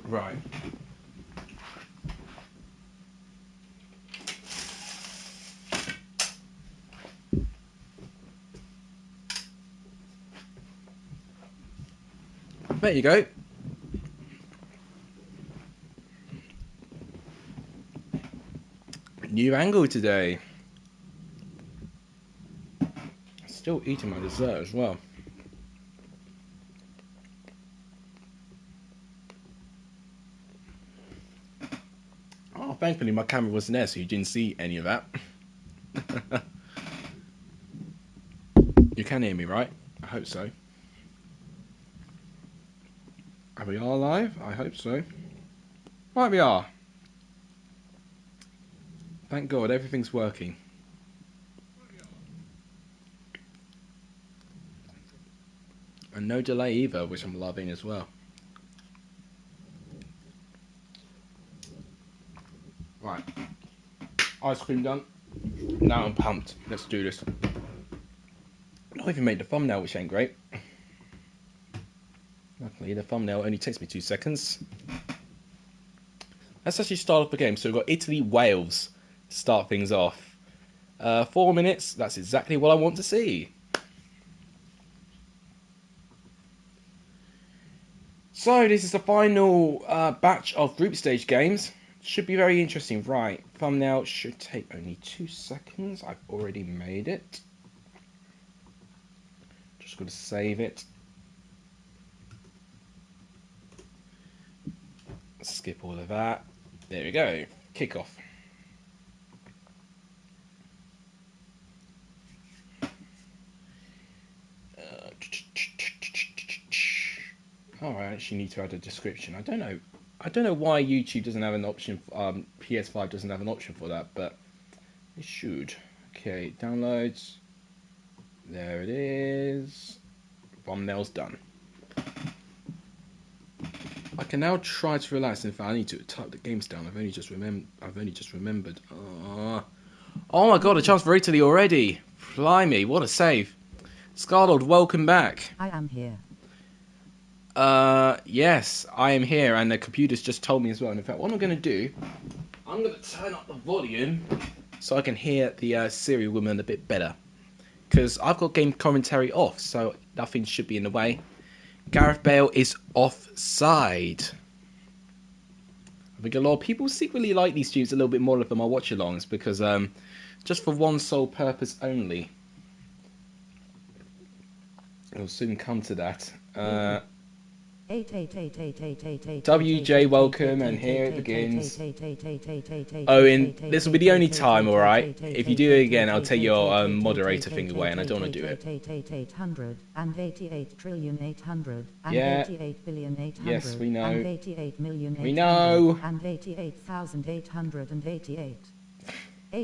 Right. There you go. New angle today. Still eating my dessert as well. Oh, thankfully my camera wasn't there, so you didn't see any of that. You can hear me, right? I hope so. Are we all live? I hope so. Right, we are. Thank God, everything's working. And no delay either, which I'm loving as well. Right. Ice cream done. Now I'm pumped. Let's do this. I even made the thumbnail, which ain't great. Luckily, the thumbnail only takes me 2 seconds. Let's actually start off the game. So we've got Italy, Wales. Start things off. 4 minutes. That's exactly what I want to see. So this is the final batch of group stage games. Should be very interesting. Right. Thumbnail should take only 2 seconds. I've already made it. Just got to save it. Skip all of that. There we go. Kick off. Oh, I actually need to add a description. I don't know why YouTube doesn't have an option. PS5 doesn't have an option for that, but it should. Okay, downloads. There it is. Thumbnail's done. I can now try to relax. In fact, I need to type the games down. I've only just remembered. Oh my God! A chance for Italy already. Blimey, what a save! Scarlord, welcome back. I am here. Yes, I am here, and the computer's just told me as well. And in fact, what I'm going to do, I'm going to turn up the volume so I can hear the Siri woman a bit better. Because I've got game commentary off, so nothing should be in the way. Gareth Bale is offside. I think a lot of people secretly like these streams a little bit more than my watch-alongs because just for one sole purpose only. It'll soon come to that. WJ, welcome, and here it begins. Owen, this will be the only time, alright? If you do it again, I'll take your moderator thing away, and I don't want to do it. Yeah. Yes, we know. We know. Oh,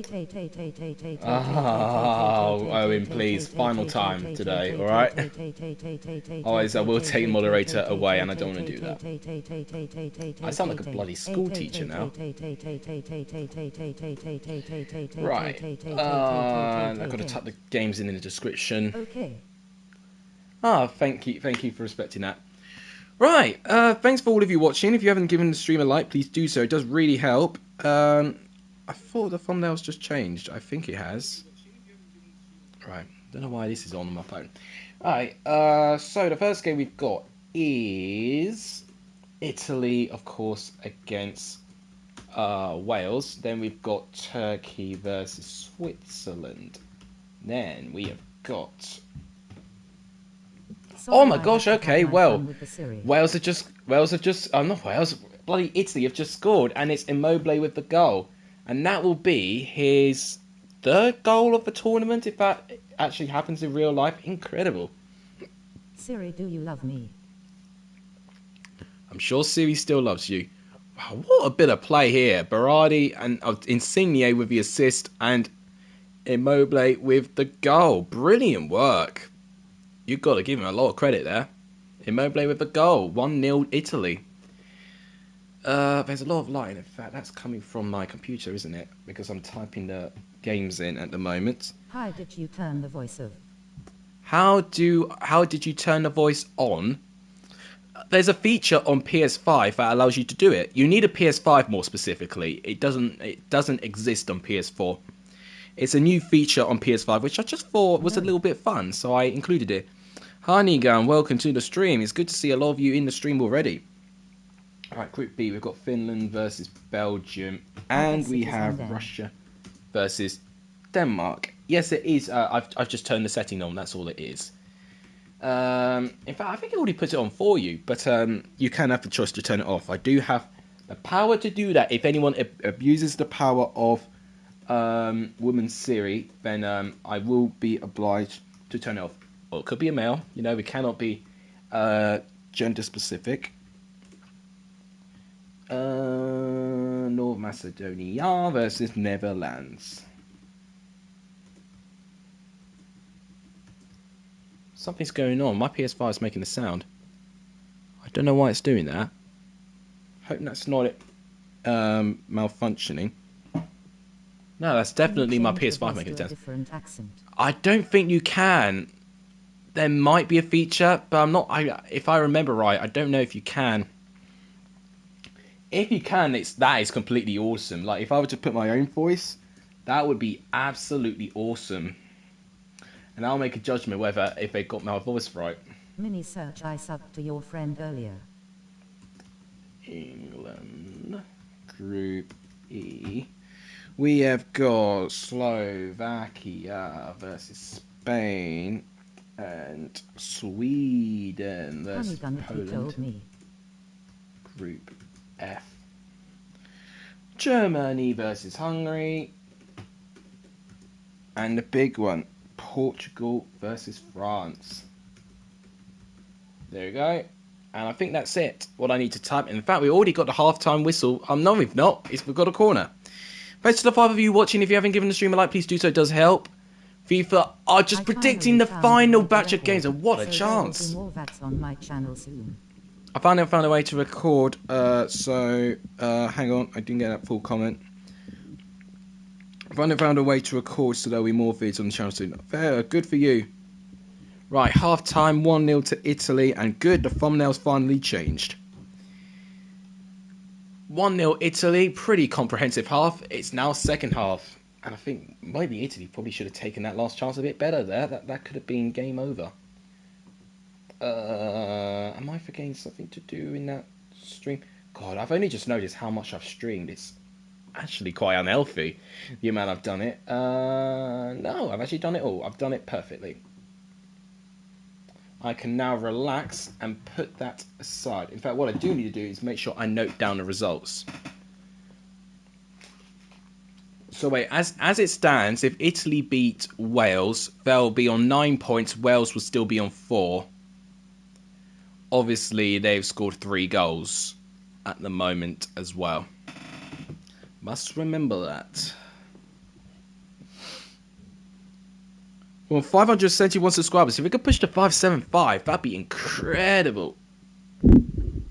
Owen, please, final time today, alright? Otherwise, I will take moderator away, and I don't want to do that. I sound like a bloody school teacher now. Right. I've got to type the games in the description. Okay. Thank you for respecting that. Right, thanks for all of you watching. If you haven't given the stream a like, please do so. It does really help. I thought the thumbnail's just changed. I think it has. Right. Don't know why this is on my phone. Alright. So the first game we've got is Italy, of course, against Wales. Then we've got Turkey versus Switzerland. Then we have got... Oh my gosh, okay, well, Wales have just, not Wales, bloody Italy have just scored, and it's Immobile with the goal. And that will be his third goal of the tournament, if that actually happens in real life. Incredible. Siri, do you love me? I'm sure Siri still loves you. Wow, what a bit of play here. Berardi and Insigne with the assist, and Immobile with the goal. Brilliant work. You've got to give him a lot of credit there. Immobile with the goal. 1-0 Italy. There's a lot of light. In fact, that's coming from my computer, isn't it? Because I'm typing the games in at the moment. How did you turn the voice off? How did you turn the voice on? there's a feature on PS5 that allows you to do it. You need a PS5 more specifically. It doesn't exist on PS4. It's a new feature on PS5, which I just thought was a little bit fun, so I included it. Honeygun, welcome to the stream. It's good to see a lot of you in the stream already. Alright, Group B, we've got Finland versus Belgium, and we have Russia versus Denmark. Yes, it is. I've just turned the setting on, that's all it is. In fact, I think it already puts it on for you, but you can have the choice to turn it off. I do have the power to do that. If anyone abuses the power of Woman's Siri, then I will be obliged to turn it off. Or it could be a male. You know, we cannot be gender specific. North Macedonia versus Netherlands. Something's going on. My PS5 is making a sound. I don't know why it's doing that. Hope that's not it malfunctioning. No, that's definitely my PS5 making a sound. I don't think you can. There might be a feature, but I'm not. If I remember right, I don't know if you can. If you can, that is completely awesome. Like if I were to put my own voice, that would be absolutely awesome. And I'll make a judgment whether if they got my voice right. Mini search, I subbed to your friend earlier. England, Group E. We have got Slovakia versus Spain and Sweden versus Poland. Group F. Germany versus Hungary. And the big one, Portugal versus France. There we go. And I think that's it. What I need to type. In fact, we already got the halftime whistle. No, we've not. We've got a corner. Thanks to the 5 of you watching. If you haven't given the stream a like, please do so. It does help. FIFA are just predicting the final batch of games. And what a chance. I found a way to record. Hang on. I didn't get that full comment. I found a way to record so there'll be more vids on the channel soon. Fair, good for you. Right, half time, 1-0 to Italy, and good, the thumbnail's finally changed. 1-0 Italy, pretty comprehensive half. It's now second half, and I think maybe Italy probably should have taken that last chance a bit better there. That could have been game over. Am I forgetting something to do in that stream? God, I've only just noticed how much I've streamed. It's actually quite unhealthy, the amount I've done it. No, I've actually done it all. I've done it perfectly. I can now relax and put that aside. In fact, what I do need to do is make sure I note down the results. So wait, as it stands, if Italy beat Wales, they'll be on 9 points. Wales will still be on 4. Obviously, they've scored 3 goals at the moment as well. Must remember that. Well, 571 subscribers. If we could push to 575, that'd be incredible. And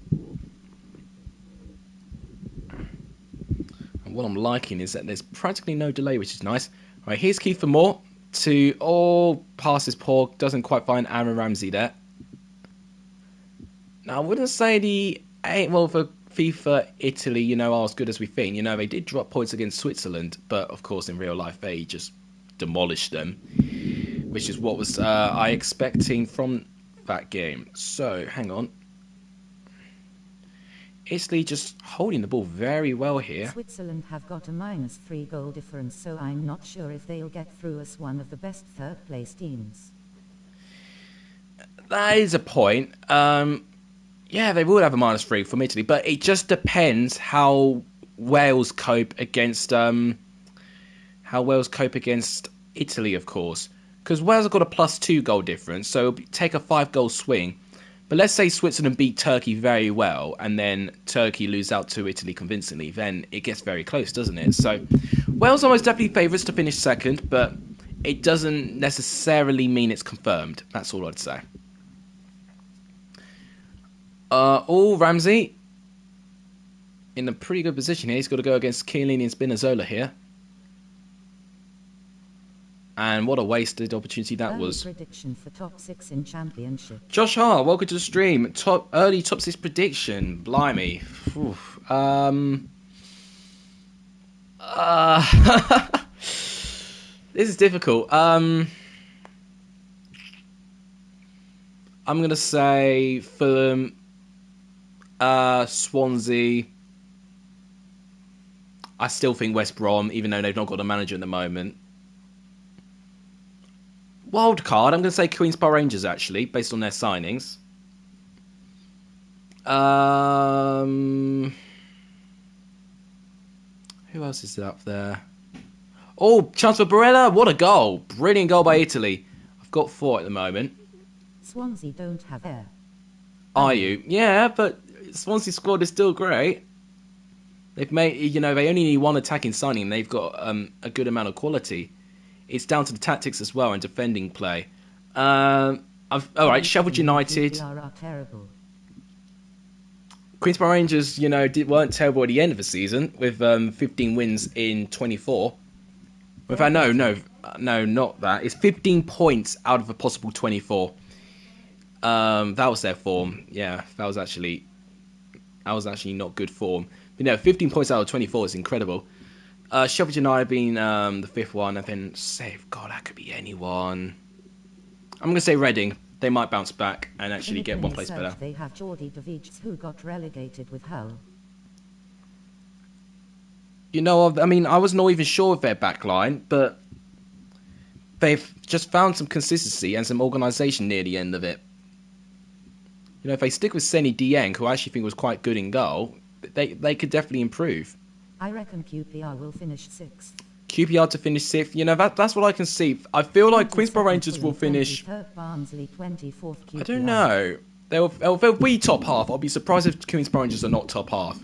what I'm liking is that there's practically no delay, which is nice. All right, here's Keith for more. To all passes poor. Doesn't quite find Aaron Ramsey there. Now, I wouldn't say for FIFA Italy, you know, are as good as we think. You know, they did drop points against Switzerland, but of course in real life they just demolished them, which is what was I expecting from that game. So hang on, Italy just holding the ball very well here. Switzerland have got a -3 goal difference, so I'm not sure if they'll get through as one of the best third place teams. That is a point. Yeah, they would have a -3 from Italy, but it just depends how Wales cope against Italy, of course, because Wales have got a +2 goal difference, so it'll take a 5 goal swing. But let's say Switzerland beat Turkey very well, and then Turkey lose out to Italy convincingly, then it gets very close, doesn't it? So Wales are most definitely favourites to finish second, but it doesn't necessarily mean it's confirmed. That's all I'd say. Ramsey in a pretty good position here. He's got to go against Chiellini and Spinazzola here. And what a wasted opportunity that Early was. prediction for top 6 in championship. Josh Hart, welcome to the stream. Early top 6 prediction. Blimey. Oof. This is difficult. I'm going to say Fulham, Swansea. I still think West Brom, even though they've not got a manager at the moment. Wild card, I'm going to say Queen's Park Rangers, actually, based on their signings. Who else is up there? Oh, chance for Barella. What a goal. Brilliant goal by Italy. I've got 4 at the moment. Swansea don't have air. Are you? Yeah, but Swansea squad is still great. They've made, they only need one attacking signing, and they've got a good amount of quality. It's down to the tactics as well and defending play. All right, Sheffield United. Queen's Park Rangers, weren't terrible at the end of the season with 15 wins in 24. In fact, no, not that. It's 15 points out of a possible 24. That was their form. Yeah, that was actually not good form. But no, 15 points out of 24 is incredible. Sheffield United being the 5th one, and then God, that could be anyone. I'm going to say Reading. They might bounce back and actually get one place better. They have Jordi Davids, who got relegated with Hull. I was not even sure of their backline, but they've just found some consistency and some organisation near the end of it. If they stick with Seny Dieng, who I actually think was quite good in goal, they could definitely improve. I reckon QPR will finish 6th. QPR to finish 6th. That's what I can see. I feel like Queen's Park Rangers will finish. Barnsley 24th. QPR. I don't know. They'll be top half. I'll be surprised if Queen's Park Rangers are not top half,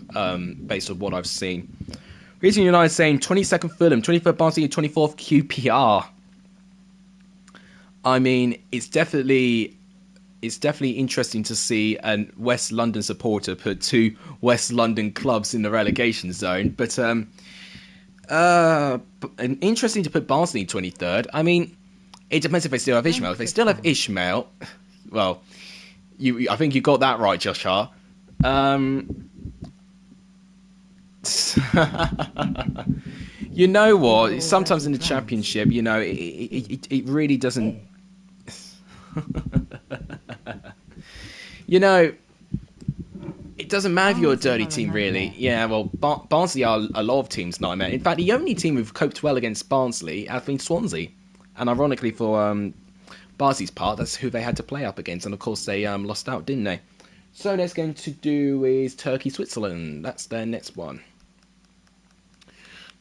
based on what I've seen. Leeds United saying 22nd Fulham, 23rd Barnsley, 24th QPR. I mean, it's definitely interesting to see a West London supporter put 2 West London clubs in the relegation zone. But interesting to put Barnsley 23rd. I mean, it depends if they still have Ishmael. If they still have Ishmael, well, I think you got that right, Josh Hart. You know what? Sometimes in the Championship, it really doesn't. It doesn't matter if you're a dirty team, really. Yeah, well, Barnsley are a lot of teams' nightmare. In fact, the only team who've coped well against Barnsley has been Swansea. And ironically, for Barnsley's part, that's who they had to play up against. And of course, they lost out, didn't they? So next game to do is Turkey-Switzerland. That's their next one.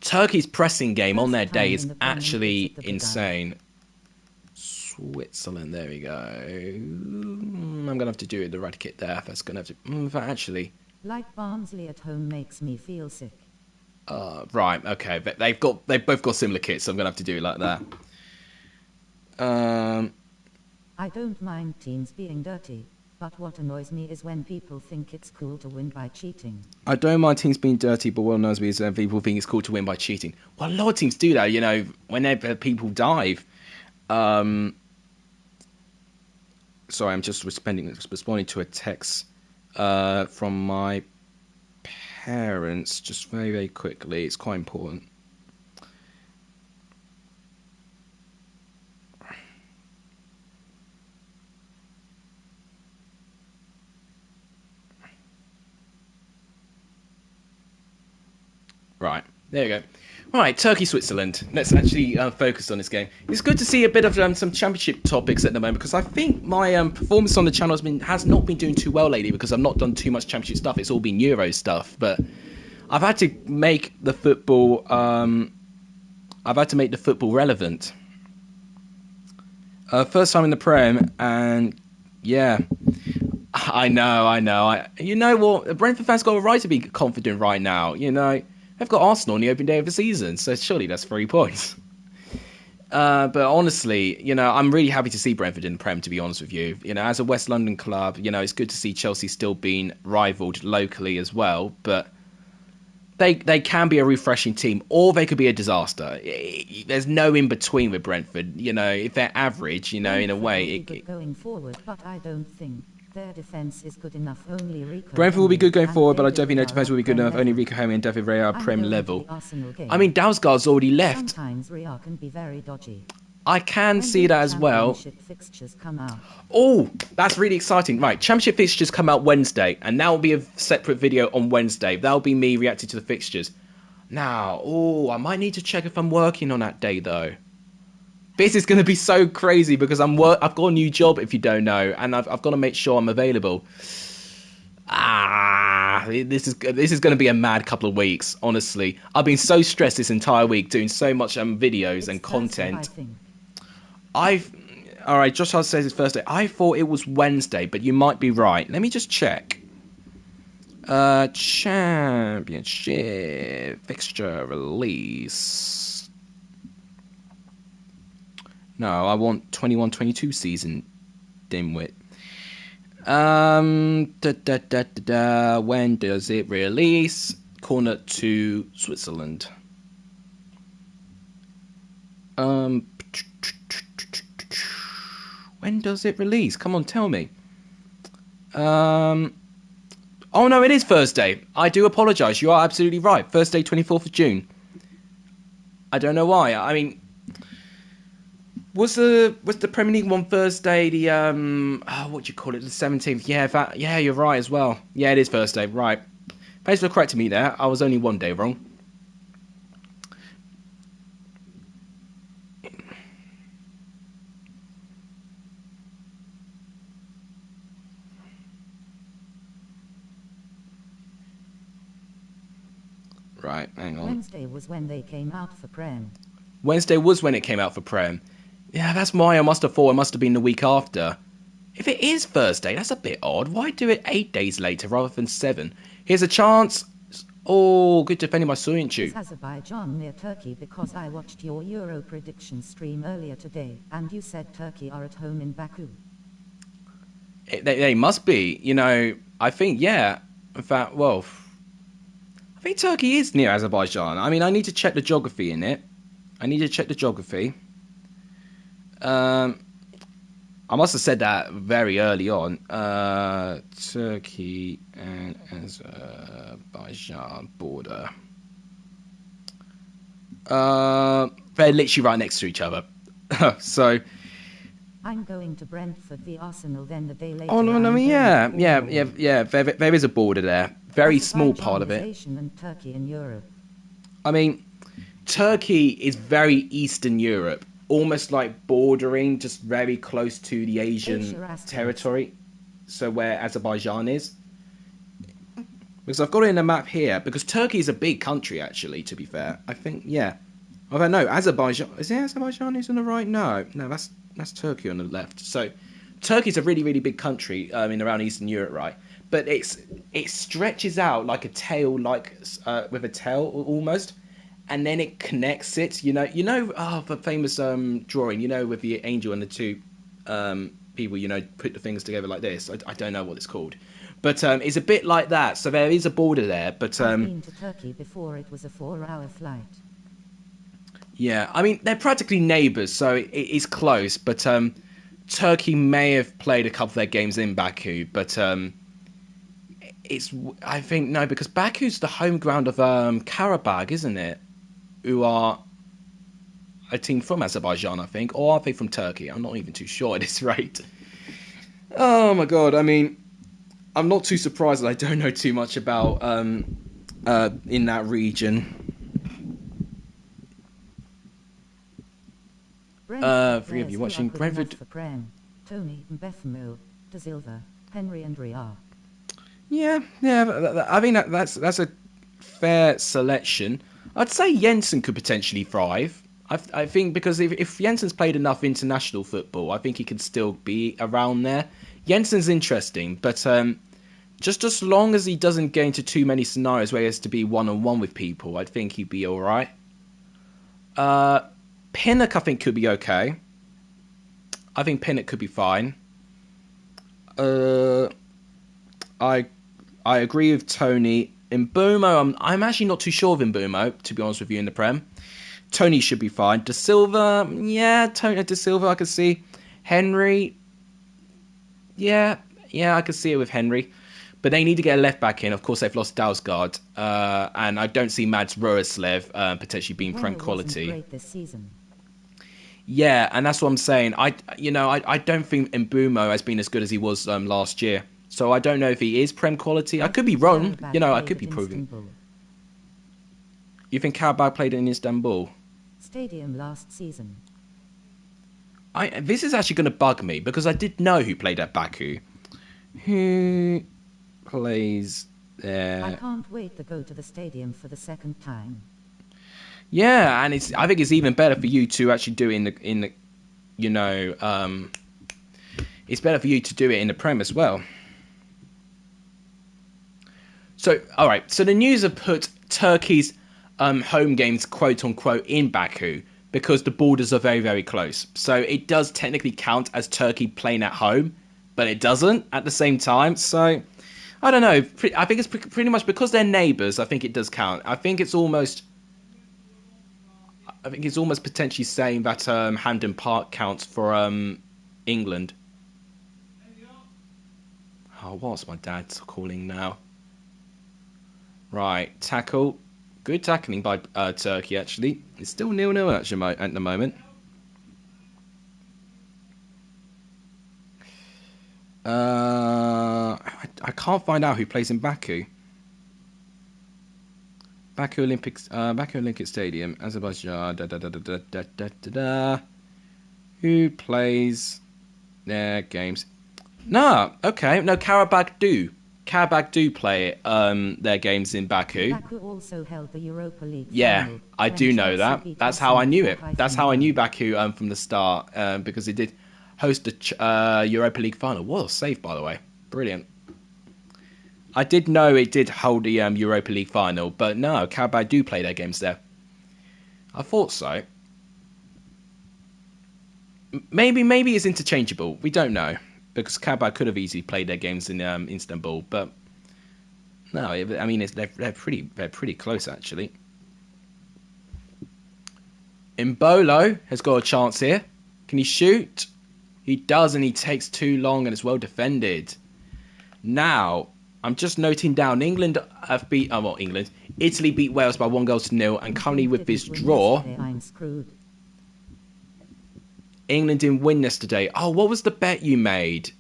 Turkey's pressing game on their day is actually insane. Switzerland, there we go. I'm going to have to do it, the red kit there. That's going to have to... actually... Like Barnsley at home makes me feel sick. Right, okay. But they've both got similar kits, so I'm going to have to do it like that. I don't mind teams being dirty, but what annoys me is when people think it's cool to win by cheating. I don't mind teams being dirty, but what annoys me is when people think it's cool to win by cheating. Well, a lot of teams do that, whenever people dive. Sorry, I'm just responding to a text from my parents, just very, very quickly. It's quite important. Right, there you go. Right, Turkey-Switzerland. Let's actually focus on this game. It's good to see a bit of some championship topics at the moment, because I think my performance on the channel has not been doing too well lately, because I've not done too much championship stuff. It's all been Euro stuff, but I've had to make the football. Relevant. First time in the Prem, and yeah, I know. You know what? The Brentford fans got a right to be confident right now. They've got Arsenal on the opening day of the season, so surely that's 3 points. But honestly, I'm really happy to see Brentford in the Prem, to be honest with you. As a West London club, it's good to see Chelsea still being rivalled locally as well. But they can be a refreshing team, or they could be a disaster. There's no in between with Brentford. You know, if they're average, you know, in a way, will be good going forward, but I don't think their defense is good enough. Only Rico Brentford will be good going and forward, but I David don't think their Raya defense will be good Prem enough. Only level. Rico Henry and David Ray are I'm Prem going to level. the Arsenal game. I mean, Dalsgaard's already left. Sometimes Raya can be very dodgy. I can When see do that as well. championship fixtures come out? Oh, that's really exciting. Right, championship fixtures come out Wednesday, and that will be a separate video on Wednesday. That'll be me reacting to the fixtures. Now, I might need to check if I'm working on that day, though. This is going to be so crazy because I've got a new job, if you don't know, and I've got to make sure I'm available. This is going to be a mad couple of weeks, honestly. I've been so stressed this entire week doing so much videos and content. Thursday, I think. Alright, Josh Hart says it's Thursday. I thought it was Wednesday, but you might be right. Let me just check. Championship fixture release. No, I want 21-22 season, dimwit. When does it release? Corner to Switzerland. When does it release? Come on, tell me. Oh no, it is Thursday. I do apologise. You are absolutely right. Thursday, 24th of June. I don't know why. I mean, was the Premier League one Thursday? The what do you call it? The 17th. Yeah, you're right as well. Yeah, it is Thursday. Right. Thanks for correcting me there. I was only one day wrong. Right, hang on. Wednesday was when they came out for Prem. Wednesday was when it came out for Prem. Yeah, that's why I must have thought it must have been the week after. If it is Thursday, that's a bit odd. Why do it 8 days later rather than 7? Here's a chance. Oh, good defending by Soyuncu. Is Azerbaijan near Turkey? Because I watched your Euro prediction stream earlier today, and you said Turkey are at home in Baku. They must be. You know, I think, yeah. In fact, well, I think Turkey is near Azerbaijan. I mean, I need to check the geography in it. I must have said that very early on. Turkey and Azerbaijan border. They're literally right next to each other. So. I'm going to Brentford v Arsenal then the day later. Oh no, I mean, yeah. There is a border there. Very small part of it. And Turkey in Europe. I mean, Turkey is very Eastern Europe. Almost like bordering, just very close to the Asian territory. So where Azerbaijan is. Because I've got it in a map here. Because Turkey is a big country, actually, to be fair. I think, yeah. I don't know, Azerbaijan... Is it Azerbaijan who's on the right? No, that's Turkey on the left. So Turkey's a really, really big country around Eastern Europe, right? But it stretches out like a tail, with a tail almost. And then it connects it, the famous drawing, with the angel and the two people, put the fingers together like this. I don't know what it's called. But it's a bit like that. So there is a border there. But I've been to Turkey before. It was a 4-hour flight. Yeah, I mean, they're practically neighbours, so it is close. But Turkey may have played a couple of their games in Baku. But I think, no, because Baku's the home ground of Karabakh, isn't it? Who are a team from Azerbaijan, I think. Or are they from Turkey? I'm not even too sure at this rate. Oh, my God. I mean, I'm not too surprised that I don't know too much about in that region. Three of you watching Brentford. For Prem, Tony, Bethmo, De Silva, Henry and Riyar. Yeah. I think that's a fair selection. I'd say Jensen could potentially thrive. I think because if Jensen's played enough international football, I think he could still be around there. Jensen's interesting, but just as long as he doesn't get into too many scenarios where he has to be one-on-one with people, I think he'd be all right. Pinnock, I think, could be okay. I think Pinnock could be fine. I agree with Tony. Mbumo, I'm actually not too sure of Mbumo, to be honest with you, in the Prem. Tony should be fine. De Silva, yeah, Tony De Silva, I can see. Henry, yeah, I can see it with Henry. But they need to get a left back in. Of course, they've lost Dalsgaard. And I don't see Mads Roeslev potentially being Prem quality. Great this season. Yeah, and that's what I'm saying. I don't think Mbumo has been as good as he was last year. So I don't know if he is Prem quality. I could be wrong. I could be proven. You think Karabakh played in Istanbul? Stadium last season. This is actually going to bug me because I did know who played at Baku. Who plays there? I can't wait to go to the stadium for the second time. Yeah, and I think it's even better for you to actually do it it's better for you to do it in the Prem as well. So, all right. So the news have put Turkey's home games, quote unquote, in Baku because the borders are very, very close. So it does technically count as Turkey playing at home, but it doesn't at the same time. So I don't know. I think it's pretty much because they're neighbours. I think it does count. I think it's almost potentially saying that Hampden Park counts for England. Oh, what's my dad's calling now? Right, tackle. Good tackling by Turkey, actually. It's still 0-0 actually at the moment. I can't find out who plays in Baku. Baku Olympic Stadium, Azerbaijan. Who plays their games? Karabakh do. Karabakh do play their games in Baku. Baku also held the Europa League. Yeah, I do know that. That's how I knew it. That's how I knew Baku from the start because it did host the Europa League final. What a save, by the way. Brilliant. I did know it did hold the Europa League final, but no, Karabakh do play their games there. I thought so. Maybe it's interchangeable. We don't know. Because Karabakh could have easily played their games in Istanbul, but no, I mean they're pretty close actually. Mbolo has got a chance here. Can he shoot? He does, and he takes too long, and it's well defended. Now I'm just noting down England have beat Italy beat Wales by 1-0, and currently with this draw. I'm screwed. England didn't win yesterday. Oh, what was the bet you made?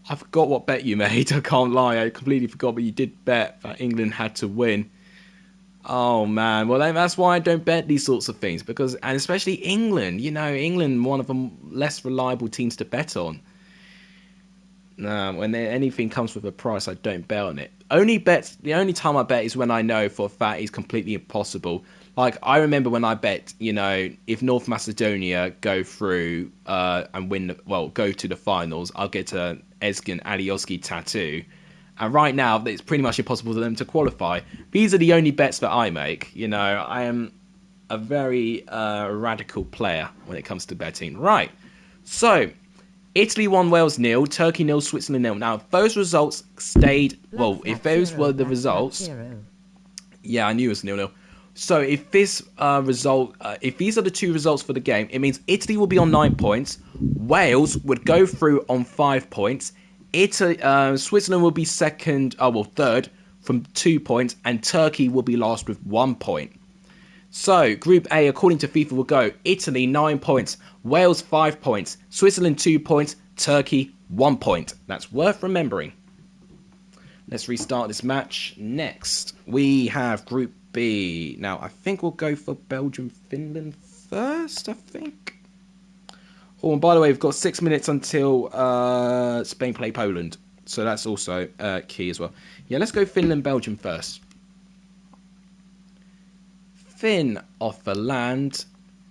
I forgot what bet you made. I can't lie. I completely forgot, but you did bet that England had to win. Oh, man. Well, that's why I don't bet these sorts of things. And especially England. England, one of the less reliable teams to bet on. No, when anything comes with a price, I don't bet on it. The only time I bet is when I know for a fact it's completely impossible. Like, I remember when I bet, if North Macedonia go through and go to the finals, I'll get a Ezgin Alioski tattoo. And right now, it's pretty much impossible for them to qualify. These are the only bets that I make. I am a very radical player when it comes to betting. Right. So, Italy 1, Wales 0, Turkey 0, Switzerland 0. Now, if those results stayed... if those were the results... Yeah, I knew it was 0-0. So if this if these are the two results for the game, it means Italy will be on 9 points, Wales would go through on 5 points, Switzerland will be third from 2 points, and Turkey will be last with 1 point. So Group A, according to FIFA, will go Italy 9 points, Wales 5 points, Switzerland 2 points, Turkey 1 point. That's worth remembering. Let's restart this match. Next, we have Group B. Now, I think we'll go for Belgium, Finland first, I think. Oh, and by the way, we've got 6 minutes until Spain play Poland. So that's also key as well. Yeah, let's go Finland, Belgium first. Finn off the land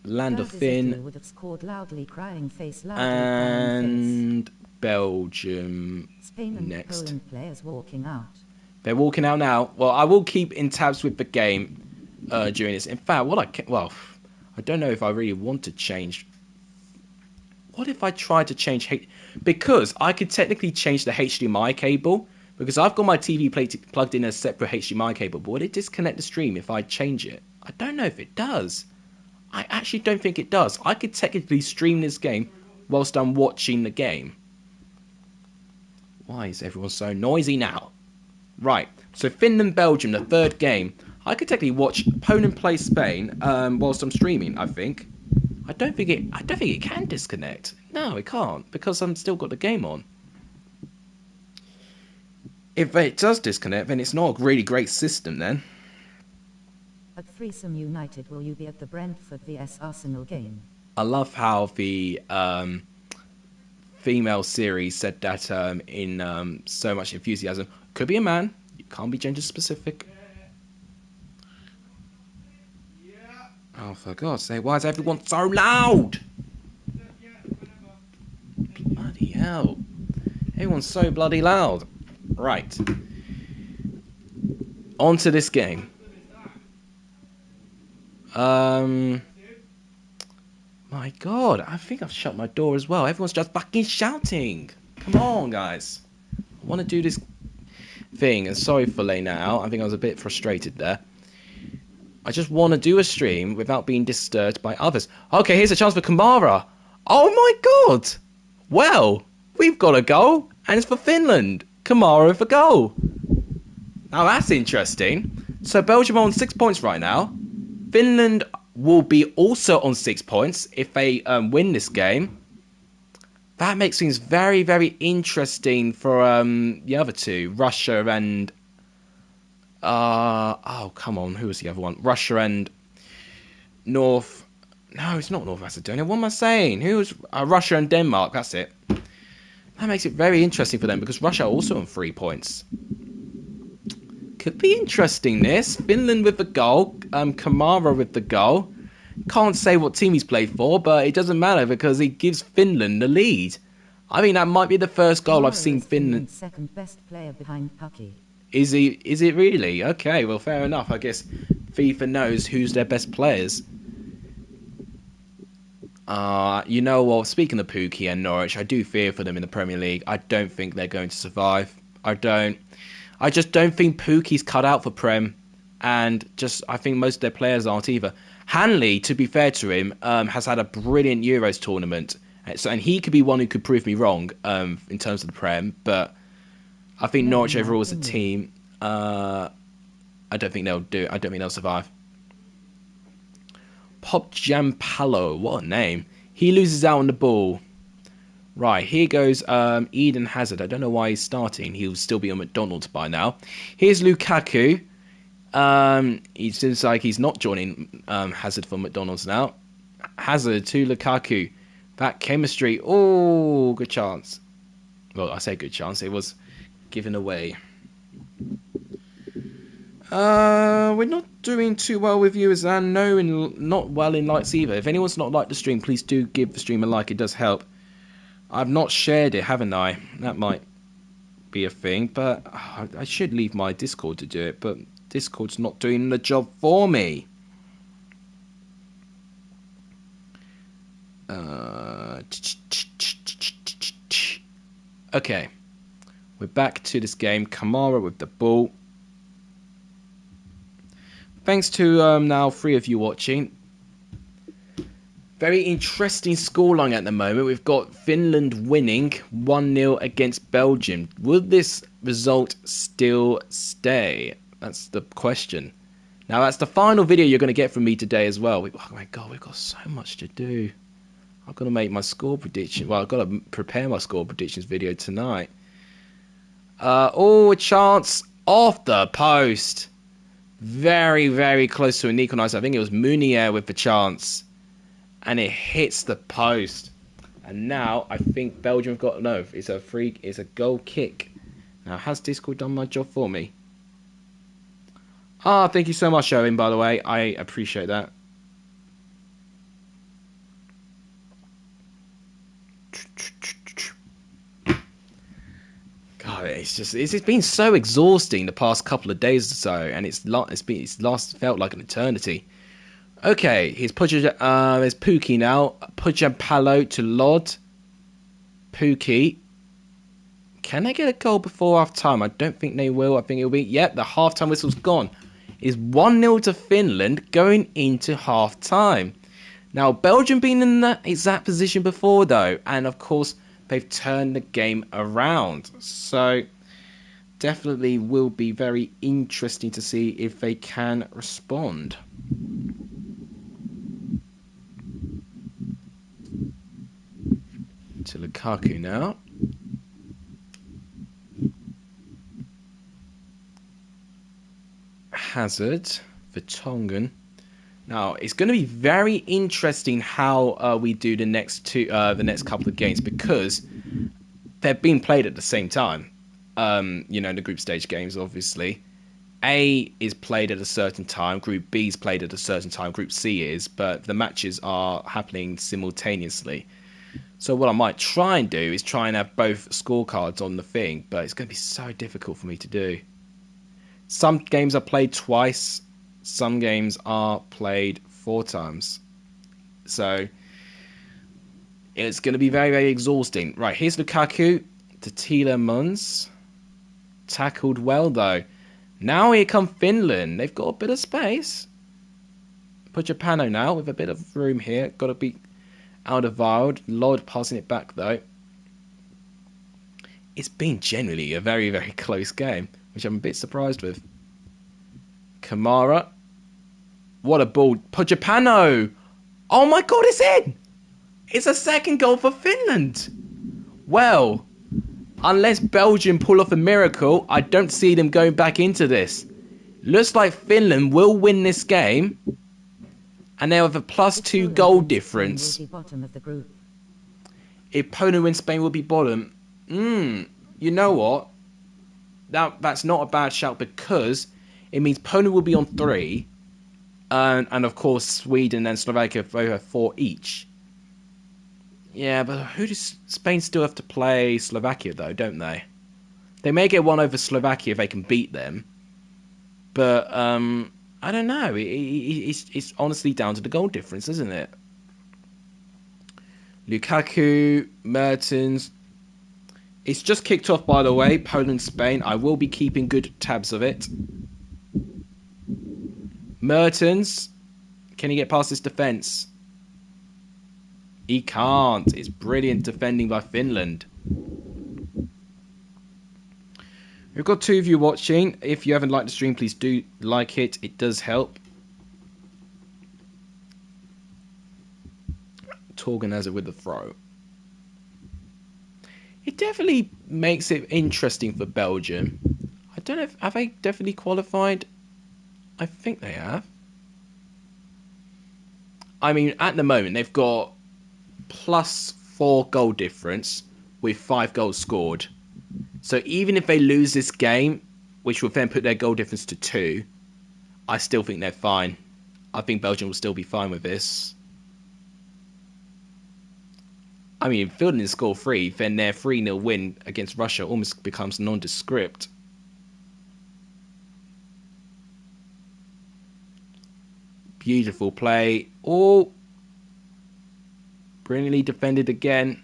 of Finn. Would have scored loudly, crying face, and Belgium Spain and next. Poland players walking out. They're walking out now. Well, I will keep in tabs with the game during this. In fact, I don't know if I really want to change. What if I tried to change because I could technically change the HDMI cable Because I've got my TV plugged in a separate HDMI cable, but would it disconnect the stream if I change it? I don't know if it does. I actually don't think it does. I could technically stream this game whilst I'm watching the game. Why is everyone so noisy now? Right, so Finland, Belgium, the third game. I could technically watch opponent play Spain whilst I'm streaming, I think. I don't think it can disconnect. No, it can't, because I've still got the game on. If it does disconnect, then it's not a really great system then. At Threesome United, will you be at the Brentford vs Arsenal game? I love how the female series said that in so much enthusiasm. Could be a man. You can't be gender specific. Oh, for God's sake, why is everyone so loud? Bloody hell. Everyone's so bloody loud. Right. On to this game. My God, I think I've shut my door as well. Everyone's just fucking shouting. Come on, guys. I want to do this thing. And sorry for laying that out. I think I was a bit frustrated there. I just want to do a stream without being disturbed by others. Okay, here's a chance for Kamara. Oh my God. Well, we've got a goal, and it's for Finland. Kamara for goal. Now that's interesting. So Belgium are on 6 points right now. Finland will be also on 6 points if they win this game. That makes things very, very interesting for the other two, Russia and oh come on, who was the other one? Russia and North. No, it's not North Macedonia. What am I saying? Who was Russia and Denmark? That's it. That makes it very interesting for them because Russia are also on 3 points. Could be interesting this. Finland with the goal. Kamara with the goal. Can't say what team he's played for, but it doesn't matter because he gives Finland the lead. I mean, that might be the first goal I've seen Finland. Second best player behind Pucky. Is he? Is it really? Okay, well, fair enough. I guess FIFA knows who's their best players. You know what? Speaking of Pookie and Norwich, I do fear for them in the Premier League. I don't think they're going to survive. I just don't think Pookie's cut out for Prem, and I think most of their players aren't either. Hanley, to be fair to him, has had a brilliant Euros tournament, and he could be one who could prove me wrong in terms of the Prem. But I think Norwich overall as a team, I don't think they'll do. I don't think they'll survive. Pop Jampalo, what a name. He loses out on the ball. Right, here goes Eden Hazard. I don't know why he's starting. He'll still be on McDonald's by now. Here's Lukaku. It seems like he's not joining Hazard for McDonald's now. Hazard to Lukaku. That chemistry. Oh, good chance. Well, I say good chance. It was given away. We're not doing too well with viewers, and no, not well in likes either. If anyone's not liked the stream, please do give the stream a like. It does help. I've not shared it, haven't I? That might be a thing, but I should leave my Discord to do it, but Discord's not doing the job for me. Okay. We're back to this game. Kamara with the ball. Thanks to now 3 of you watching. Very interesting scoreline at the moment. We've got Finland winning 1-0 against Belgium. Will this result still stay? That's the question. Now, that's the final video you're going to get from me today as well. Oh my God, we've got so much to do. I've got to make my score prediction. Well, I've got to prepare my score predictions video tonight. A chance off the post. Very, very close to an equaliser. I think it was Munier with the chance. And it hits the post. And now I think Belgium have got... No, it's a goal kick. Now, has Discord done my job for me? Thank you so much, Owen, by the way. I appreciate that. God, it's been so exhausting the past couple of days or so, and it's felt like an eternity. Okay, here's Pookie now. Pujampalo to Lod. Pookie. Can they get a goal before half-time? I don't think they will. I think it'll be... Yep, the half-time whistle's gone. It's 1-0 to Finland going into half-time. Now, Belgium been in that exact position before, though. And, of course, they've turned the game around. So, definitely will be very interesting to see if they can respond. To Lukaku now. Hazard for Tongan. Now it's going to be very interesting how we do the next couple of games, because they're being played at the same time. The group stage games, obviously. A is played at a certain time. Group B is played at a certain time. Group C is, but the matches are happening simultaneously. So what I might try and do is try and have both scorecards on the thing, but it's going to be so difficult for me to do. Some games are played twice. Some games are played 4 times. So it's going to be very, very exhausting. Right, here's Lukaku to Tielemans. Tackled well, though. Now here come Finland. They've got a bit of space. Put Japano now with a bit of room here. Got to be out of wild. Lod passing it back, though. It's been generally a very, very close game, which I'm a bit surprised with. Kamara. What a ball. Pojapano. Oh my god, it's in! It's a second goal for Finland. Well, unless Belgium pull off a miracle, I don't see them going back into this. Looks like Finland will win this game. And they have a +2 goal difference. Bottom of the group. If Poland wins, Spain will be bottom. You know what? That's not a bad shout, because it means Poland will be on 3. And of course, Sweden and Slovakia both have 4 each. Yeah, but who does Spain still have to play? Slovakia, though, don't they? They may get one over Slovakia if they can beat them. But, I don't know. It's honestly down to the goal difference, isn't it? Lukaku, Mertens. It's just kicked off, by the way. Poland, Spain. I will be keeping good tabs of it. Mertens. Can he get past this defence? He can't. It's brilliant defending by Finland. We've got 2 of you watching. If you haven't liked the stream, please do like it. It does help. Torgan has it with the throw. It definitely makes it interesting for Belgium. I don't know if... Have they definitely qualified? I think they have. I mean, at the moment, they've got +4 goal difference with 5 goals scored. So even if they lose this game, which will then put their goal difference to 2, I still think they're fine. I think Belgium will still be fine with this. I mean, if Finland score 3, then their 3-0 win against Russia almost becomes nondescript. Beautiful play. Oh, brilliantly defended again.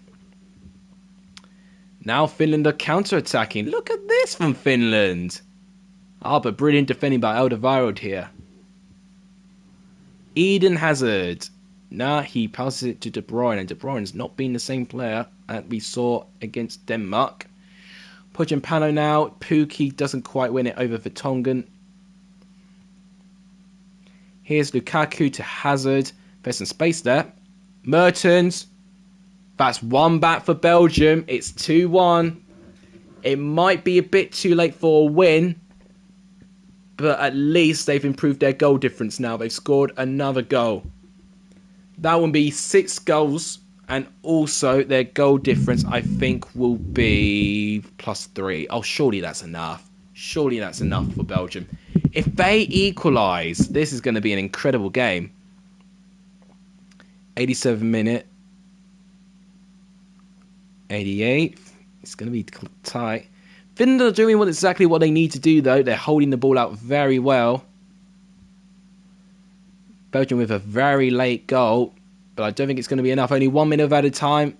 Now Finland are counter-attacking. Look at this from Finland. But brilliant defending by Alderweireld here. Eden Hazard. Now he passes it to De Bruyne, and De Bruyne's not been the same player that we saw against Denmark. Pojampano now. Pukki doesn't quite win it over Vertonghen. Here's Lukaku to Hazard. There's some space there. Mertens. That's 1 back for Belgium. It's 2-1. It might be a bit too late for a win, but at least they've improved their goal difference now. They've scored another goal. That will be 6 goals, and also their goal difference, I think, will be +3. Oh, surely that's enough. Surely that's enough for Belgium. If they equalise, this is going to be an incredible game. 87th minute. 88th. It's going to be tight. Finland are doing exactly what they need to do, though. They're holding the ball out very well. Belgium with a very late goal, but I don't think it's going to be enough. Only 1 minute of added time.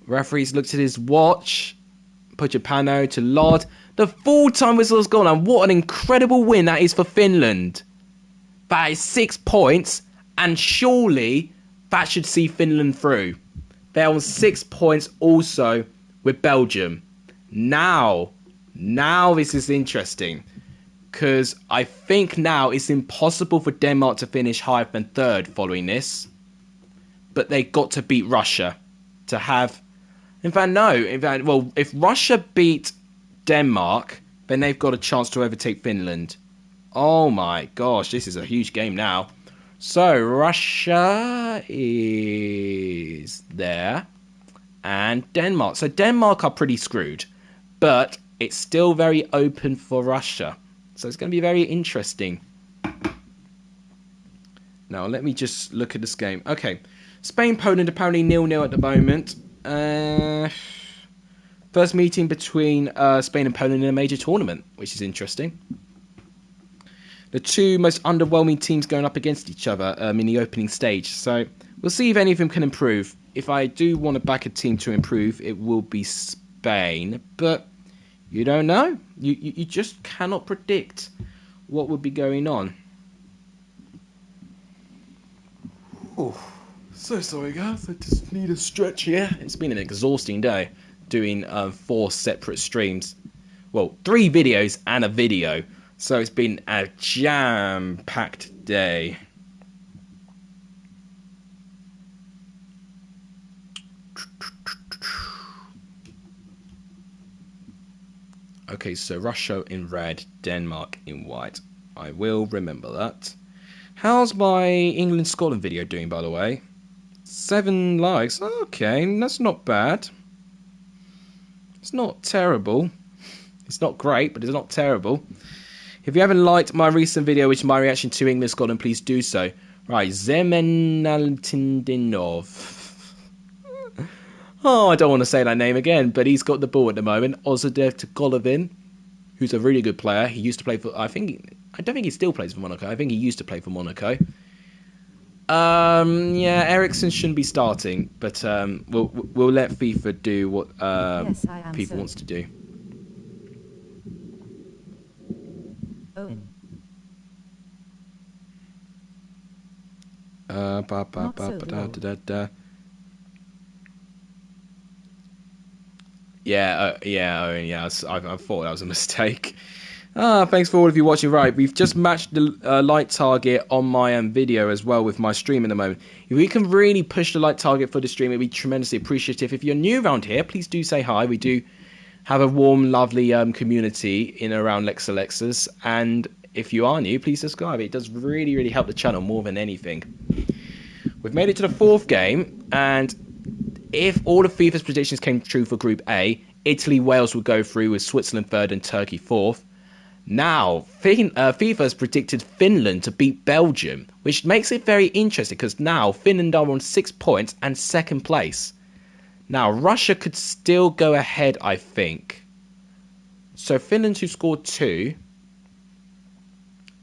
Referee's looked at his watch. Pujapano to Lod. The full-time whistle has gone, and what an incredible win that is for Finland. That is 6 points, and surely that should see Finland through. They're on 6 points also with Belgium. Now this is interesting, because I think now it's impossible for Denmark to finish higher than third following this. But they got to beat Russia to have... well, if Russia beat Denmark, then they've got a chance to overtake Finland. Oh my gosh, this is a huge game now. So, Russia is there. And Denmark. So, Denmark are pretty screwed. But it's still very open for Russia. So, it's going to be very interesting. Now, let me just look at this game. Okay. Spain, Poland apparently 0-0 at the moment. First meeting between Spain and Poland in a major tournament, which is interesting. The two most underwhelming teams going up against each other in the opening stage. So we'll see if any of them can improve. If I do want to back a team to improve, it will be Spain. But you don't know. You just cannot predict what would be going on. Oh, so sorry guys. I just need a stretch here. It's been an exhausting day doing 4 separate streams. Well, 3 videos and a video. So it's been a jam-packed day. Okay, so Russia in red, Denmark in white. I will remember that. How's my England-Scotland video doing, by the way? 7 likes. Okay, that's not bad. It's not terrible. It's not great, but it's not terrible. If you haven't liked my recent video, which is my reaction to England-Scotland, please do so. Right, Zemenaltindinov. Oh, I don't want to say that name again, but he's got the ball at the moment. Ozadeh to Golovin, who's a really good player. He used to play for, I don't think he still plays for Monaco. I think he used to play for Monaco. Yeah, Ericsson shouldn't be starting, but we'll let FIFA do what FIFA wants to do. Owen. Yeah, Owen, yeah, I thought that was a mistake. Thanks for all of you watching. Right, we've just matched the light target on my video as well with my stream at the moment. If we can really push the light target for the stream, it'd be tremendously appreciative. If you're new around here, please do say hi. We do have a warm, lovely community in and around Lex Alexas, and if you are new, please subscribe. It does really, really help the channel more than anything. We've made it to the 4th game, and if all of FIFA's predictions came true for Group A, Italy, Wales would go through with Switzerland 3rd and Turkey 4th. Now, FIFA has predicted Finland to beat Belgium, which makes it very interesting because now Finland are on 6 points and 2nd place. Now, Russia could still go ahead, I think. So, Finland, who scored 2,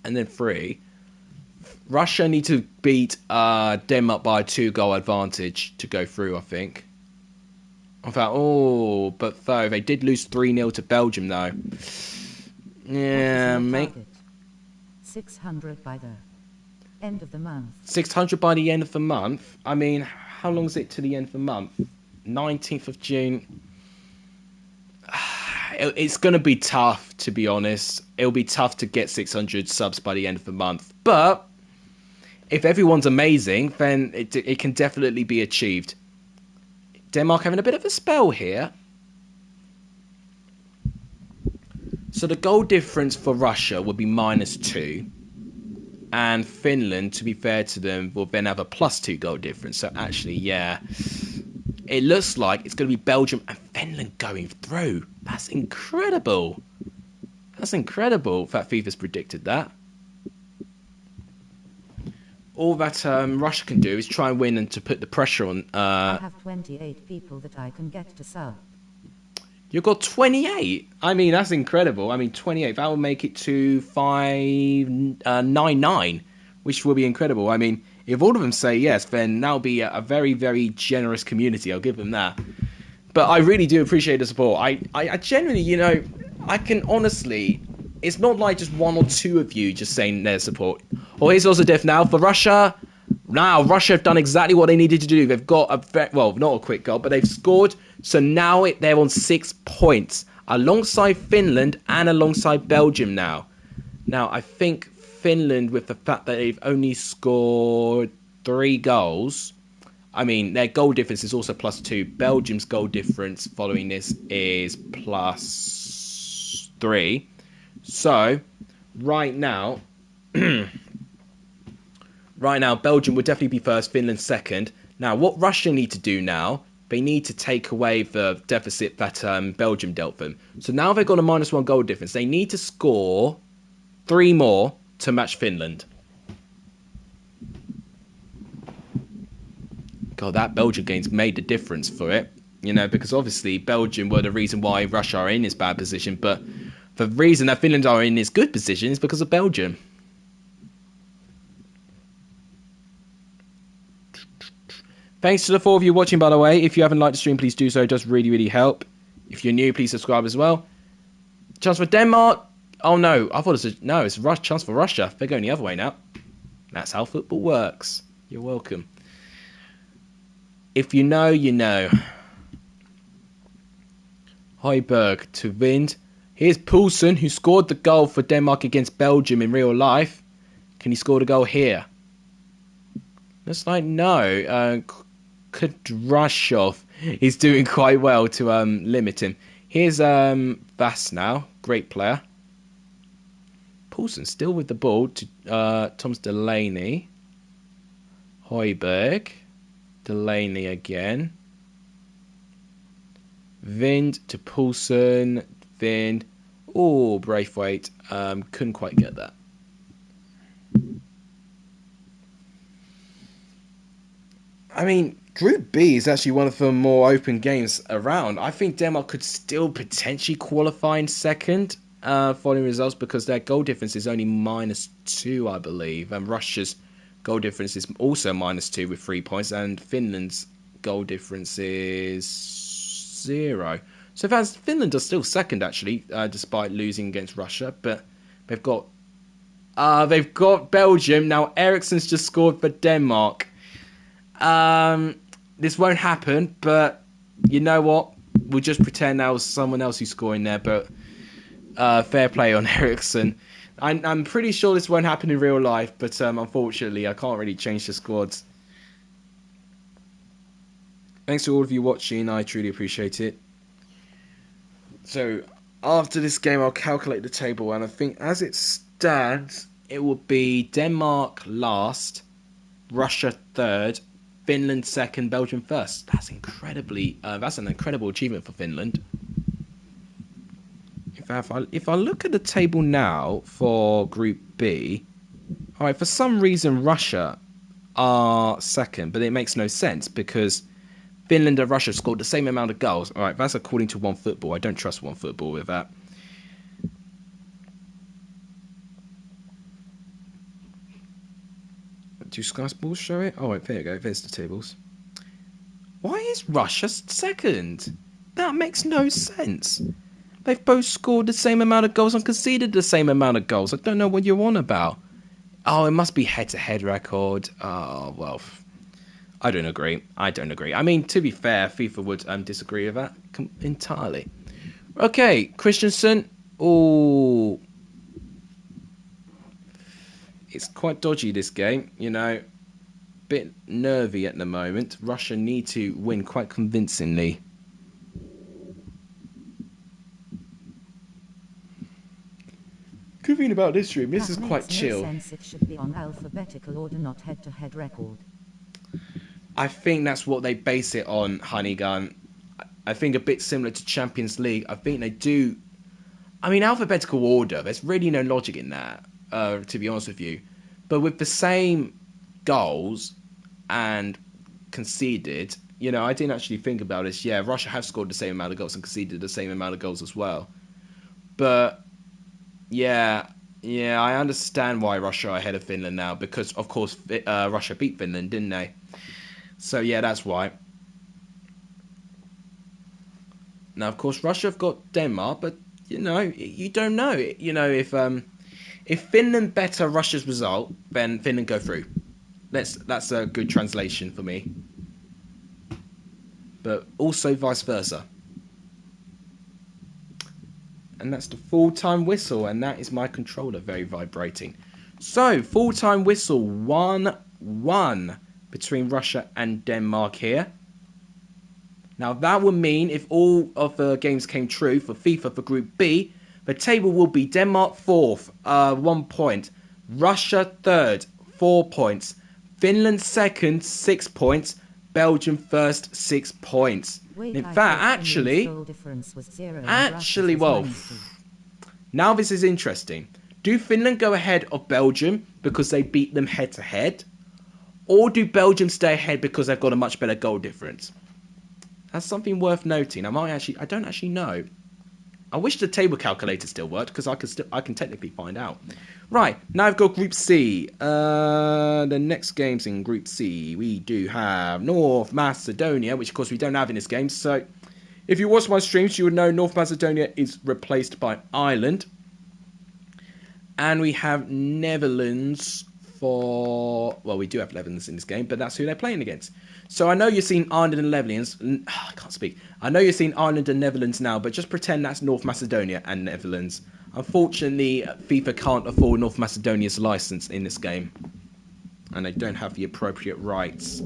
and then 3. Russia need to beat Denmark by a 2-goal advantage to go through, I think. I thought, but though, they did lose 3-0 to Belgium, though. Yeah, mate. 600 by the end of the month. 600 by the end of the month? I mean, how long is it to the end of the month? 19th of June. It's going to be tough, to be honest. It'll be tough to get 600 subs by the end of the month. But if everyone's amazing, then it can definitely be achieved. Denmark having a bit of a spell here. So the goal difference for Russia would be -2. And Finland, to be fair to them, will then have a +2 goal difference. So actually, yeah, it looks like it's going to be Belgium and Finland going through. That's incredible. That's incredible that FIFA's predicted that. All that Russia can do is try and win and to put the pressure on. I have 28 people that I can get to sub. You've got 28? I mean, that's incredible. I mean, 28. That will make it to 599, which will be incredible. I mean, if all of them say yes, then that'll be a very, very generous community. I'll give them that. But I really do appreciate the support. I genuinely, you know, I can honestly, it's not like just one or two of you just saying their support. Oh, here's also diff now for Russia. Now, Russia have done exactly what they needed to do. They've got well, not a quick goal, but they've scored. So now they're on 6 points, alongside Finland and alongside Belgium now. Now, I think Finland, with the fact that they've only scored 3 goals, I mean, their goal difference is also +2. Belgium's goal difference following this is +3. So, right now, Belgium would definitely be first, Finland second. Now, what Russia need to do now, they need to take away the deficit that Belgium dealt them. So now they've got a -1 goal difference. They need to score 3 more to match Finland. God, that Belgium game's made the difference for it. You know, because obviously Belgium were the reason why Russia are in this bad position. But the reason that Finland are in this good position is because of Belgium. Thanks to the 4 of you watching, by the way. If you haven't liked the stream, please do so. It does really, really help. If you're new, please subscribe as well. Chance for Denmark. Oh, no. I thought it was it's a chance for Russia. They're going the other way now. That's how football works. You're welcome. If you know, you know. Højbjerg to Vind. Here's Poulsen, who scored the goal for Denmark against Belgium in real life. Can he score the goal here? Looks like no. Kudrashov is doing quite well to limit him. Here's Vass now. Great player. Poulsen still with the ball to Thomas Delaney. Højbjerg. Delaney again. Vind to Poulsen. Vind. Oh, Braithwaite. Couldn't quite get that. I mean, Group B is actually one of the more open games around. I think Denmark could still potentially qualify in second following results because their goal difference is only -2, I believe. And Russia's goal difference is also -2 with 3 points. And Finland's goal difference is 0. So Finland are still second, actually, despite losing against Russia. But they've got Belgium. Now, Eriksen's just scored for Denmark. This won't happen, but you know what? We'll just pretend that was someone else who's scoring there, but fair play on Eriksen. I'm pretty sure this won't happen in real life, but unfortunately, I can't really change the squads. Thanks to all of you watching. I truly appreciate it. So, after this game, I'll calculate the table, and I think as it stands, it will be Denmark last, Russia third, Finland second, Belgium first. That's an incredible achievement for Finland. If I look at the table now for Group B, all right, for some reason Russia are second, but it makes no sense because Finland and Russia scored the same amount of goals. All right, that's according to OneFootball. I don't trust OneFootball with that. Do Sky Sports show it? Oh, wait, there you go. There's the tables. Why is Russia second? That makes no sense. They've both scored the same amount of goals and conceded the same amount of goals. I don't know what you're on about. Oh, it must be head-to-head record. Oh, well, I don't agree. I mean, to be fair, FIFA would disagree with that entirely. Okay, Christensen. Oh, it's quite dodgy, this game, you know. Bit nervy at the moment. Russia need to win quite convincingly. Good thing about this stream, this is quite chill. No sense. It should be on alphabetical order, not head-to-head record. I think that's what they base it on, Honeygun. I think a bit similar to Champions League. I think they do. I mean, alphabetical order, there's really no logic in that. To be honest with you. But with the same goals and conceded, you know, I didn't actually think about this. Yeah, Russia have scored the same amount of goals and conceded the same amount of goals as well. But, yeah, I understand why Russia are ahead of Finland now. Because, of course, Russia beat Finland, didn't they? So, yeah, that's why. Now, of course, Russia have got Denmark, but you know, you don't know. You know, if Finland better Russia's result, then Finland go through. That's a good translation for me. But also vice versa. And that's the full-time whistle, and that is my controller very vibrating. So, full-time whistle 1-1 between Russia and Denmark here. Now, that would mean if all of the games came true for FIFA for Group B, the table will be Denmark 4th, 1 point. Russia 3rd, 4 points. Finland 2nd, 6 points. Belgium 1st, 6 points. Wait, In fact, actually, well, now this is interesting. Do Finland go ahead of Belgium because they beat them head-to-head? Or do Belgium stay ahead because they've got a much better goal difference? That's something worth noting. I don't actually know. I wish the table calculator still worked because I can technically find out. Right, now I've got Group C. The next games in Group C, we do have North Macedonia, which of course we don't have in this game. So if you watch my streams, you would know North Macedonia is replaced by Ireland. And we have Netherlands for... Well, we do have Netherlands in this game, but that's who they're playing against. So I know you're seeing Ireland and Netherlands. I can't speak. I know you're seeing Ireland and Netherlands now, but just pretend that's North Macedonia and Netherlands. Unfortunately, FIFA can't afford North Macedonia's license in this game. And they don't have the appropriate rights.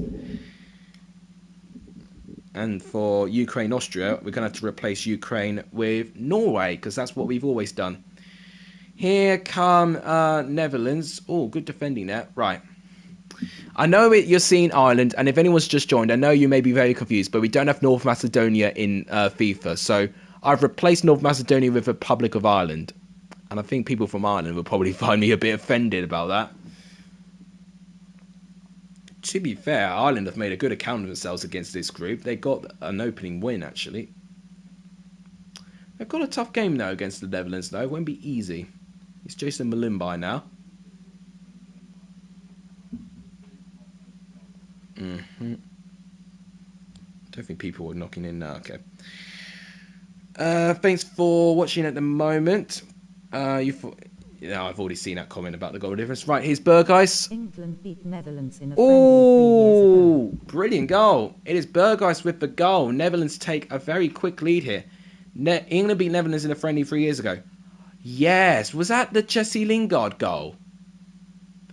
And for Ukraine, Austria, we're going to have to replace Ukraine with Norway, because that's what we've always done. Here come Netherlands. Oh, good defending there. Right. I know you're seeing Ireland, and if anyone's just joined, I know you may be very confused, but we don't have North Macedonia in FIFA. So I've replaced North Macedonia with the Republic of Ireland. And I think people from Ireland will probably find me a bit offended about that. To be fair, Ireland have made a good account of themselves against this group. They got an opening win, actually. They've got a tough game, though, against the Netherlands, though. It won't be easy. It's Jason Malimbai now. Don't think people were knocking in now. Okay. Thanks for watching at the moment. I've already seen that comment about the goal difference. Right, here's Berghuis. England beat Netherlands in a friendly 3 years ago. Brilliant goal. It is Berghuis with the goal. Netherlands take a very quick lead here. England beat Netherlands in a friendly 3 years ago. Yes, was that the Jesse Lingard goal?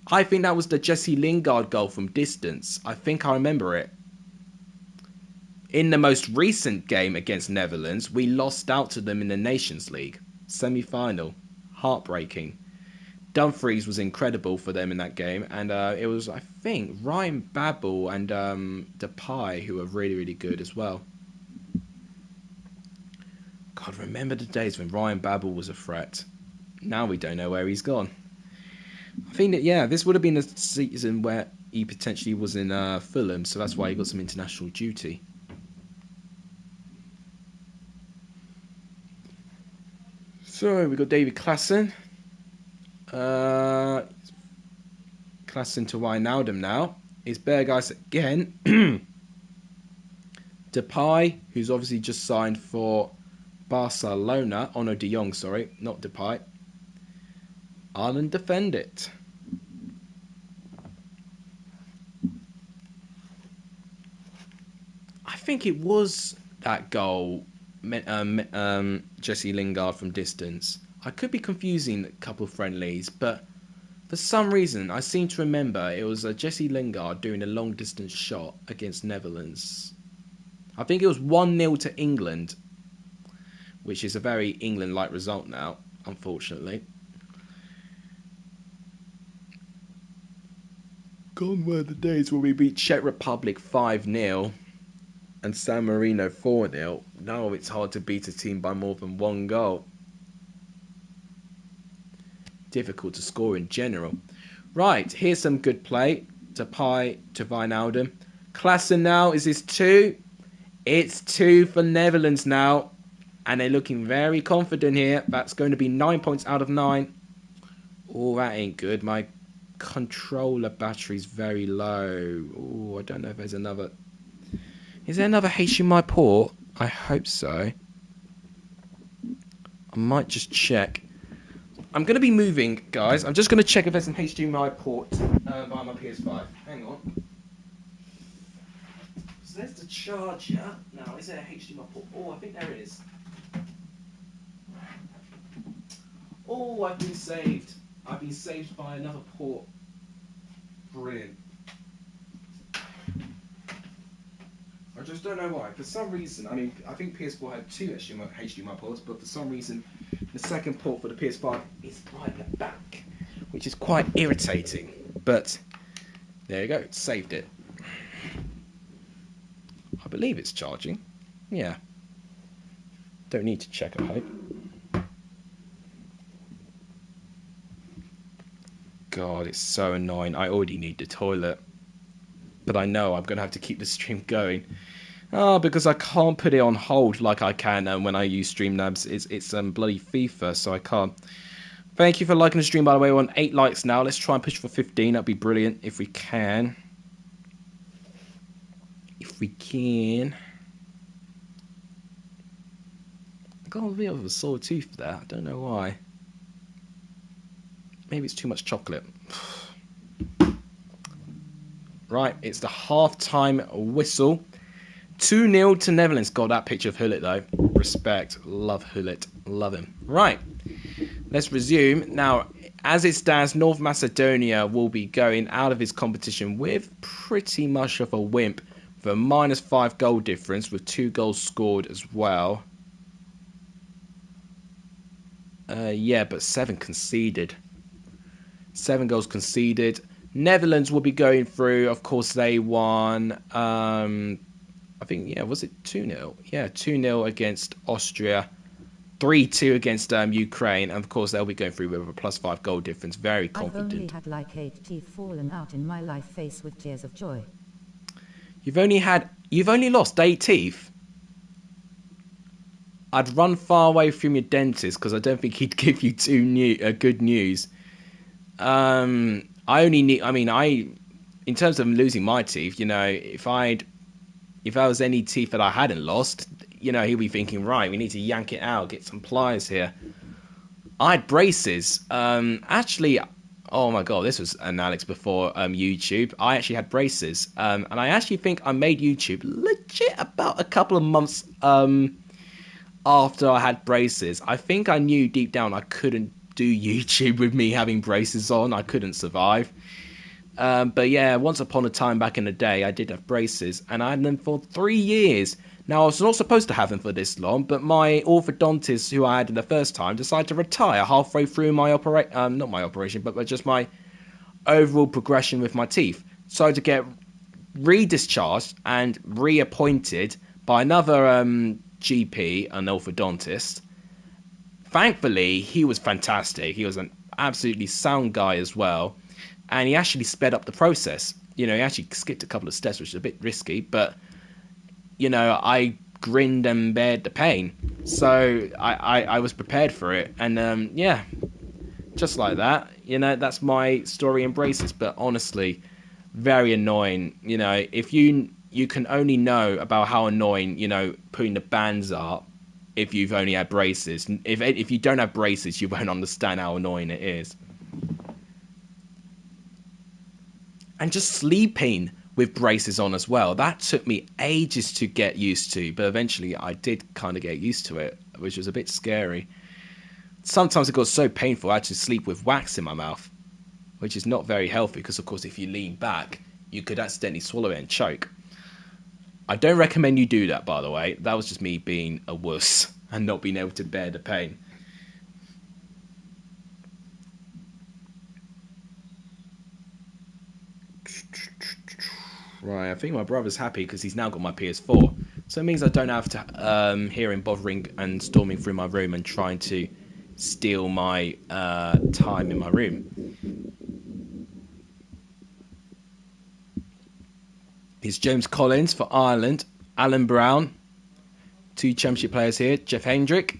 I think that was the Jesse Lingard goal from distance. I think I remember it. In the most recent game against Netherlands, we lost out to them in the Nations League semi-final. Heartbreaking. Dumfries was incredible for them in that game, and it was, I think, Ryan Babel and Depay who were really, really good as well. God, remember the days when Ryan Babel was a threat. Now we don't know where he's gone. I think that, yeah, this would have been a season where he potentially was in Fulham, so that's why he got some international duty. So, we've got David Klaassen. Klaassen to Wijnaldum now. It's Berghuis again. Depay, who's obviously just signed for Barcelona. Oh no, De Jong, sorry, not Depay. Ireland defend it. I think it was that goal, Jesse Lingard from distance. I could be confusing a couple of friendlies, but for some reason I seem to remember it was Jesse Lingard doing a long distance shot against Netherlands. I think it was 1-0 to England, which is a very England-like result now, unfortunately. Gone were the days where we beat Czech Republic 5-0 and San Marino 4-0. Now it's hard to beat a team by more than 1 goal. Difficult to score in general. Right, here's some good play. Depay to Wijnaldum. Klaassen now, is this 2? It's 2 for Netherlands now. And they're looking very confident here. That's going to be 9 points out of 9. Oh, that ain't good. My controller battery's very low. Oh, I don't know if there's another... Is there another HDMI port? I hope so. I might just check. I'm going to be moving, guys. I'm just going to check if there's an HDMI port by my PS5. Hang on. So there's the charger. Now, is there a HDMI port? Oh, I think there is. Oh, I've been saved. I've been saved by another port. Brilliant. I just don't know why. For some reason, I mean, I think PS4 had 2 HDMI ports, but for some reason, the second port for the PS5 is right at the back, which is quite irritating. But there you go, saved it. I believe it's charging. Yeah. Don't need to check, I hope. God, it's so annoying. I already need the toilet. But I know I'm going to have to keep the stream going. Oh, because I can't put it on hold like I can when I use Streamlabs. It's bloody FIFA, so I can't. Thank you for liking the stream, by the way. We're on 8 likes now. Let's try and push for 15. That'd be brilliant if we can. If we can. I got a bit of a sore tooth there. I don't know why. Maybe it's too much chocolate. Right, it's the half-time whistle. 2-0 to Netherlands. God, that picture of Hullet, though. Respect. Love Hullet. Love him. Right, let's resume. Now, as it stands, North Macedonia will be going out of his competition with pretty much of a wimp for a -5 goal difference with 2 goals scored as well. Yeah, but 7 conceded. 7 goals conceded. Netherlands will be going through. Of course, they won. I think, yeah, was it 2-0? Yeah, 2-0 against Austria. 3-2 against Ukraine. And, of course, they'll be going through with a +5 goal difference. Very confident. I've only had like 8 teeth fallen out in my life, face with tears of joy. You've only lost 8 teeth? I'd run far away from your dentist because I don't think he'd give you good news. In terms of losing my teeth, you know, if there was any teeth that I hadn't lost, you know, he'll be thinking, right, we need to yank it out, get some pliers here. I had braces. Actually, oh my God, this was an Alex before YouTube. I actually had braces. And I actually think I made YouTube legit about a couple of months after I had braces. I think I knew deep down I couldn't do YouTube with me having braces on. I couldn't survive. But yeah, once upon a time back in the day, I did have braces, and I had them for 3 years. Now, I was not supposed to have them for this long, but my orthodontist, who I had the first time, decided to retire halfway through my not my operation, but just my overall progression with my teeth. So to get re-discharged and reappointed by another GP, an orthodontist. Thankfully, he was fantastic. He was an absolutely sound guy as well. And he actually sped up the process. You know, he actually skipped a couple of steps, which is a bit risky. But, you know, I grinned and bared the pain. So I was prepared for it. And, yeah, just like that. You know, that's my story in braces. But honestly, very annoying. You know, if you can only know about how annoying, you know, putting the bands are if you've only had braces. If you don't have braces, you won't understand how annoying it is. And just sleeping with braces on as well. That took me ages to get used to, but eventually I did kind of get used to it, which was a bit scary. Sometimes it got so painful I had to sleep with wax in my mouth, which is not very healthy because, of course, if you lean back, you could accidentally swallow it and choke. I don't recommend you do that, by the way. That was just me being a wuss and not being able to bear the pain. Right, I think my brother's happy because he's now got my PS4. So it means I don't have to hear him bothering and storming through my room and trying to steal my time in my room. It's James Collins for Ireland. Alan Brown. 2 championship players here. Jeff Hendrick.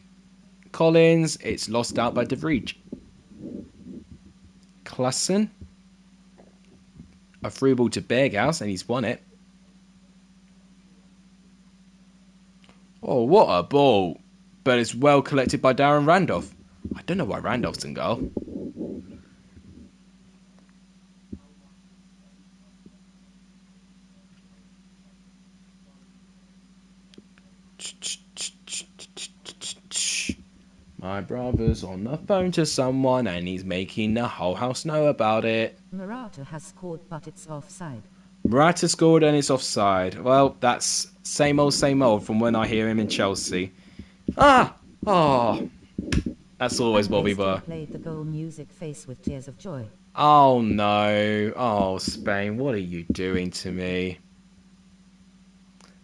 Collins. It's lost out by De Vrij. Klassen. A through ball to Berghaus, and he's won it. Oh, what a ball. but it's well collected by Darren Randolph. I don't know why Randolph's in goal. My brother's on the phone to someone and he's making the whole house know about it. Morata has scored, but it's offside. Morata scored and it's offside. Well, that's same old from when I hear him in Chelsea. Oh, that's always what we were. Played the goal music face with tears of joy. Oh no. Oh, Spain, what are you doing to me?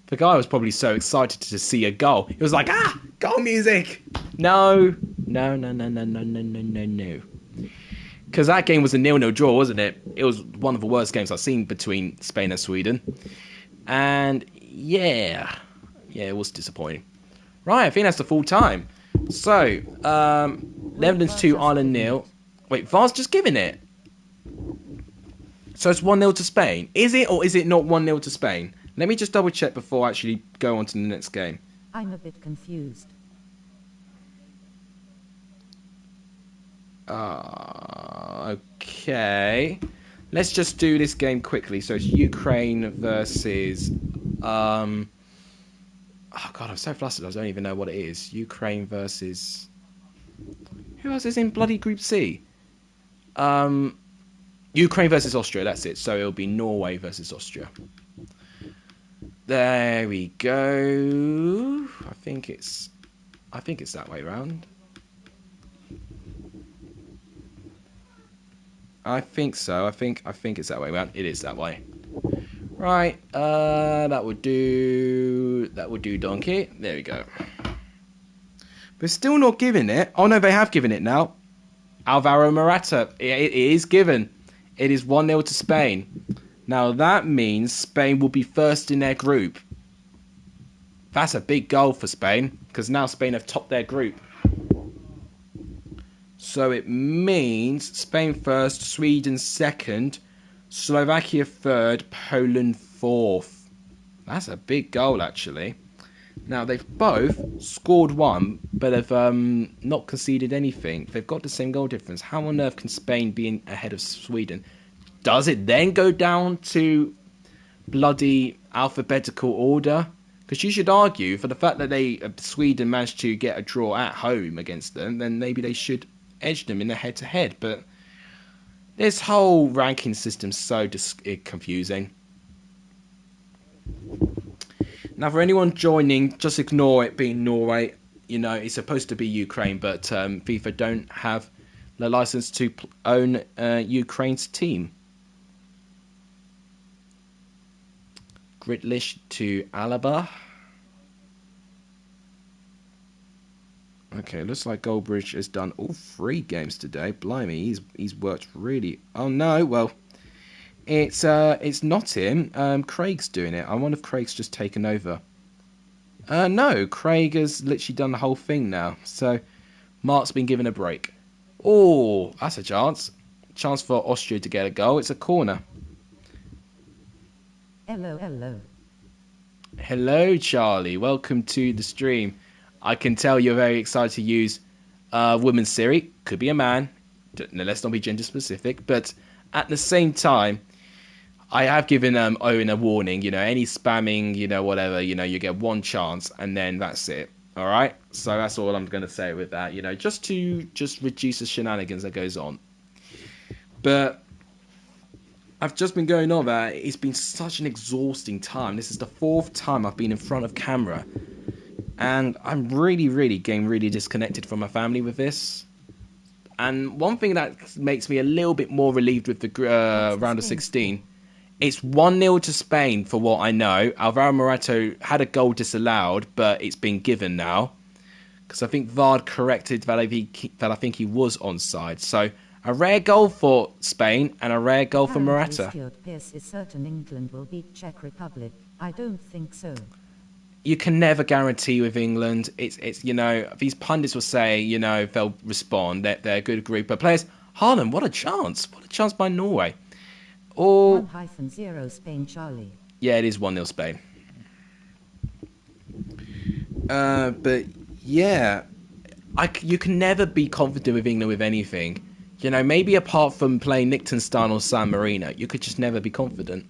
The guy was probably so excited to see a goal. He was like, goal music. No. Because that game was a 0-0 draw, wasn't it? It was one of the worst games I've seen between Spain and Sweden. And yeah, it was disappointing. Right, I think that's the full time. So, Netherlands 2, Ireland 0. Wait, VAR's just giving it. So it's 1-0 to Spain. Is it or is it not 1-0 to Spain? Let me just double check before I actually go on to the next game. I'm a bit confused. Okay. Let's just do this game quickly. So it's Ukraine versus... Oh, God, I'm so flustered. I don't even know what it is. Ukraine versus... Who else is in bloody Group C? Ukraine versus Austria, that's it. So it'll be Norway versus Austria. There we go. I think it's that way round. I think so. I think it's that way round. It is that way. Right. That would do. That would do, donkey. There we go. But still not giving it. Oh no, they have given it now. Alvaro Morata. It is given. It is 1-0 to Spain. Now that means Spain will be first in their group. That's a big goal for Spain, because now Spain have topped their group. So it means Spain first, Sweden second, Slovakia third, Poland fourth. That's a big goal, actually. Now they've both scored one, but have not conceded anything. They've got the same goal difference. How on earth can Spain be ahead of Sweden? Does it then go down to bloody alphabetical order? Because you should argue, for the fact that Sweden managed to get a draw at home against them, then maybe they should edge them in the head-to-head. But this whole ranking system's so confusing. Now, for anyone joining, just ignore it being Norway. You know, it's supposed to be Ukraine, but FIFA don't have the license to own Ukraine's team. Gritlish to Alaba. Okay, looks like Goldbridge has done all 3 games today. Blimey, he's worked really... Oh no, well, it's not him. Craig's doing it. I wonder if Craig's just taken over. No, Craig has literally done the whole thing now. So, Mark's been given a break. Oh, that's a chance. Chance for Austria to get a goal. It's a corner. Hello. Hello, Charlie. Welcome to the stream. I can tell you're very excited to use women's Siri. Could be a man. Let's not be gender specific. But at the same time, I have given Owen a warning. You know, any spamming, you know, whatever, you know, you get one chance and then that's it. All right? So that's all I'm going to say with that. You know, just to reduce the shenanigans that goes on. But... I've just been going on that. It's been such an exhausting time. This is the 4th time I've been in front of camera. And I'm really getting really disconnected from my family with this. And one thing that makes me a little bit more relieved with the round of 16, it's 1-0 to Spain for what I know. Alvaro Morata had a goal disallowed, but it's been given now. Because I think VAR corrected that I think he was onside. So... a rare goal for Spain and a rare goal for Morata. Pierce is certain England will beat Czech Republic. I don't think so. You can never guarantee with England. It's you know, these pundits will say, you know, they'll respond. They're a good group of players. Haaland, what a chance. What a chance by Norway. Or 1-0 Spain, Charlie. Yeah, it is 1-0 Spain. But yeah, you can never be confident with England with anything. You know, maybe apart from playing Liechtenstein or San Marino, you could just never be confident.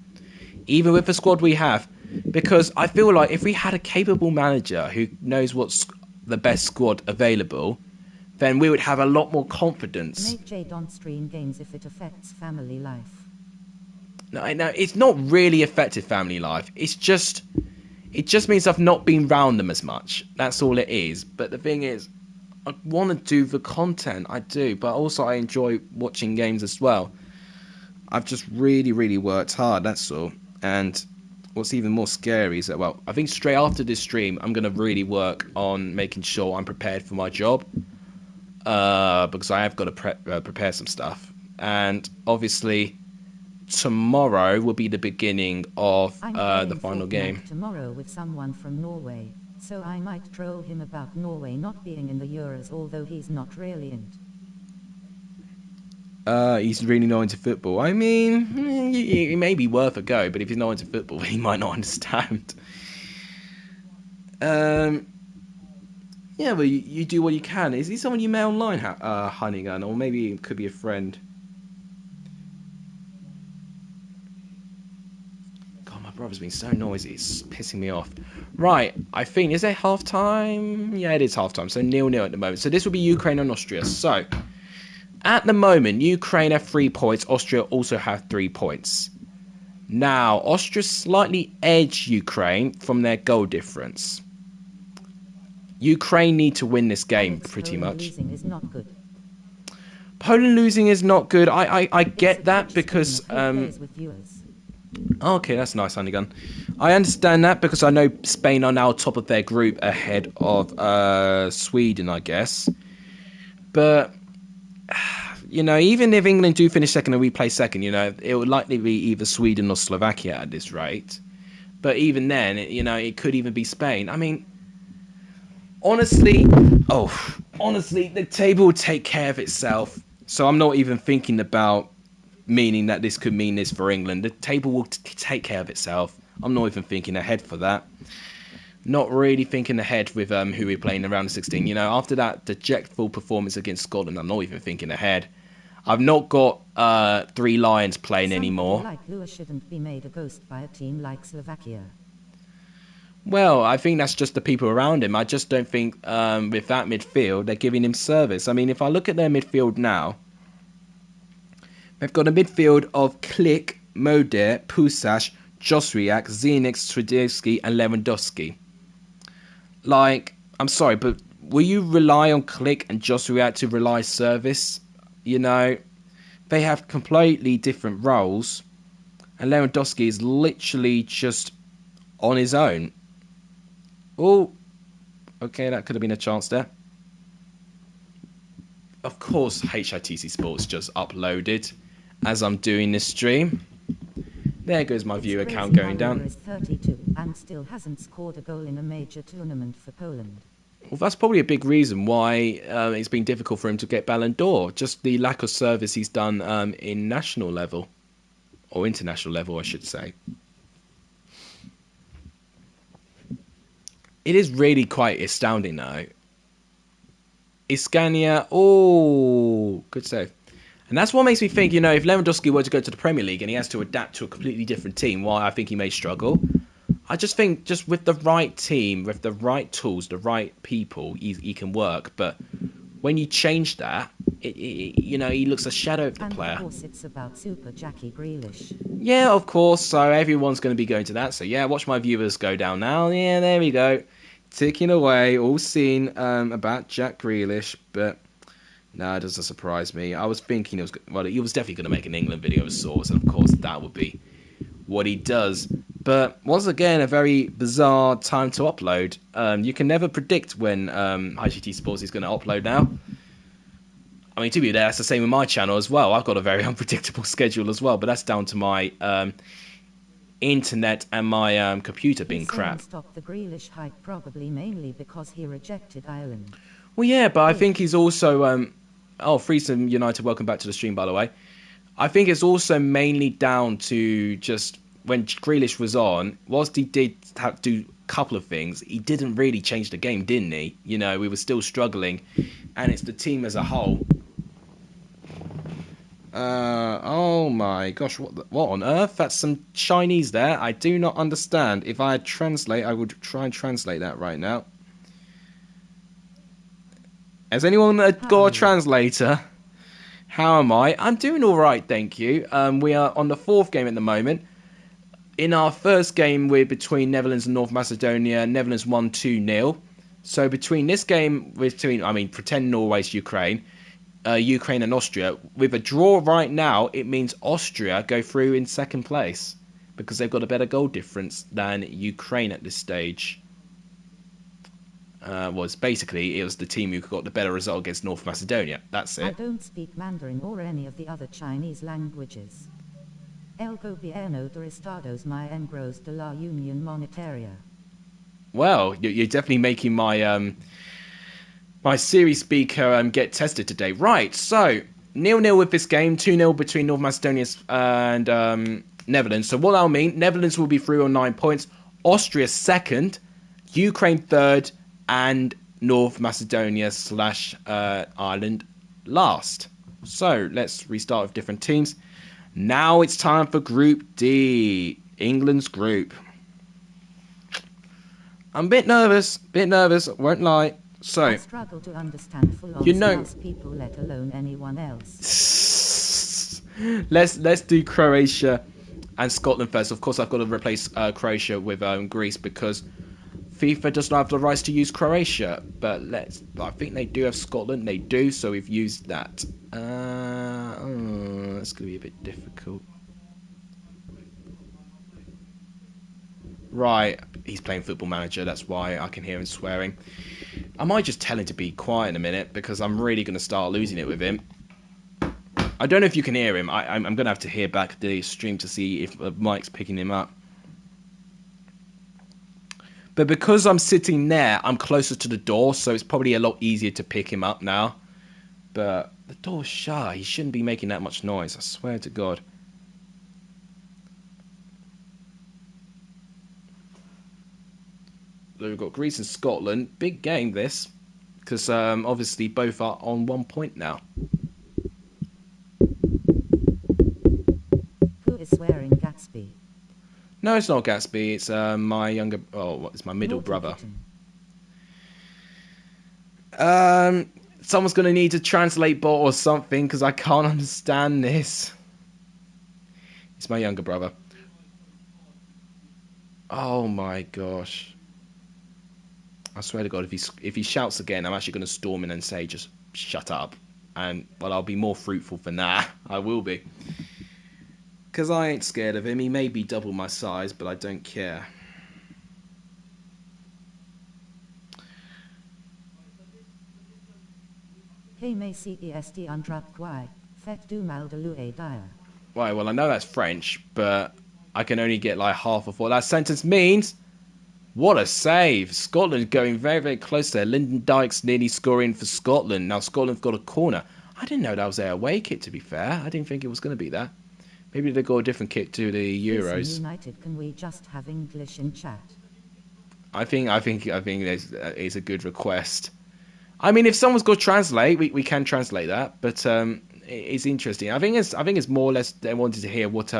Even with the squad we have. Because I feel like if we had a capable manager who knows what's the best squad available, then we would have a lot more confidence. Make J don't stream games if it affects family life. No, it's not really affected family life. It just means I've not been round them as much. That's all it is. But the thing is, I want to do the content, I do, but also I enjoy watching games as well. I've just really, really worked hard, that's all. And what's even more scary is that, well, I think straight after this stream, I'm going to really work on making sure I'm prepared for my job. Because I have got to prepare some stuff. And obviously, tomorrow will be the beginning of the final game. Tomorrow with someone from Norway. So I might troll him about Norway not being in the Euros, although he's not really in. He's really not into football. I mean, it may be worth a go, but if he's not into football, he might not understand. Yeah, well, you do what you can. Is he someone you met online, Hunnigan? Or maybe it could be a friend. God, my brother's been so noisy. It's pissing me off. Right, I think, is it half-time? Yeah, it is half-time. So 0-0 at the moment. So this will be Ukraine and Austria. So, at the moment, Ukraine have 3 points. Austria also have 3 points. Now, Austria slightly edge Ukraine from their goal difference. Ukraine need to win this game, pretty much. Losing is not good. Poland losing is not good. I get that because... Okay, that's nice, Honeygun. I understand that because I know Spain are now top of their group ahead of Sweden, I guess. But, you know, even if England do finish second and we play second, you know, it would likely be either Sweden or Slovakia at this rate. But even then, you know, it could even be Spain. I mean, honestly, the table will take care of itself. So I'm not even thinking about meaning that this could mean this for England. The table will take care of itself. I'm not even thinking ahead for that. Not really thinking ahead with who we're playing around the 16. You know, after that dejectful performance against Scotland, I'm not even thinking ahead. I've not got 3 Lions playing anymore. Like Lewis shouldn't be made a ghost by a team like Slovakia. Well, I think that's just the people around him. I just don't think with that midfield, they're giving him service. I mean, if I look at their midfield now, they've got a midfield of Klich, Moder, Pusash, Josriak, Zenix, Swiderski, and Lewandowski. Like, I'm sorry, but will you rely on Klich and Josriak to rely service? You know, they have completely different roles, and Lewandowski is literally just on his own. Oh, okay, that could have been a chance there. Of course, HITC Sports just uploaded as I'm doing this stream. There goes my viewer count going down. Is 32 and still hasn't scored a goal in a major tournament for Poland. Well, that's probably a big reason why it's been difficult for him to get Ballon d'Or. Just the lack of service he's done in national level. Or international level, I should say. It is really quite astounding now. Iskania, oh, good save. And that's what makes me think, you know, if Lewandowski were to go to the Premier League and he has to adapt to a completely different team, why I think he may struggle. I just think just with the right team, with the right tools, the right people, he can work. But when you change that, you know, he looks a shadow of the player. And of course it's about Super Jackie Grealish. Yeah, of course. So everyone's going to be going to that. So yeah, watch my viewers go down now. Yeah, there we go. Ticking away, all seen about Jack Grealish. But no, it doesn't surprise me. I was thinking he was definitely going to make an England video of sorts. And of course, that would be what he does. But once again, a very bizarre time to upload. You can never predict when IGT Sports is going to upload now. I mean, to be there, that's the same with my channel as well. I've got a very unpredictable schedule as well, but that's down to my internet and my computer being crap. Stop the Grealish hype, probably mainly because he rejected Ireland. Well, yeah, but I think he's also... Freesome United, welcome back to the stream, by the way. I think it's also mainly down to just when Grealish was on, whilst he did have to do a couple of things, he didn't really change the game, didn't he? You know, we were still struggling, and it's the team as a whole. Oh my gosh, what on earth? That's some Chinese there. I do not understand. If I had translate, I would try and translate that right now. Has anyone got a translator? How am I? I'm doing all right, thank you. We are on the 4th game at the moment. In our first game, we're between Netherlands and North Macedonia. Netherlands won 2-0. So between this game, pretend Norway's Ukraine. Ukraine and Austria. With a draw right now, it means Austria go through in 2nd place because they've got a better goal difference than Ukraine at this stage. It was the team who got the better result against North Macedonia. That's it. I don't speak Mandarin or any of the other Chinese languages. El gobierno de Estados miembros de la Unión Monetaria. Well, you're definitely making my my Siri speaker get tested today. Right, so 0-0 with this game, 2-0 between North Macedonia and Netherlands. So what that'll mean, Netherlands will be through on 9 points, Austria 2nd, Ukraine 3rd, and North Macedonia / Ireland last. So let's restart with different teams. Now it's time for Group D, England's group. I'm a bit nervous, won't lie. So, I struggle to understand people, let alone anyone else. let's do Croatia and Scotland first. Of course, I've got to replace Croatia with Greece because FIFA does not have the rights to use Croatia. But I think they do have Scotland. They do, so we've used that. That's going to be a bit difficult. Right, he's playing Football Manager, that's why I can hear him swearing. I might just tell him to be quiet in a minute, because I'm really going to start losing it with him. I don't know if you can hear him. I'm going to have to hear back the stream to see if the mic's picking him up. But because I'm sitting there, I'm closer to the door, so it's probably a lot easier to pick him up now. But the door's shut. He shouldn't be making that much noise, I swear to God. We've got Greece and Scotland. Big game, this. Because obviously both are on 1 point now. Who is swearing Gatsby? No, it's not Gatsby. It's my younger... Oh, it's my middle brother. Someone's going to need a translate bot or something, because I can't understand this. It's my younger brother. Oh my gosh. I swear to God, if he shouts again, I'm actually going to storm in and say, just shut up. And, well, I'll be more fruitful than that. I will be. Because I ain't scared of him. He may be double my size, but I don't care. Hey, me CEST undrop quai. Fait du mal de lui dire. Right, well, I know that's French, but I can only get like half of what that sentence means. What a save. Scotland going very, very close there. Lyndon Dykes nearly scoring for Scotland. Now Scotland's got a corner. I didn't know that was their away kit, to be fair. I didn't think it was going to be that. Maybe they got a different kit to the Euros. United, can we just have English in chat? I think it's a good request. I mean, if someone's got to translate, we can translate that. But it's interesting. I think it's more or less they wanted to hear what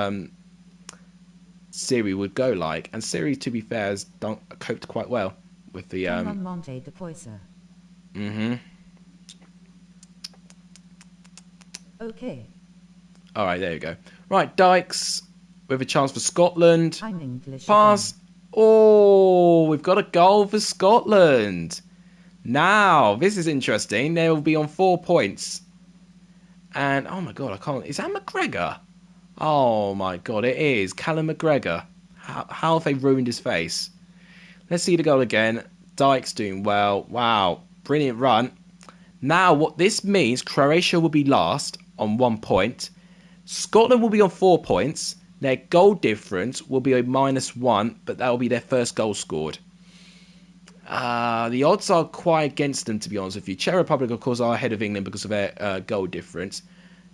Siri would go like, and Siri, to be fair, has coped quite well with the Monte de Poisson. Okay. All right, there you go. Right, Dykes with a chance for Scotland. I'm English. Pass. Again. Oh, we've got a goal for Scotland. Now, this is interesting. They will be on 4 points. And oh my God, I can't. Is that McGregor? Oh my God, it is Callum McGregor. How have they ruined his face? Let's see the goal again. Dykes doing well. Wow, brilliant run. Now, what this means, Croatia will be last on 1 point. Scotland will be on 4 points. Their goal difference will be a -1, but that will be their first goal scored. The odds are quite against them, to be honest with you. Czech Republic, of course, are ahead of England because of their goal difference.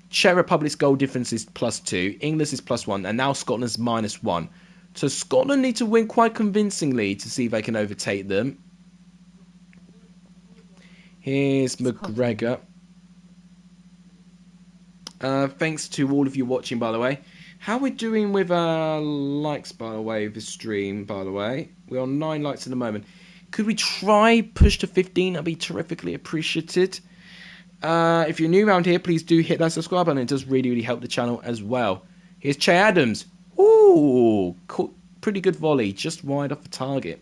Czech Republic's goal difference is +2. England's is +1. And now Scotland's -1. So Scotland need to win quite convincingly to see if they can overtake them. Here's McGregor. Thanks to all of you watching, by the way. How we're doing with likes, by the way, of the stream, by the way. We're on 9 likes at the moment. Could we try push to 15? That'd be terrifically appreciated. If you're new around here, please do hit that subscribe button. It does really, really help the channel as well. Here's Che Adams. Ooh, cool. Pretty good volley, just wide off the target.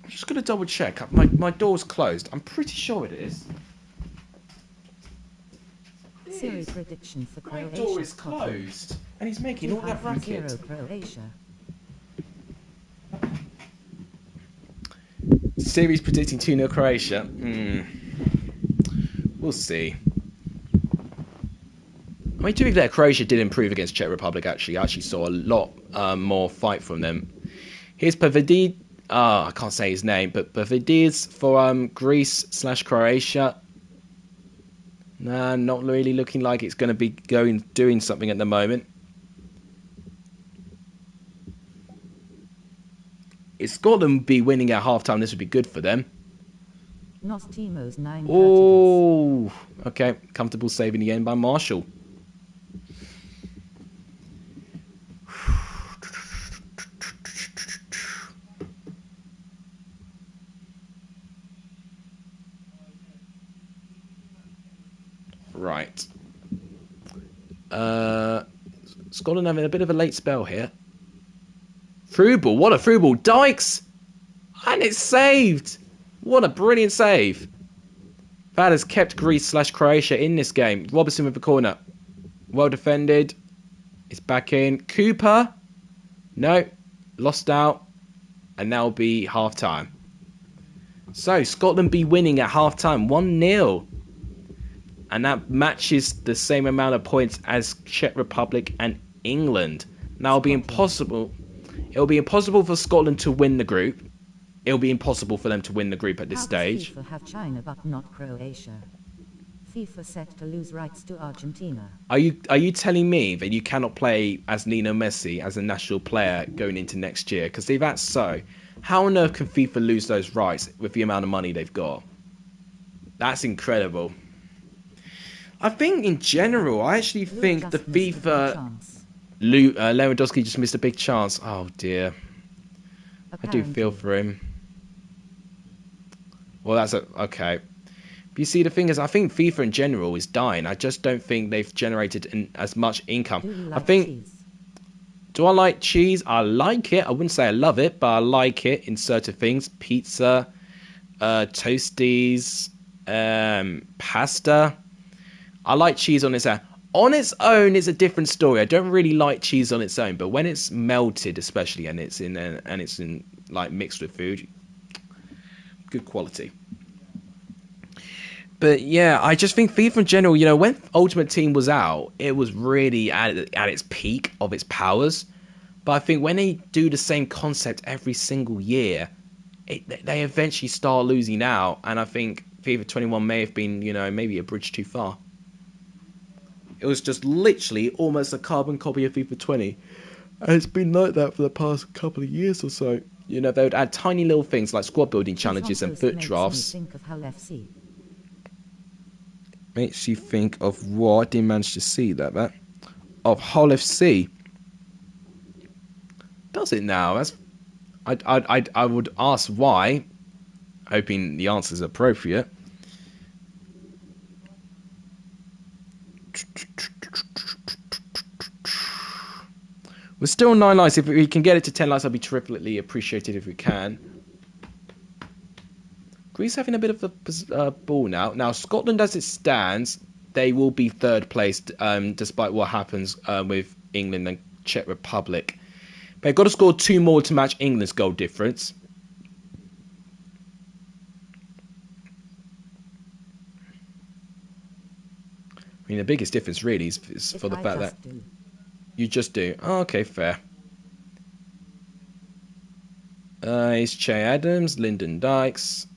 I'm just going to double check. My door's closed. I'm pretty sure it is. Series prediction for My Croatia. door is closed. And he's making all that racket. 0 Croatia. Series predicting 2-0 Croatia. We'll see. I mean, to be fair, Croatia did improve against Czech Republic, actually. I actually saw a lot more fight from them. Here's Pavidid. I can't say his name, but Pavidis for Greece/Croatia. Nah, not really looking like it's going to be doing something at the moment. If Scotland would be winning at halftime, this would be good for them. Nostimo's 9 Oh, okay. Comfortable save in the end by Marshall. Right. Scotland having a bit of a late spell here. Through ball. What a through ball. Dykes! And it's saved! What a brilliant save. That has kept Greece/Croatia in this game. Robertson with the corner. Well defended. It's back in. Cooper. No. Lost out. And that'll be half time. So, Scotland be winning at half time. 1-0. And that matches the same amount of points as Czech Republic and England. Now it'll be impossible. It'll be impossible for Scotland to win the group. It'll be impossible for them to win the group at this stage. FIFA have China but not Croatia. FIFA set to lose rights to Argentina. Are you telling me that you cannot play as Lionel Messi as a national player going into next year? Because if that's so, how on earth can FIFA lose those rights with the amount of money they've got? That's incredible. I think in general, I actually think the FIFA... Lewandowski just missed a big chance. Oh dear. I do feel for him. Well, that's okay. But you see, the thing is, I think FIFA in general is dying. I just don't think they've generated as much income. I think... cheese? Do I like cheese? I like it. I wouldn't say I love it, but I like it in certain things. Pizza, toasties, pasta. I like cheese on its own. On its own, it's a different story. I don't really like cheese on its own, but when it's melted, especially, and it's in like mixed with food, good quality. But yeah, I just think FIFA in general, you know, when Ultimate Team was out, it was really at its peak of its powers. But I think when they do the same concept every single year, they eventually start losing out. And I think FIFA 21 may have been, you know, maybe a bridge too far. It was just literally almost a carbon copy of FIFA 20. And it's been like that for the past couple of years or so. You know, they would add tiny little things like squad building challenges and foot drafts. Makes you think of what? I didn't manage to see that. Of Hull FC. Does it now? That's, I would ask why, hoping the answer is appropriate. We're still 9 likes. If we can get it to 10 likes, I'd be terrifically appreciated if we can. Greece having a bit of a ball now. Now, Scotland, as it stands, they will be third place, despite what happens with England and Czech Republic. They've got to score 2 more to match England's goal difference. I mean, the biggest difference really is for the fact that you just do. Oh, okay, fair. It's Che Adams, Lyndon Dykes,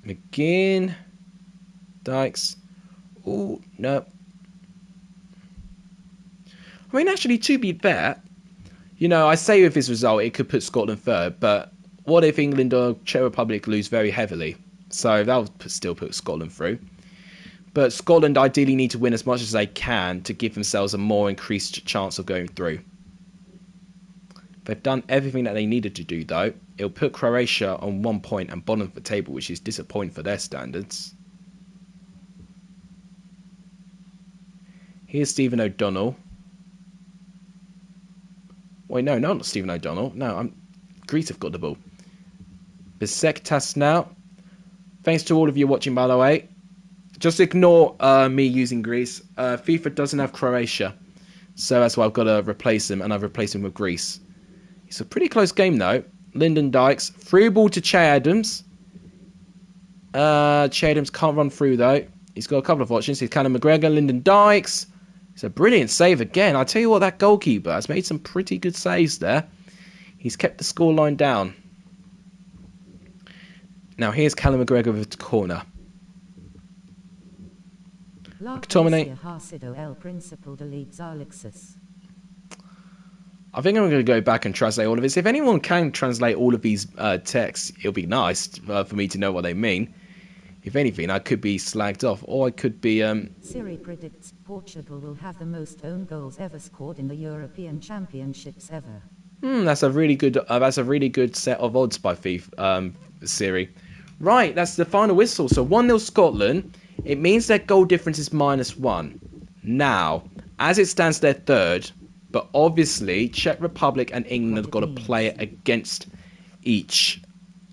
McGinn, Dykes. Oh, no. I mean, actually, to be fair, you know, I say with this result, it could put Scotland third, but what if England or Czech Republic lose very heavily? So that would still put Scotland through. But Scotland ideally need to win as much as they can to give themselves a more increased chance of going through. They've done everything that they needed to do, though. It'll put Croatia on 1 point and bottom of the table, which is disappointing for their standards. Here's Stephen O'Donnell. Wait, no, not Stephen O'Donnell. No, Greece have got the ball. Besiktas now. Thanks to all of you watching, by the way. Just ignore me using Greece. FIFA doesn't have Croatia. So that's why I've got to replace him, and I've replaced him with Greece. It's a pretty close game, though. Lyndon Dykes. Through ball to Che Adams. Che Adams can't run through, though. He's got a couple of options. He's Callum McGregor, Lyndon Dykes. It's a brilliant save again. I tell you what, that goalkeeper has made some pretty good saves there. He's kept the scoreline down. Now here's Callum McGregor with the corner. McTominay. I think I'm going to go back and translate all of this. If anyone can translate all of these texts, it'll be nice for me to know what they mean. If anything, I could be slagged off, or I could be... Siri predicts Portugal will have the most own goals ever scored in the European Championships ever. That's a really good set of odds by FIFA, Siri. Right, that's the final whistle. So 1-0 Scotland. It means their goal difference is -1. Now, as it stands, they're third. But obviously, Czech Republic and England have got to play against each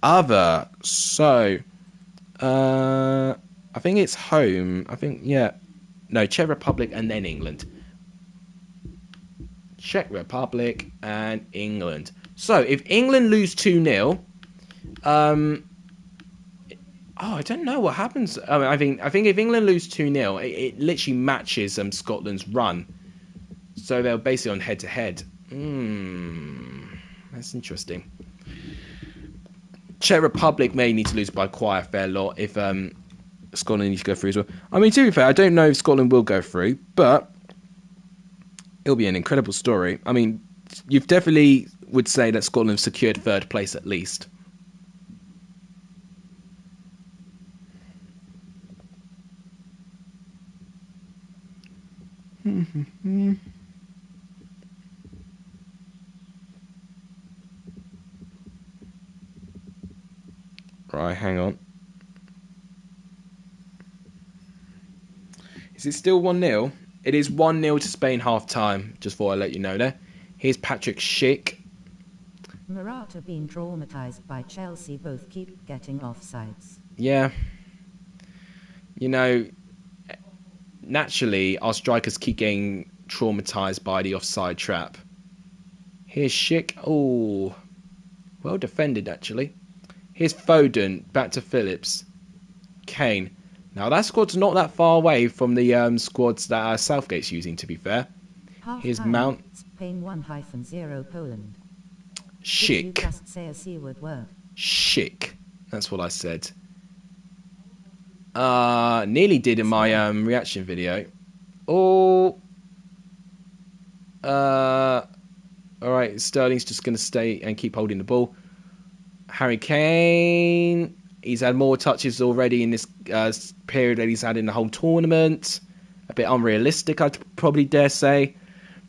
other. So... I think it's home. No, Czech Republic and then England. Czech Republic and England. So, if England lose 2-0, I don't know what happens. I think if England lose 2-0, it literally matches Scotland's run. So they're basically on head-to-head. That's interesting. Czech Republic may need to lose by quite a fair lot if Scotland needs to go through as well. I mean, to be fair, I don't know if Scotland will go through, but it'll be an incredible story. I mean, you definitely would say that Scotland secured third place at least. Right, hang on. Is it still 1-0? It is 1-0 to Spain half-time, just thought I'd let you know there. Here's Patrick Schick. Morata being traumatised by Chelsea, both keep getting offsides. Yeah. You know, naturally, our strikers keep getting traumatised by the offside trap. Here's Schick. Oh, well defended, actually. Here's Foden, back to Phillips. Kane. Now, that squad's not that far away from the squads that Southgate's using, to be fair. Here's Mount. Spain 1-0 Poland. Schick. Did you just say a C-word word? Schick. That's what I said. Nearly did in my reaction video. Oh. Alright, Sterling's just going to stay and keep holding the ball. Harry Kane, he's had more touches already in this period that he's had in the whole tournament. A bit unrealistic, I'd probably dare say.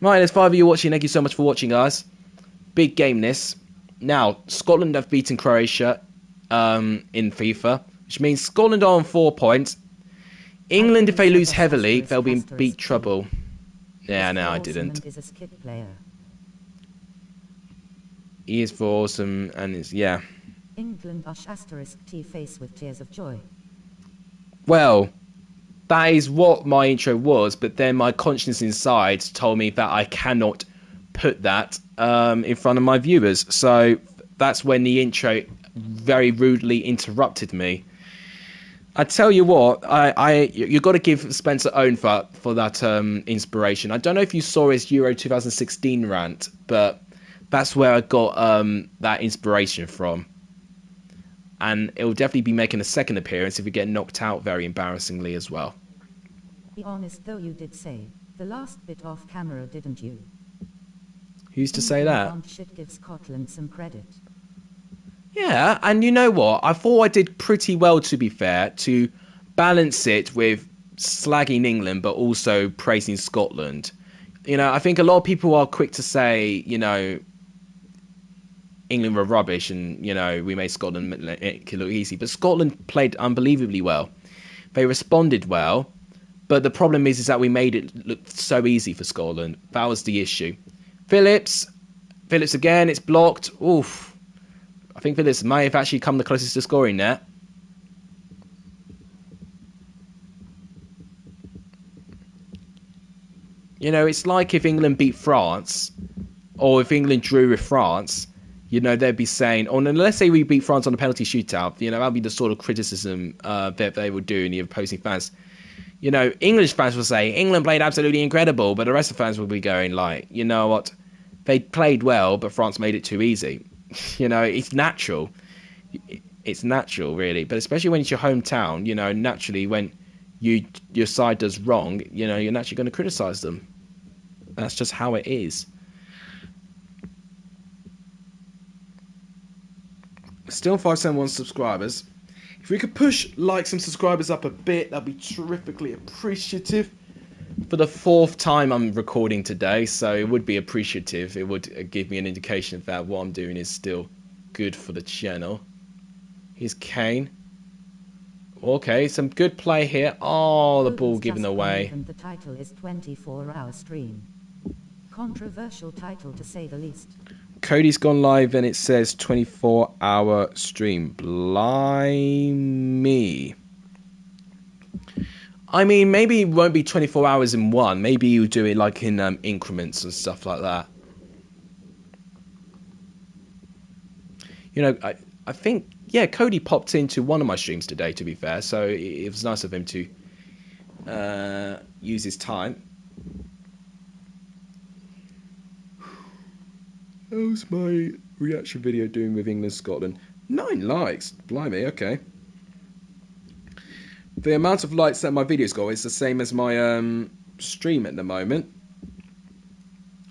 Right, there's 5 of you watching. Thank you so much for watching, guys. Big game this. Now, Scotland have beaten Croatia in FIFA, which means Scotland are on 4 points. England, if they lose heavily, they'll be in big trouble. Yeah, no, I didn't. He is for awesome, and it's, yeah. England *T face with tears of joy. Well, that is what my intro was, but then my conscience inside told me that I cannot put that in front of my viewers. So that's when the intro very rudely interrupted me. I tell you what, you got to give Spencer Owen for that inspiration. I don't know if you saw his Euro 2016 rant, but that's where I got that inspiration from. And it will definitely be making a second appearance if we get knocked out very embarrassingly as well. Be honest though, you did say The last bit off camera, didn't you? Who's to say that? Should give Scotland some credit. Yeah, and you know what? I thought I did pretty well, to be fair, to balance it with slagging England, but also praising Scotland. You know, I think a lot of people are quick to say, you know, England were rubbish and, you know, we made Scotland make it look easy. But Scotland played unbelievably well. They responded well. But the problem is that we made it look so easy for Scotland. That was the issue. Phillips again, it's blocked. Oof. I think Phillips might have actually come the closest to scoring there. You know, it's like if England beat France, or if England drew with France, you know, they'd be saying, oh, no, let's say we beat France on a penalty shootout, you know, that'd be the sort of criticism that they would do in the opposing fans. You know, English fans will say, England played absolutely incredible, but the rest of the fans will be going like, you know what, they played well, but France made it too easy. You know, it's natural. It's natural, really, but especially when it's your hometown, you know, naturally when your side does wrong, you know, you're naturally going to criticise them. That's just how it is. Still 571 subscribers. If we could push likes and subscribers up a bit, that'd be terrifically appreciative. For the 4th time I'm recording today, so it would be appreciative. It would give me an indication that what I'm doing is still good for the channel. Here's Kane. Okay, some good play here. Oh, the ball given away. The title is 24-hour stream. Controversial title to say the least. Cody's gone live and it says 24-hour stream. Blimey. I mean, maybe it won't be 24 hours in one. Maybe you do it like in increments and stuff like that. You know, I think, yeah, Cody popped into one of my streams today, to be fair. So it was nice of him to use his time. How's my reaction video doing with England-Scotland? 9 likes. Blimey, okay. The amount of likes that my videos got is the same as my stream at the moment.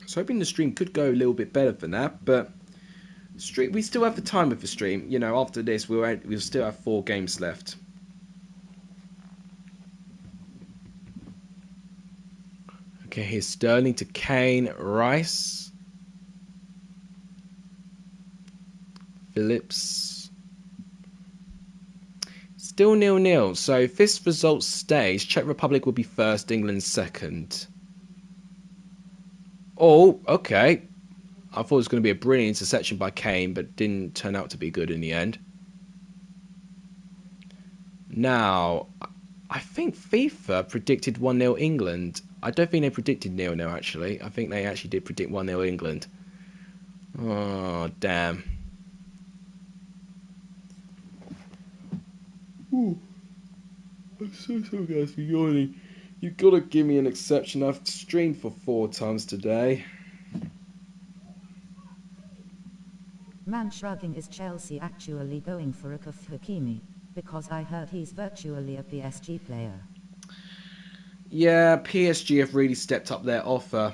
I was hoping the stream could go a little bit better than that, but we still have the time with the stream. You know, after this, we'll still have 4 games left. Okay, here's Sterling to Kane, Rice. Phillips. Still 0-0. So if this result stays, Czech Republic will be first, England second. Oh, okay. I thought it was going to be a brilliant interception by Kane, but didn't turn out to be good in the end. Now, I think FIFA predicted 1-0 England. I don't think they predicted 0-0 actually. I think they actually did predict 1-0 England. Oh, damn. Ooh. I'm so sorry guys for yawning. You've got to give me an exception. I've streamed for 4 times today. Man shrugging, is Chelsea actually going for Akaf Hakimi? Because I heard he's virtually a PSG player. Yeah, PSG have really stepped up their offer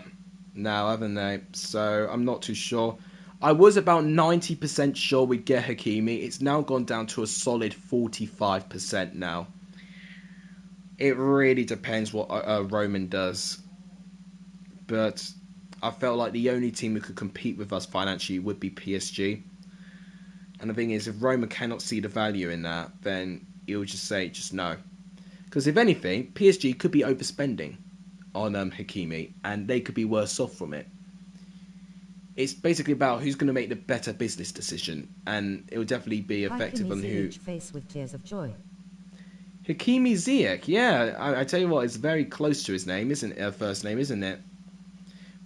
now, haven't they? So I'm not too sure. I was about 90% sure we'd get Hakimi. It's now gone down to a solid 45% now. It really depends what Roman does. But I felt like the only team who could compete with us financially would be PSG. And the thing is, if Roman cannot see the value in that, then he'll just say, just no. Because if anything, PSG could be overspending on Hakimi, and they could be worse off from it. It's basically about who's going to make the better business decision, and it will definitely be effective on who. Face with tears of joy. Hakimi Ziyech, yeah, I tell you what, it's very close to his name, isn't it? First name, isn't it?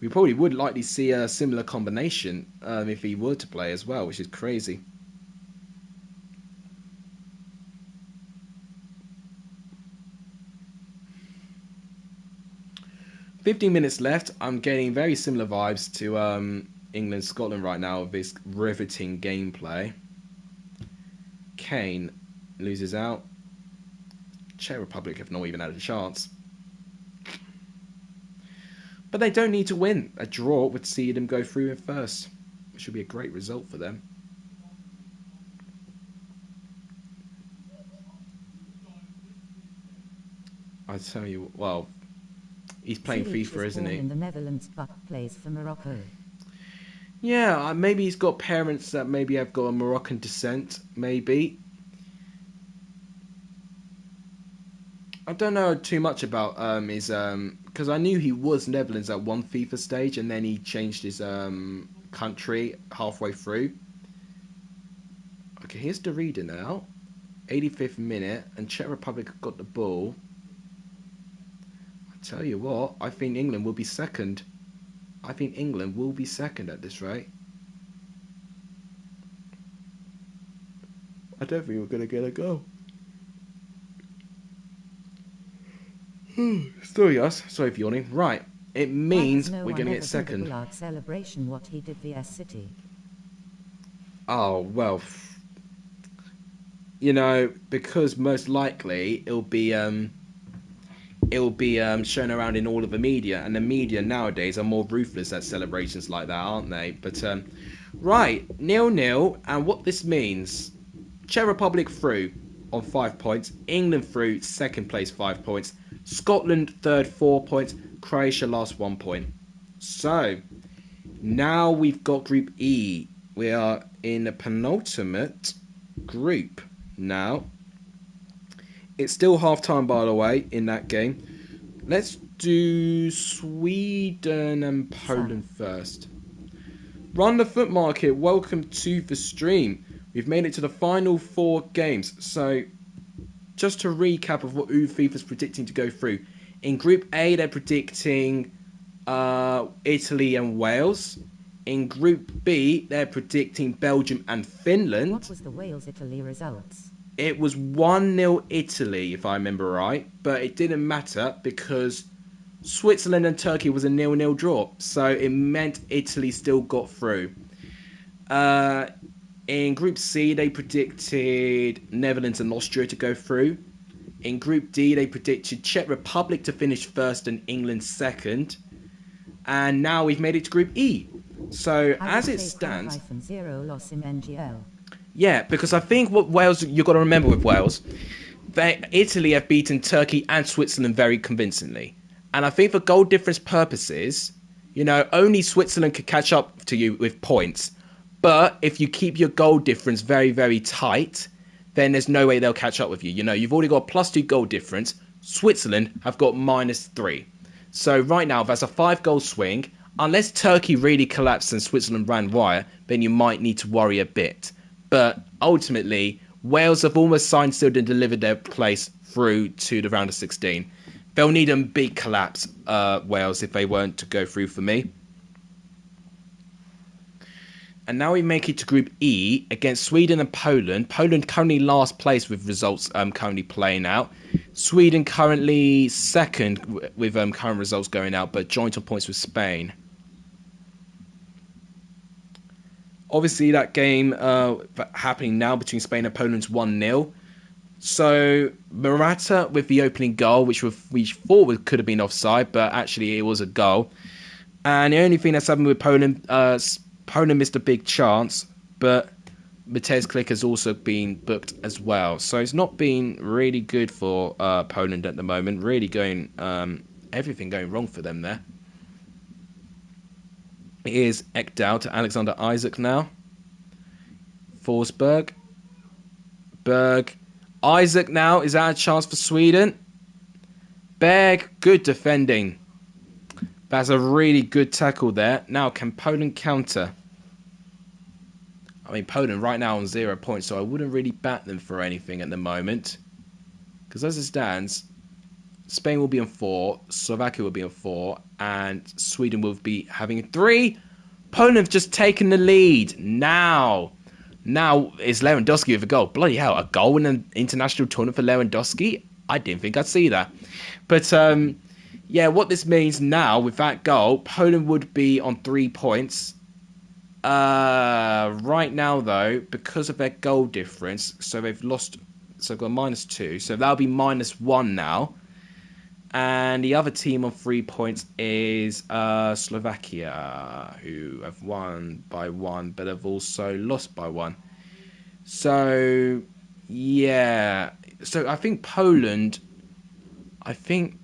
We probably would likely see a similar combination if he were to play as well, which is crazy. "15 minutes left. I'm getting very similar vibes to England-Scotland right now with this riveting gameplay. Kane loses out. Czech Republic have not even had a chance. But they don't need to win. A draw would see them go through in first. It should be a great result for them. I tell you, well, he's playing FIFA, isn't he? In the Netherlands, but plays for Morocco. Yeah, maybe he's got parents that maybe have got a Moroccan descent. Maybe. I don't know too much about his because I knew he was Netherlands at one FIFA stage, and then he changed his country halfway through. Okay, here's the reader now. 85th minute, and Czech Republic have got the ball. I tell you what, I think England will be second. I think England will be second at this rate. I don't think we're going to get a goal. Sorry, us. Sorry for yawning. Right. It means we're going to get second. Celebration what he did vs City. Oh, well. You know, because most likely it'll be shown around in all of the media, and the media nowadays are more ruthless at celebrations like that, aren't they? But right, 0-0, and what this means: Czech Republic through on 5 points, England through second place 5 points, Scotland third 4 points, Croatia last 1 point. So now we've got Group E. We are in the penultimate group now. It's still half time, by the way, in that game. Let's do Sweden and Poland first. Run the Foot Market, welcome to the stream. We've made it to the final 4 games. So, just to recap of what FIFA's predicting to go through. In Group A, they're predicting Italy and Wales. In Group B, they're predicting Belgium and Finland. What was the Wales-Italy results? It was 1-0 Italy, if I remember right, but it didn't matter because Switzerland and Turkey was a 0-0 draw, so it meant Italy still got through. In Group C, they predicted Netherlands and Austria to go through. In Group D, they predicted Czech Republic to finish first and England second. And now we've made it to Group E. So, as it stands... -0 loss in NGL. Yeah, because I think what Wales, you've got to remember with Wales, Italy have beaten Turkey and Switzerland very convincingly. And I think for goal difference purposes, you know, only Switzerland could catch up to you with points. But if you keep your goal difference very, very tight, then there's no way they'll catch up with you. You know, you've already got a +2 goal difference. Switzerland have got -3. So right now, that's a 5-goal swing. Unless Turkey really collapsed and Switzerland ran wire, then you might need to worry a bit. But ultimately, Wales have almost signed, sealed and delivered their place through to the round of 16. They'll need a big collapse, Wales, if they weren't to go through for me. And now we make it to Group E against Sweden and Poland. Poland currently last place with results currently playing out. Sweden currently second with current results going out, but joint on points with Spain. Obviously, that game happening now between Spain and Poland's 1-0. So, Morata with the opening goal, which we thought could have been offside, but actually it was a goal. And the only thing that's happened with Poland, Poland missed a big chance, but Mateusz Klich has also been booked as well. So it's not been really good for Poland at the moment. Really going, everything going wrong for them there. It is Ekdal to Alexander Isaac now. Forsberg. Berg. Isaac now. Is that a chance for Sweden? Berg. Good defending. That's a really good tackle there. Now, can Poland counter? I mean, Poland right now on 0 points, so I wouldn't really bat them for anything at the moment. Because as it stands, Spain will be on 4, Slovakia will be on 4, and Sweden will be having 3. Poland have just taken the lead. Now is Lewandowski with a goal. Bloody hell, a goal in an international tournament for Lewandowski? I didn't think I'd see that. But, yeah, what this means now with that goal, Poland would be on 3 points. Right now, though, because of their goal difference, so they've lost, so they've got -2, so that'll be -1 now. And the other team on 3 points is Slovakia, who have won by 1, but have also lost by 1. So, yeah. So I think Poland, I think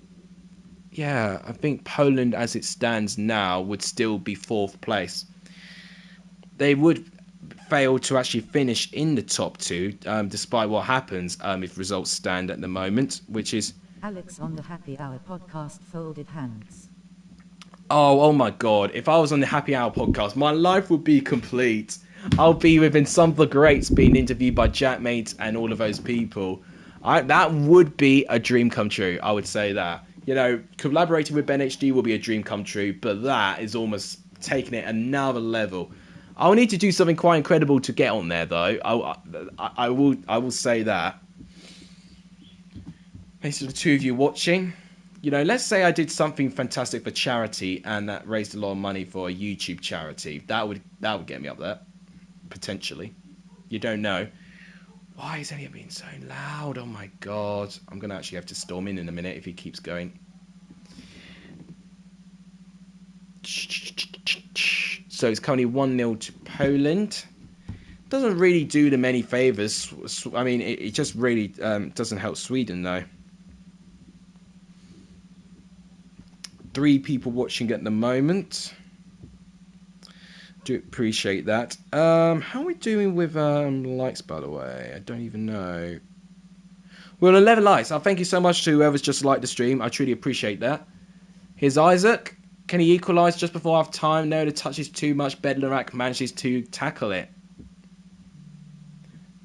Poland as it stands now would still be 4th place. They would fail to actually finish in the top 2, despite what happens if results stand at the moment, which is... Alex on the Happy Hour podcast folded hands. Oh my God. If I was on the Happy Hour podcast, my life would be complete. I'll be within some of the greats being interviewed by Jack Mates and all of those people. That would be a dream come true. I would say that. You know, collaborating with BENHD will be a dream come true, but that is almost taking it another level. I'll need to do something quite incredible to get on there, though. I will say that. Thanks to the 2 of you watching. You know, let's say I did something fantastic for charity and that raised a lot of money for a YouTube charity. That would get me up there. Potentially. You don't know. Why is Elliot being so loud? Oh my God. I'm going to actually have to storm in a minute if he keeps going. So it's currently 1-0 to Poland. Doesn't really do them any favours. I mean, it just really doesn't help Sweden, though. 3 people watching at the moment. Do appreciate that. How are we doing with likes, by the way? I don't even know. We're on 11 likes. Thank you so much to whoever's just liked the stream. I truly appreciate that. Here's Isaac. Can he equalise just before half time? No, the touch is too much. Bednarak manages to tackle it.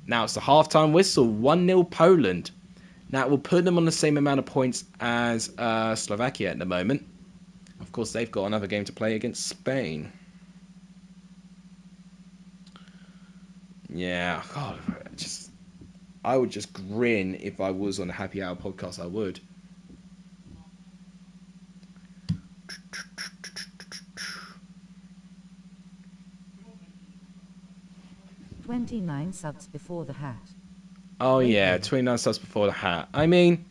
Now it's the half-time whistle. 1-0 Poland. Now it will put them on the same amount of points as Slovakia at the moment. Of course, they've got another game to play against Spain. Yeah, God, I would just grin if I was on a Happy Hour podcast. I would. $29 subs before the hat. Oh yeah, 29 subs before the hat. I mean,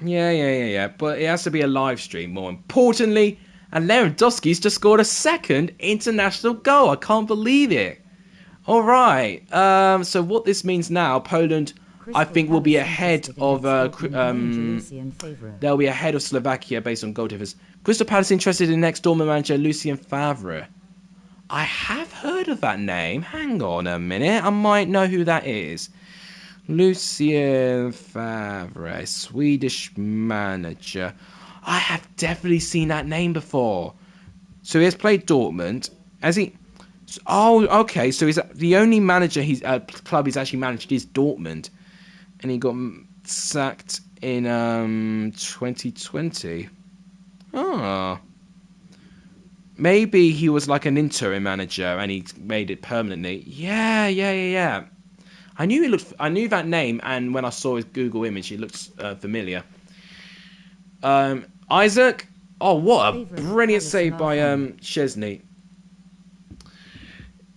yeah. But it has to be a live stream. More importantly, and Lewandowski's just scored a 2nd international goal. I can't believe it. All right. So what this means now, Poland, I think, will be ahead of they'll be ahead of Slovakia based on goal difference. Crystal Palace interested in next Dortmund manager Lucien Favre. I have heard of that name. Hang on a minute. I might know who that is. Lucien Favre, Swedish manager. I have definitely seen that name before. So he has played Dortmund. Has he? Oh, okay. So he's the only manager club he's actually managed is Dortmund, and he got sacked in 2020. Oh. Maybe he was like an interim manager and he made it permanently. Yeah. I knew that name, and when I saw his Google image, he looked familiar. Isaac. Oh, what a brilliant save by Szczesny.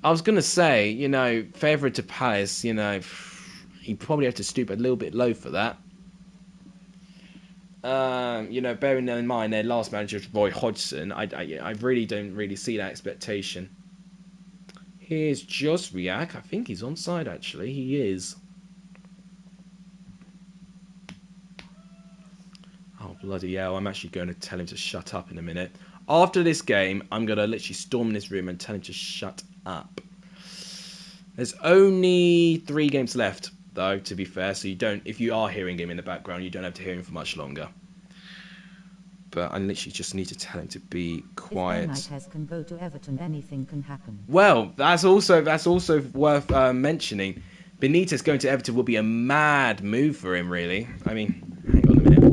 I was gonna say, you know, favourite to Palace. You know, he probably had to stoop a little bit low for that. You know, bearing in mind their last manager was Roy Hodgson, I really don't really see that expectation. Here's Josriak. I think he's onside, actually. He is. Oh, bloody hell. I'm actually going to tell him to shut up in a minute. After this game, I'm going to literally storm this room and tell him to shut up. There's only 3 games left, though, to be fair, so if you are hearing him in the background, you don't have to hear him for much longer. But I literally just need to tell him to be quiet. If Benitez can go to Everton, anything can happen. Well, that's also worth mentioning. Benitez going to Everton will be a mad move for him, really. I mean, hang on a minute. I'm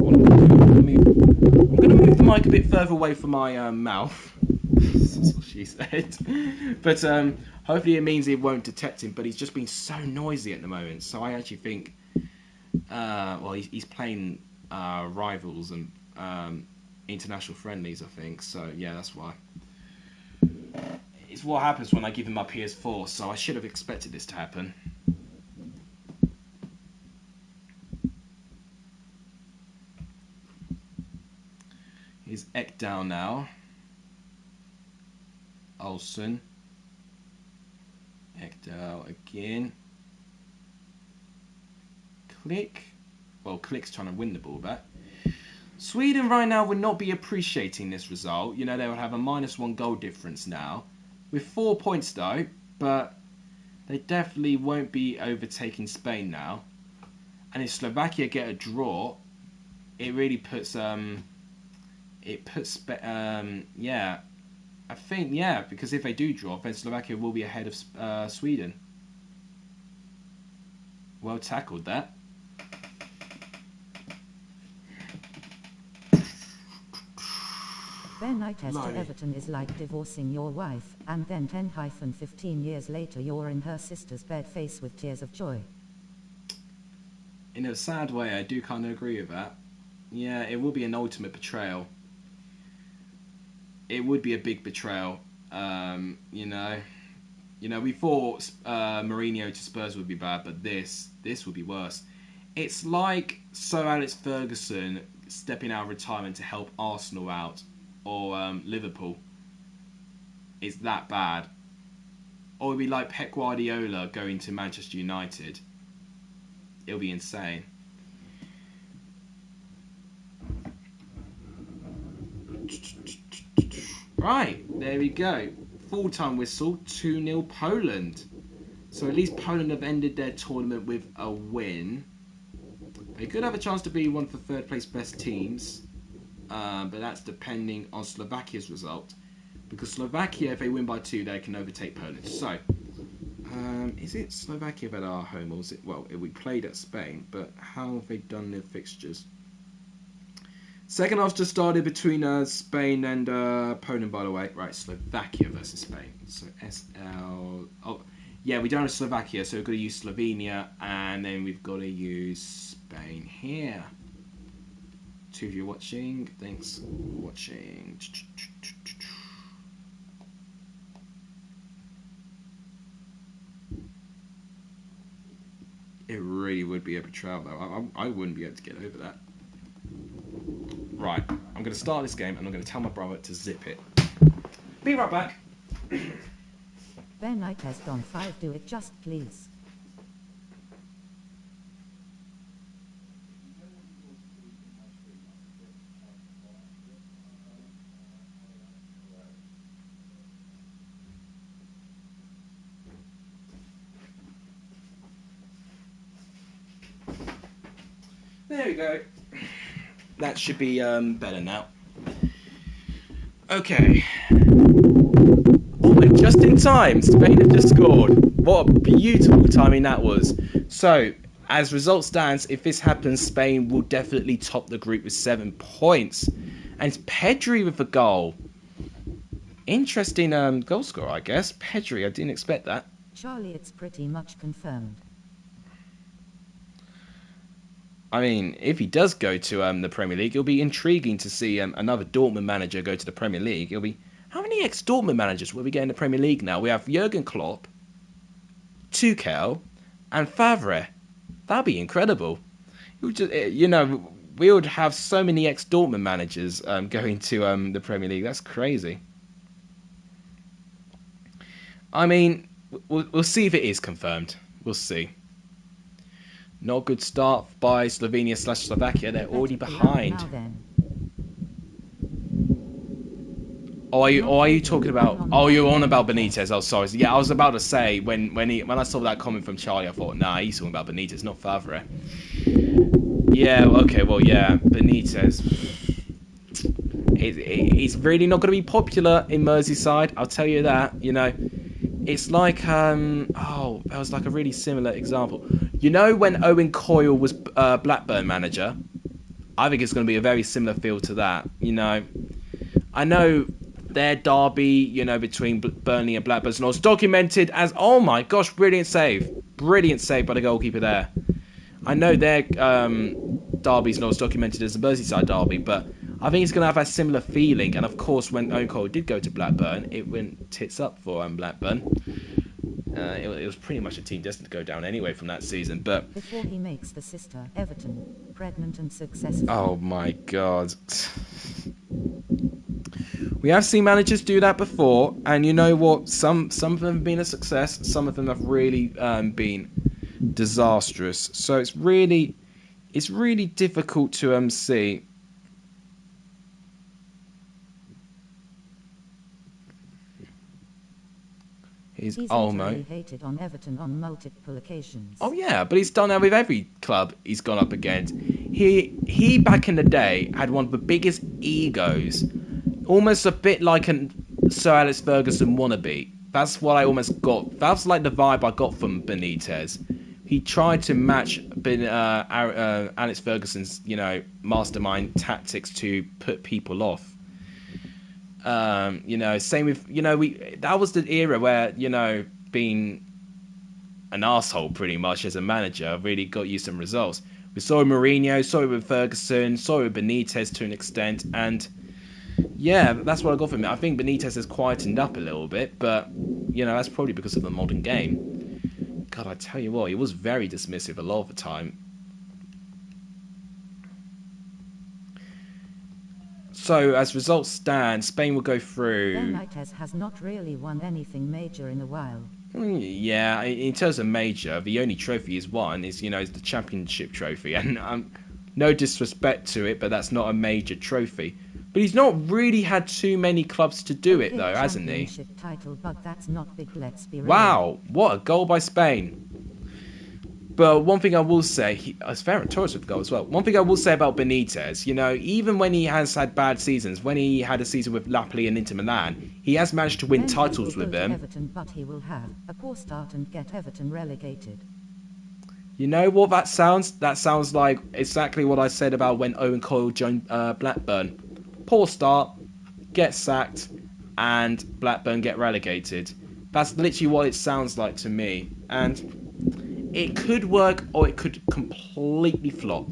going to move the mic a bit further away from my mouth. That's what she said. But hopefully it means it won't detect him. But he's just been so noisy at the moment. So I actually think, he's playing rivals and international friendlies, I think. So yeah, that's why. It's what happens when I give him my PS4. So I should have expected this to happen. Ekdal now. Olsen. Ekdal again. Click. Well, Click's trying to win the ball back. Sweden right now would not be appreciating this result. You know, they would have a -1 goal difference now. With 4 points though, but they definitely won't be overtaking Spain now. And if Slovakia get a draw, it really puts yeah, I think, yeah, because if they do draw, then Slovakia will be ahead of Sweden. Well tackled that. BENHD to Everton is like divorcing your wife, and then 10-15 years later you're in her sister's bed faced with tears of joy. In a sad way, I do kind of agree with that. Yeah, it will be an ultimate betrayal. It would be a big betrayal. You know, we thought Mourinho to Spurs would be bad, but this would be worse. It's like Sir Alex Ferguson stepping out of retirement to help Arsenal out, or Liverpool. It's that bad. Or it would be like Pep Guardiola going to Manchester United. It'll be insane. Right, there we go. Full-time whistle, 2-0 Poland. So at least Poland have ended their tournament with a win. They could have a chance to be one of the third place best teams. But that's depending on Slovakia's result. Because Slovakia, if they win by 2, they can overtake Poland. So, is it Slovakia that are home, or is it, well, we played at Spain, but how have they done their fixtures? Second half just started between Spain and Poland, by the way. Right, Slovakia versus Spain. So SL. Oh, yeah, we don't have Slovakia, so we've got to use Slovenia, and then we've got to use Spain here. Two of you watching. Thanks for watching. It really would be a betrayal, though. I wouldn't be able to get over that. Right, I'm going to start this game and I'm going to tell my brother to zip it. Be right back. BENHD has gone 5. Do it just please. There we go. That should be better now. Okay. Oh, and just in time, Spain have just scored. What a beautiful timing that was. So, as result stands, if this happens, Spain will definitely top the group with 7 points. And it's Pedri with the goal. Interesting goal scorer, I guess. Pedri, I didn't expect that. Charlie, it's pretty much confirmed. I mean, if he does go to the Premier League, it'll be intriguing to see another Dortmund manager go to the Premier League. It'll be, how many ex-Dortmund managers will we get in the Premier League now? We have Jurgen Klopp, Tuchel, and Favre. That'd be incredible. It would just, you know, we would have so many ex-Dortmund managers going to the Premier League. That's crazy. I mean, we'll see if it is confirmed. We'll see. Not a good start by Slovenia/Slovakia. They're already behind. Oh, are you talking about? Oh, you're on about Benitez. Oh, sorry. Yeah, I was about to say when I saw that comment from Charlie, I thought, nah, he's talking about Benitez, not Favre. Yeah. Okay. Well, yeah, Benitez. He's really not going to be popular in Merseyside. I'll tell you that. You know, it's like oh, that was like a really similar example. You know when Owen Coyle was Blackburn manager? I think it's going to be a very similar feel to that. You know, I know their derby, you know, between Burnley and Blackburn's not as documented as, oh my gosh, brilliant save by the goalkeeper there. I know their derby's not as documented as the Merseyside derby, but I think it's going to have a similar feeling. And of course, when Owen Coyle did go to Blackburn, it went tits up for Blackburn. It was pretty much a team destined to go down anyway from that season. But before he makes the sister Everton pregnant and successful. Oh my God! We have seen managers do that before, and you know what? Some of them have been a success. Some of them have really been disastrous. So it's really difficult to see. He's literally hated on Everton on multiple occasions. Oh yeah, but he's done that with every club he's gone up against. He back in the day had one of the biggest egos, almost a bit like an Sir Alex Ferguson wannabe. That's what I almost got. That's like the vibe I got from Benitez. He tried to match Alex Ferguson's, mastermind tactics to put people off. Same with, that was the era where, being an asshole pretty much as a manager really got you some results. We saw it with Mourinho, saw it with Ferguson, saw it with Benitez to an extent, and yeah, that's what I got from it. I think Benitez has quietened up a little bit, but, that's probably because of the modern game. God, I tell you what, he was very dismissive a lot of the time. So, as results stand, Spain will go through. Benitez has not really won anything major in a while. Yeah, in terms of major, the only trophy he's won is the championship trophy. And no disrespect to it, but that's not a major trophy. But he's not really had too many clubs to do it, though, hasn't he? Title, but that's not big, let's be real. Wow, what a goal by Spain. But one thing I will say, Ferran Torres with the goal as well. One thing I will say about Benitez, even when he has had bad seasons, when he had a season with Napoli and Inter Milan, he has managed to win titles with them. Everton, but he will have a poor start and get Everton relegated. You know what that sounds? That sounds like exactly what I said about when Owen Coyle joined Blackburn. Poor start, get sacked, and Blackburn get relegated. That's literally what it sounds like to me. And it could work or it could completely flop.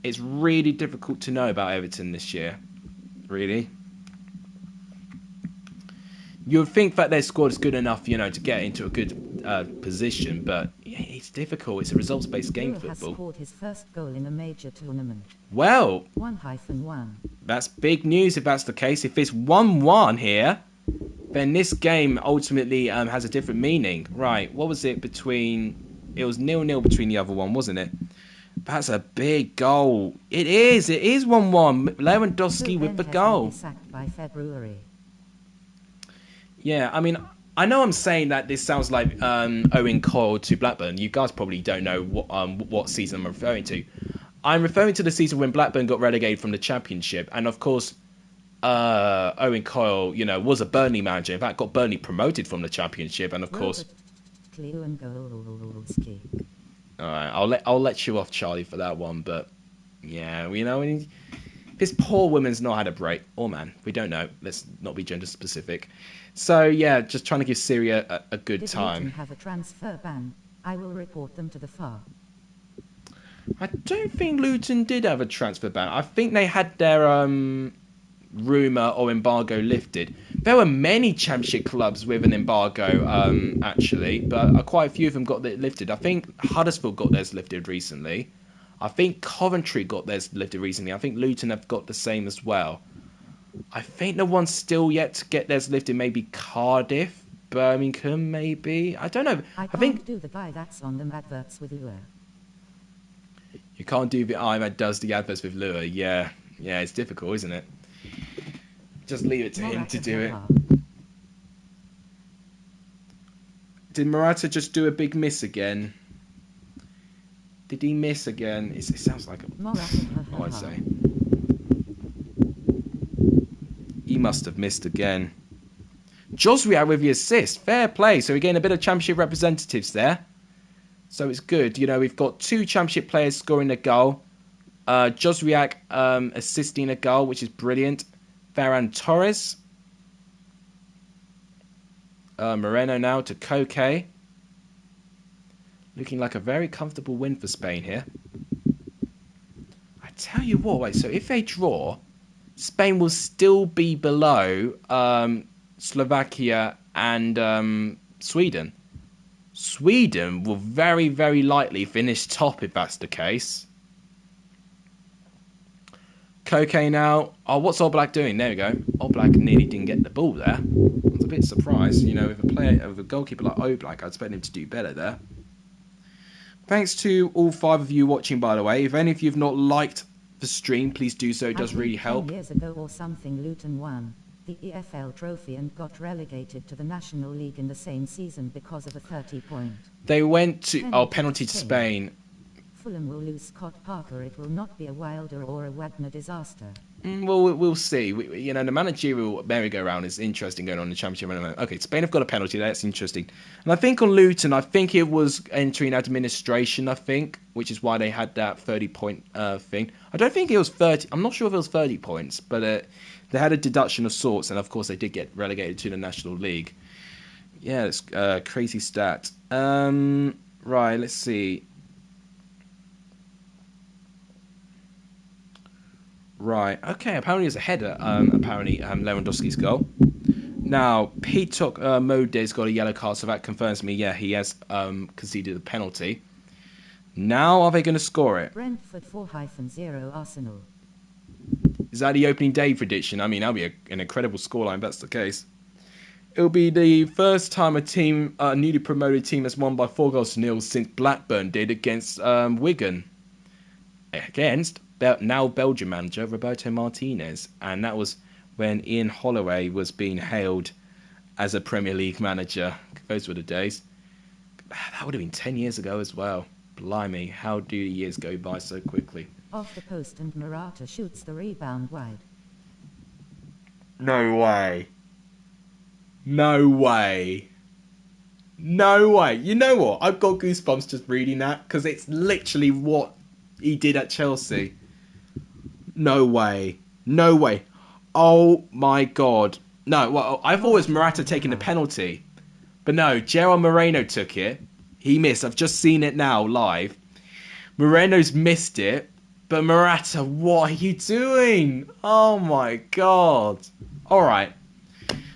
It's really difficult to know about Everton this year. Really. You would think that their squad is good enough, to get into a good position, but it's difficult. It's a results-based game, football. Has scored his first goal in a major tournament. Well, 1-1. That's big news if that's the case. If it's 1-1 here, then this game ultimately has a different meaning. Right, what was it between... It was 0-0 between the other one, wasn't it? That's a big goal. It is 1-1. Lewandowski with the goal. Sacked by February. Yeah, I mean, I know I'm saying that this sounds like Owen Coyle to Blackburn. You guys probably don't know what season I'm referring to. I'm referring to the season when Blackburn got relegated from the Championship, and of course, Owen Coyle, was a Burnley manager. In fact, got Burnley promoted from the Championship, and of course. All right, I'll let you off, Charlie, for that one. But yeah, this poor woman's not had a break, or man, we don't know. Let's not be gender specific. So yeah, just trying to give Syria a good time. Did Luton have a transfer ban? I will report them to the FAR. I don't think Luton did have a transfer ban. I think they had their rumour or embargo lifted. There were many Championship clubs with an embargo, actually, but quite a few of them got it lifted. I think Huddersfield got theirs lifted recently. I think Coventry got theirs lifted recently. I think Luton have got the same as well. I think the one's still yet to get theirs lifted, maybe Cardiff, Birmingham, maybe. I don't know. I think do the guy that's on them adverts with Lure. You can't do the guy that does the adverts with Lure. Yeah, it's difficult, isn't it? Just leave it to him to do it. Did Morata just do a big miss again? Did he miss again? It sounds like I'd say. He must have missed again. Josriak with the assist. Fair play. So we're getting a bit of Championship representatives there. So it's good. We've got two Championship players scoring a goal. Josriak assisting a goal, which is brilliant. Ferran Torres. Moreno now to Koke. Looking like a very comfortable win for Spain here. I tell you what, wait, so if they draw, Spain will still be below Slovakia and Sweden. Sweden will very, very likely finish top if that's the case. okay now. Oh, what's All Black doing? There we go. All Black nearly didn't get the ball there. I was a bit surprised. You know, with a goalkeeper like All Black, I'd expect him to do better there. Thanks to all 5 of you watching, by the way. If any of you have not liked the stream, please do so. It does really help. 10 years ago or something, Luton won the EFL trophy and got relegated to the National League in the same season because of a 30-point. They went to penalty to Spain. Fulham will lose Scott Parker. It will not be a Wilder or a Wagner disaster. Well, we'll see. You know, the managerial merry-go-round is interesting going on in the Championship. Okay, Spain have got a penalty. That's interesting. And I think on Luton, I think it was entering administration, I think, which is why they had that 30-point thing. I don't think it was 30. I'm not sure if it was 30 points, but they had a deduction of sorts, and of course they did get relegated to the National League. Yeah, it's a crazy stat. Right, let's see. Right, okay, apparently it's a header, Lewandowski's goal. Now, Petok Mode's got a yellow card, so that confirms me, yeah, he has conceded a penalty. Now, are they going to score it? Brentford 4-0 Arsenal. Is that the opening day prediction? I mean, that'll be an incredible scoreline if that's the case. It'll be the first time a newly promoted team has won by 4-0 since Blackburn did against Wigan. Against now Belgium manager Roberto Martinez, and that was when Ian Holloway was being hailed as a Premier League manager. Those were the days. That would have been 10 years ago as well. Blimey, how do the years go by so quickly? Off the post and Morata shoots the rebound wide. No way. No way. No way. You know what? I've got goosebumps just reading that, because it's literally what he did at Chelsea. No way. No way. Oh my god. No, well, I thought it was Morata taking the penalty. But no, Gerard Moreno took it. He missed. I've just seen it now live. Moreno's missed it. But Morata, what are you doing? Oh my god. Alright.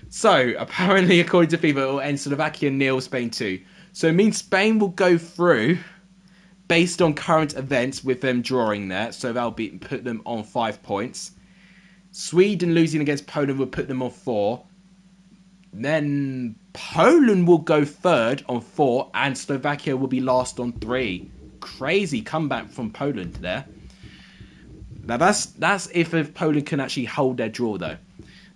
So, apparently, according to FIFA, it will end Slovakia 0, Spain 2. So it means Spain will go through based on current events with them drawing there. So that'll put them on 5 points. Sweden losing against Poland will put them on 4. Then Poland will go third on 4 and Slovakia will be last on 3. Crazy comeback from Poland there. Now that's if Poland can actually hold their draw though.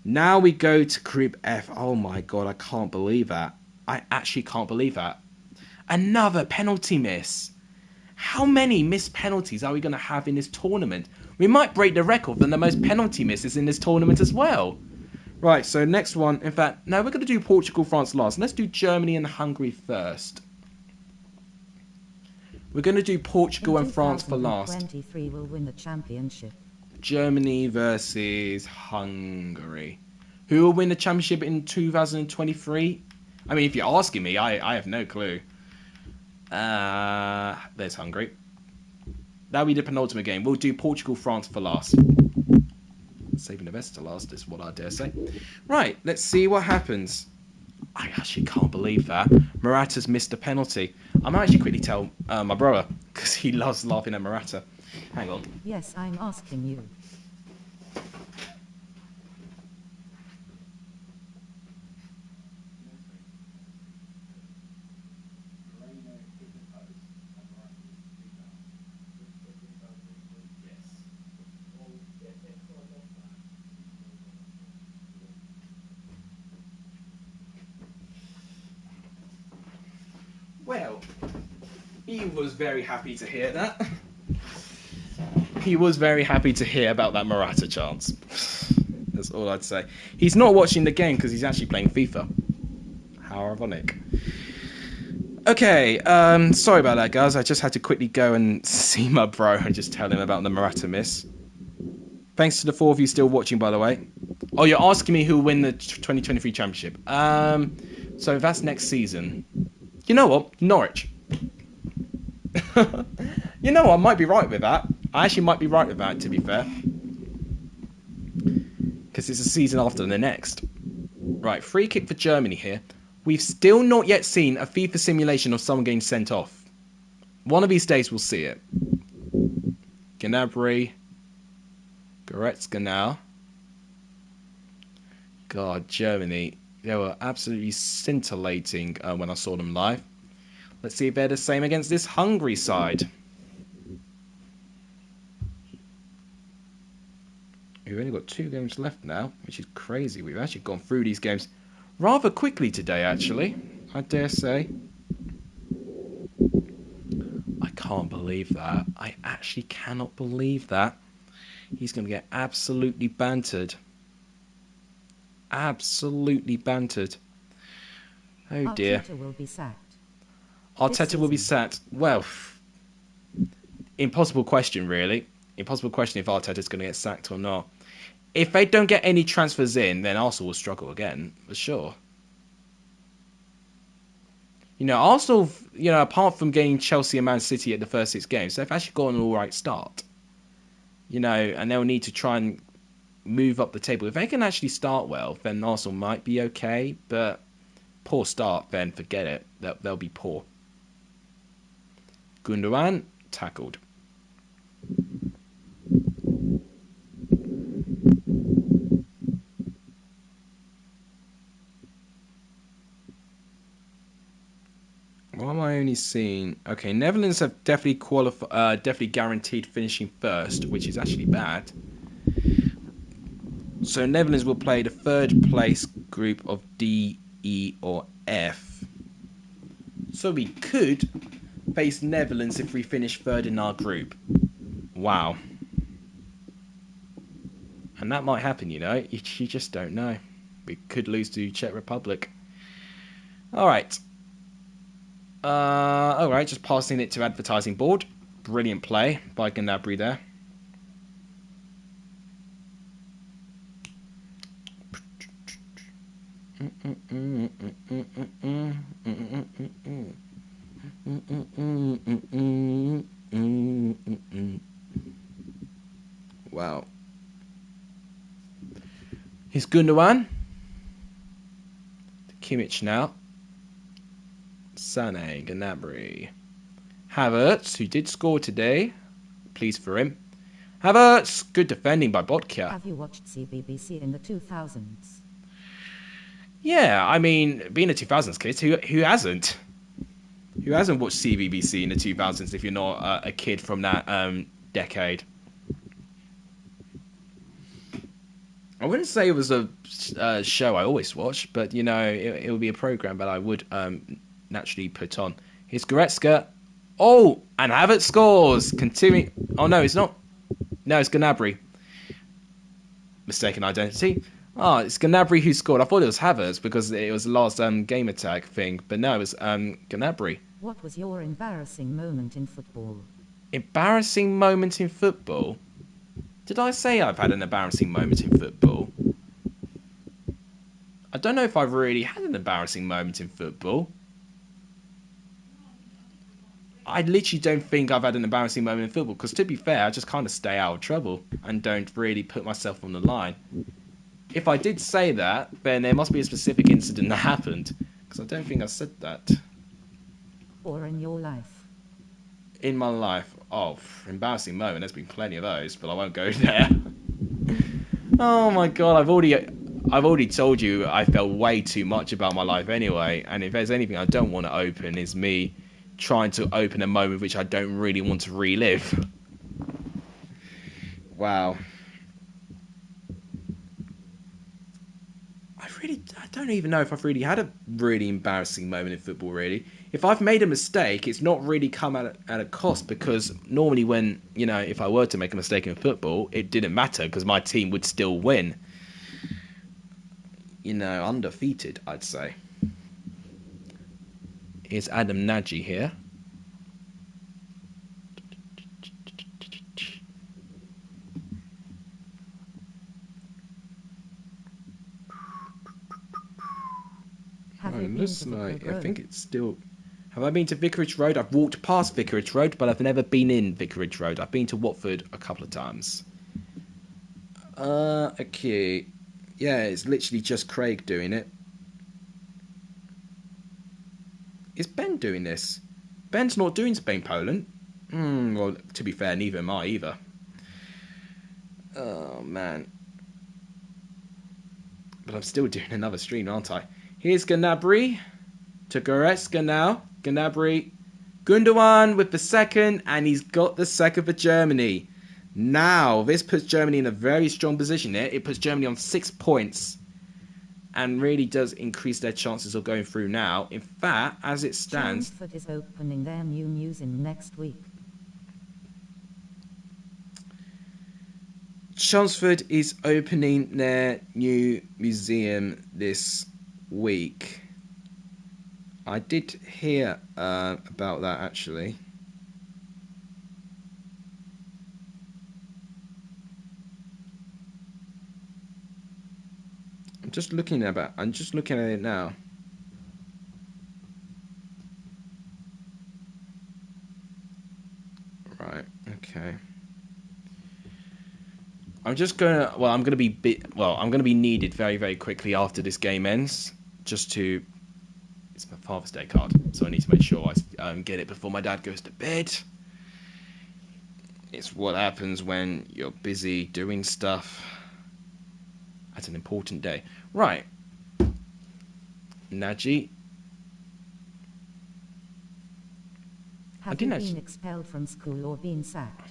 Now we go to Group F. Oh my god, I can't believe that. I actually can't believe that. Another penalty miss. How many missed penalties are we going to have in this tournament? We might break the record for the most penalty misses in this tournament as well. Right, so next one. In fact, no, we're going to do Portugal, France last. Let's do Germany and Hungary first. We're going to do Portugal and France for last. 2023 will win the championship. Germany versus Hungary. Who will win the championship in 2023? I mean, if you're asking me, I have no clue. There's Hungary. That'll be the penultimate game. We'll do Portugal, France for last. Saving the best to last is what I dare say. Right, let's see what happens. I actually can't believe that. Morata's missed a penalty. I might actually quickly tell my brother, because he loves laughing at Morata. Hang on. Yes, I'm asking you. Well, he was very happy to hear that. He was very happy to hear about that Morata chance. That's all I'd say. He's not watching the game because he's actually playing FIFA. How ironic. Okay, sorry about that, guys. I just had to quickly go and see my bro and just tell him about the Morata miss. Thanks to the 4 of you still watching, by the way. Oh, you're asking me who will win the 2023 championship. So that's next season. You know what? Norwich. You know what? I might be right with that. I actually might be right with that, to be fair. Because it's a season after the next. Right, free kick for Germany here. We've still not yet seen a FIFA simulation of someone getting sent off. One of these days we'll see it. Gnabry Goretzka now. God, Germany. They were absolutely scintillating when I saw them live. Let's see if they're the same against this Hungary side. We've only got 2 games left now, which is crazy. We've actually gone through these games rather quickly today, actually. I dare say. I can't believe that. I actually cannot believe that. He's going to get absolutely bantered. Absolutely bantered. Oh dear. Arteta will be sacked. Arteta will be sacked. Well, impossible question, really. Impossible question if Arteta's going to get sacked or not. If they don't get any transfers in, then Arsenal will struggle again, for sure. You know, Arsenal, apart from getting Chelsea and Man City at the first 6 games, they've actually got an alright start. You know, and they'll need to try and move up the table. If they can actually start well, then Arsenal might be okay, but poor start, then forget it. They'll be poor. Gundogan, tackled. Why am I only seeing... Okay, Netherlands have definitely guaranteed finishing first, which is actually bad. So Netherlands will play the 3rd place group of D, E or F. So we could face Netherlands if we finish 3rd in our group. Wow. And that might happen, you know. You just don't know. We could lose to Czech Republic. Alright. Alright, just passing it to advertising board. Brilliant play by Gnabry there. Wow. Here's Gundogan. Kimmich now. Sané, Gnabry. Havertz, who did score today. Pleased for him. Havertz, good defending by Botka. Have you watched CBBC in the 2000s? Yeah, I mean, being a 2000s kid, who hasn't? Who hasn't watched CBBC in the 2000s if you're not a kid from that decade? I wouldn't say it was a show I always watched, but, you know, it would be a program that I would naturally put on. Here's Goretzka. Oh, and Havertz scores. Continuing. Oh, no, it's not. No, it's Gnabry. Mistaken identity. Oh, it's Gnabry who scored. I thought it was Havertz because it was the last game attack thing, but no, it was Gnabry. What was your embarrassing moment in football? Embarrassing moment in football? Did I say I've had an embarrassing moment in football? I don't know if I've really had an embarrassing moment in football. I literally don't think I've had an embarrassing moment in football because, to be fair, I just kind of stay out of trouble and don't really put myself on the line. If I did say that, then there must be a specific incident that happened, because I don't think I said that. Or in your life? In my life? Oh, embarrassing moment. There's been plenty of those, but I won't go there. Oh my god, I've already told you I felt way too much about my life anyway, and if there's anything I don't want to open, is me trying to open a moment which I don't really want to relive. Wow. I don't even know if I've really had a really embarrassing moment in football, really. If I've made a mistake, it's not really come at a cost, because normally when, you know, if I were to make a mistake in football, it didn't matter because my team would still win. You know, undefeated, I'd say. Here's Adam Nagy here. I think it's still... Have I been to Vicarage Road? I've walked past Vicarage Road, but I've never been in Vicarage Road. I've been to Watford a couple of times. Okay. Yeah, it's literally just Craig doing it. Is Ben doing this? Ben's not doing Spain-Poland. Well, to be fair, neither am I either. Oh, man. But I'm still doing another stream, aren't I? Here's Gnabry to Goretzka now. Gnabry. Gundogan with the second, and he's got the second for Germany. Now, this puts Germany in a very strong position here. It puts Germany on 6 points and really does increase their chances of going through now. In fact, as it stands... Chelmsford is opening their new museum next week. Chelmsford is opening their new museum this week. I did hear about that, actually. I'm just looking at it now. Right. Okay. I'm gonna be needed very, very quickly after this game ends, just to. It's my Father's Day card, so I need to make sure I get it before my dad goes to bed. It's what happens when you're busy doing stuff at an important day. Right. Have Naji. you been expelled from school or been sacked?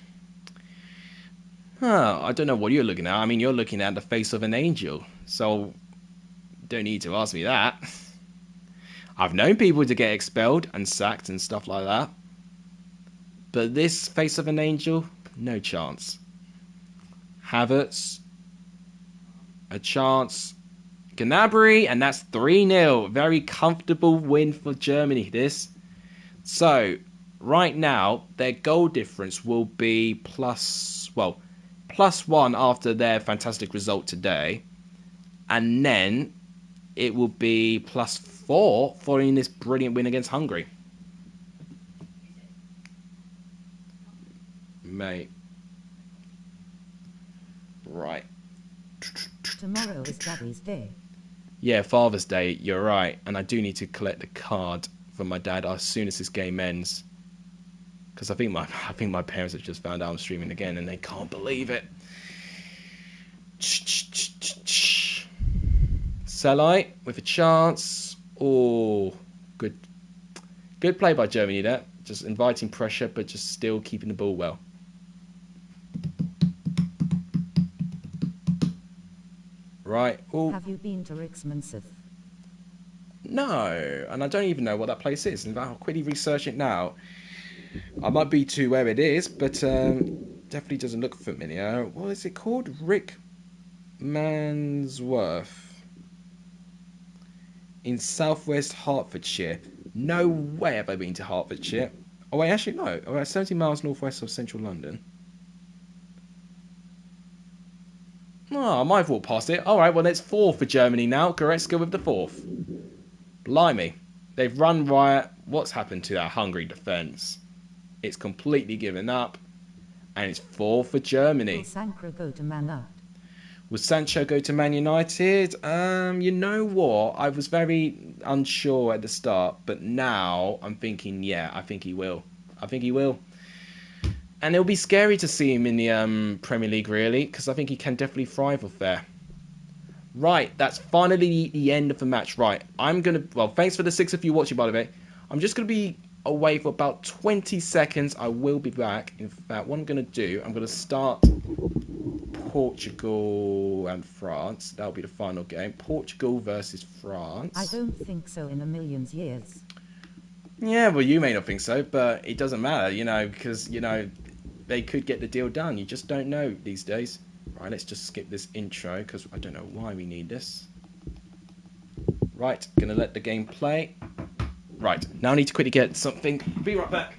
I don't know what you're looking at. I mean, you're looking at the face of an angel, so don't need to ask me that. I've known people to get expelled and sacked and stuff like that. But this face of an angel, no chance. Havertz, a chance. Gnabry, and that's 3-0. Very comfortable win for Germany, this. So, right now, their goal difference will be +1 after their fantastic result today. And then it will be +4 following this brilliant win against Hungary. Mate. Right. Tomorrow is Daddy's Day. Yeah, Father's Day, you're right. And I do need to collect the card from my dad as soon as this game ends. Because I think my parents have just found out I'm streaming again and they can't believe it. Salai with a chance. Oh, good play by Germany there. Just inviting pressure, but just still keeping the ball well. Right. Ooh. Have you been to Riksmanseth? No, and I don't even know what that place is. In fact, I'll quickly research it now. I might be to where it is, but definitely doesn't look familiar. What is it called? Rick Mansworth in southwest Hertfordshire. No way have I been to Hertfordshire. Oh wait, actually no. About 70 miles northwest of central London. Oh, I might have walked past it. Alright, well, it's 4 for Germany now. Goretzka with the 4th. Blimey. They've run riot. What's happened to that Hungary defence? It's completely given up. And it's 4 for Germany. Will Sancho go to Man United? Will Sancho go to Man United? You know what? I was very unsure at the start. But now I'm thinking, yeah, I think he will. And it'll be scary to see him in the Premier League, really, because I think he can definitely thrive off there. Right, that's finally the end of the match. Right, thanks for the 6 of you watching, by the way. I'm just going to be away for about 20 seconds. I will be back. In fact, what I'm going to do, I'm going to start Portugal and France. That'll be the final game. Portugal versus France. I don't think so in a million years. Yeah, well, you may not think so, but it doesn't matter, because, they could get the deal done. You just don't know these days. Right, let's just skip this intro, because I don't know why we need this. Right, gonna let the game play. Right, now I need to quickly get something. Be right back.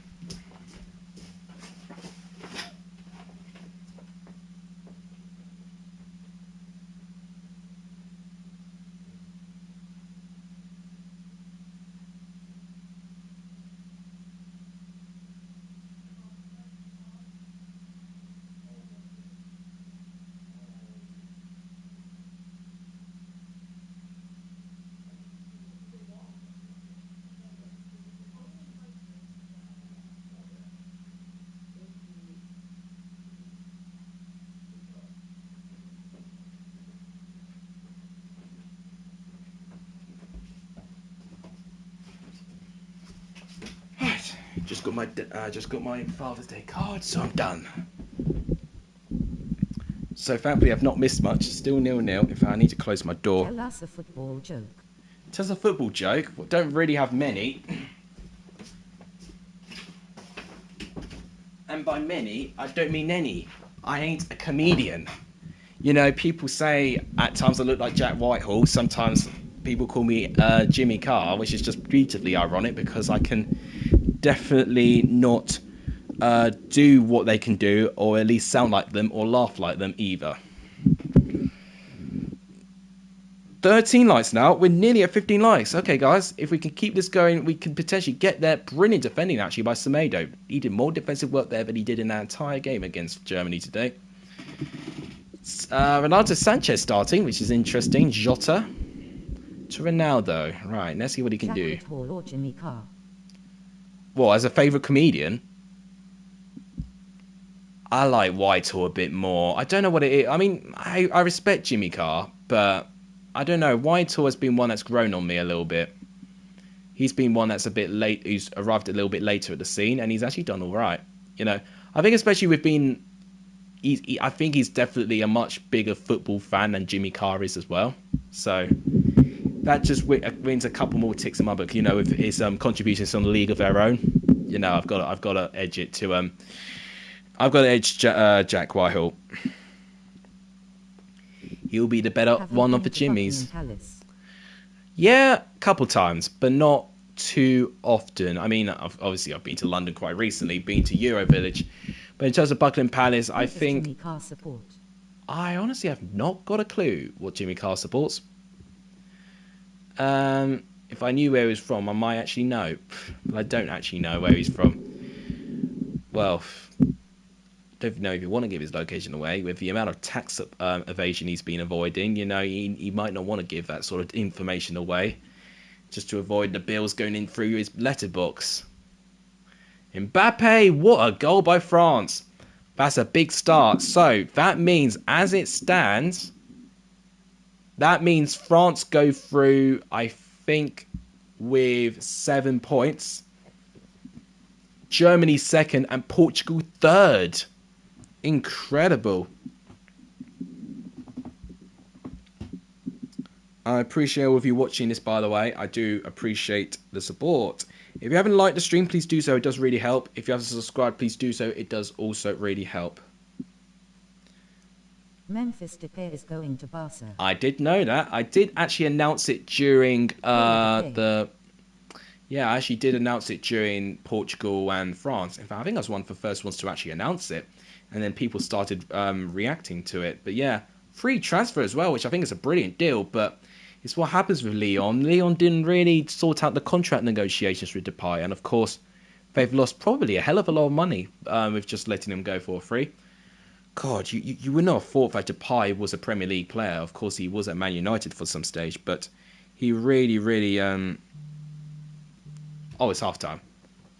Just got my Father's Day card, so I'm done. So thankfully I've not missed much. Still 0-0. In fact, I need to close my door. Tell us a football joke. Tell us a football joke. Well, don't really have many. And by many, I don't mean any. I ain't a comedian. You know, people say at times I look like Jack Whitehall. Sometimes people call me Jimmy Carr, which is just beautifully ironic because I can definitely not do what they can do, or at least sound like them or laugh like them either. 13 likes now. We're nearly at 15 likes. Okay, guys, if we can keep this going, we can potentially get there. Brilliant defending, actually, by Semedo. He did more defensive work there than he did in that entire game against Germany today. Renato Sanchez starting, which is interesting. Jota to Ronaldo. Right, let's see what he can do. Or Jimmy Carr. Well, as a favourite comedian, I like Whitehall a bit more. I don't know what it is. I mean, I respect Jimmy Carr, but I don't know. Whitehall has been one that's grown on me a little bit. He's been one that's a bit late, who's arrived a little bit later at the scene, and he's actually done all right. You know, I think especially with being, I think he's definitely a much bigger football fan than Jimmy Carr is as well. So that just wins a couple more ticks in my book. You know, with his contributions on the League of Their Own. You know, I've got to edge it to I've got to edge Jack Whitehall. He'll be the better one of the Jimmys. Yeah, a couple times, but not too often. I mean, obviously I've been to London quite recently, been to Euro Village, but in terms of Buckingham Palace, I think Jimmy Carr support? I honestly have not got a clue what Jimmy Carr supports. If I knew where he was from, I might actually know. But I don't actually know where he's from. Well, don't know if you want to give his location away. With the amount of tax evasion he's been avoiding, you know, he might not want to give that sort of information away, just to avoid the bills going in through his letterbox. Mbappe, what a goal by France. That's a big start. So that means, as it stands, that means France go through, I think, with 7 points. Germany second and Portugal third. Incredible. I appreciate all of you watching this, by the way. I do appreciate the support. If you haven't liked the stream, please do so. It does really help. If you haven't subscribed, please do so. It does also really help. Memphis Depay is going to Barca. I did know that. I did actually announce it during Yeah, I actually did announce it during Portugal and France. In fact, I think I was one of the first ones to actually announce it. And then people started reacting to it. But yeah, free transfer as well, which I think is a brilliant deal. But it's what happens with Lyon. Lyon didn't really sort out the contract negotiations with Depay. And of course, they've lost probably a hell of a lot of money with just letting him go for free. God, you would not have thought that Depay was a Premier League player. Of course, he was at Man United for some stage. But he really... Oh, it's half-time.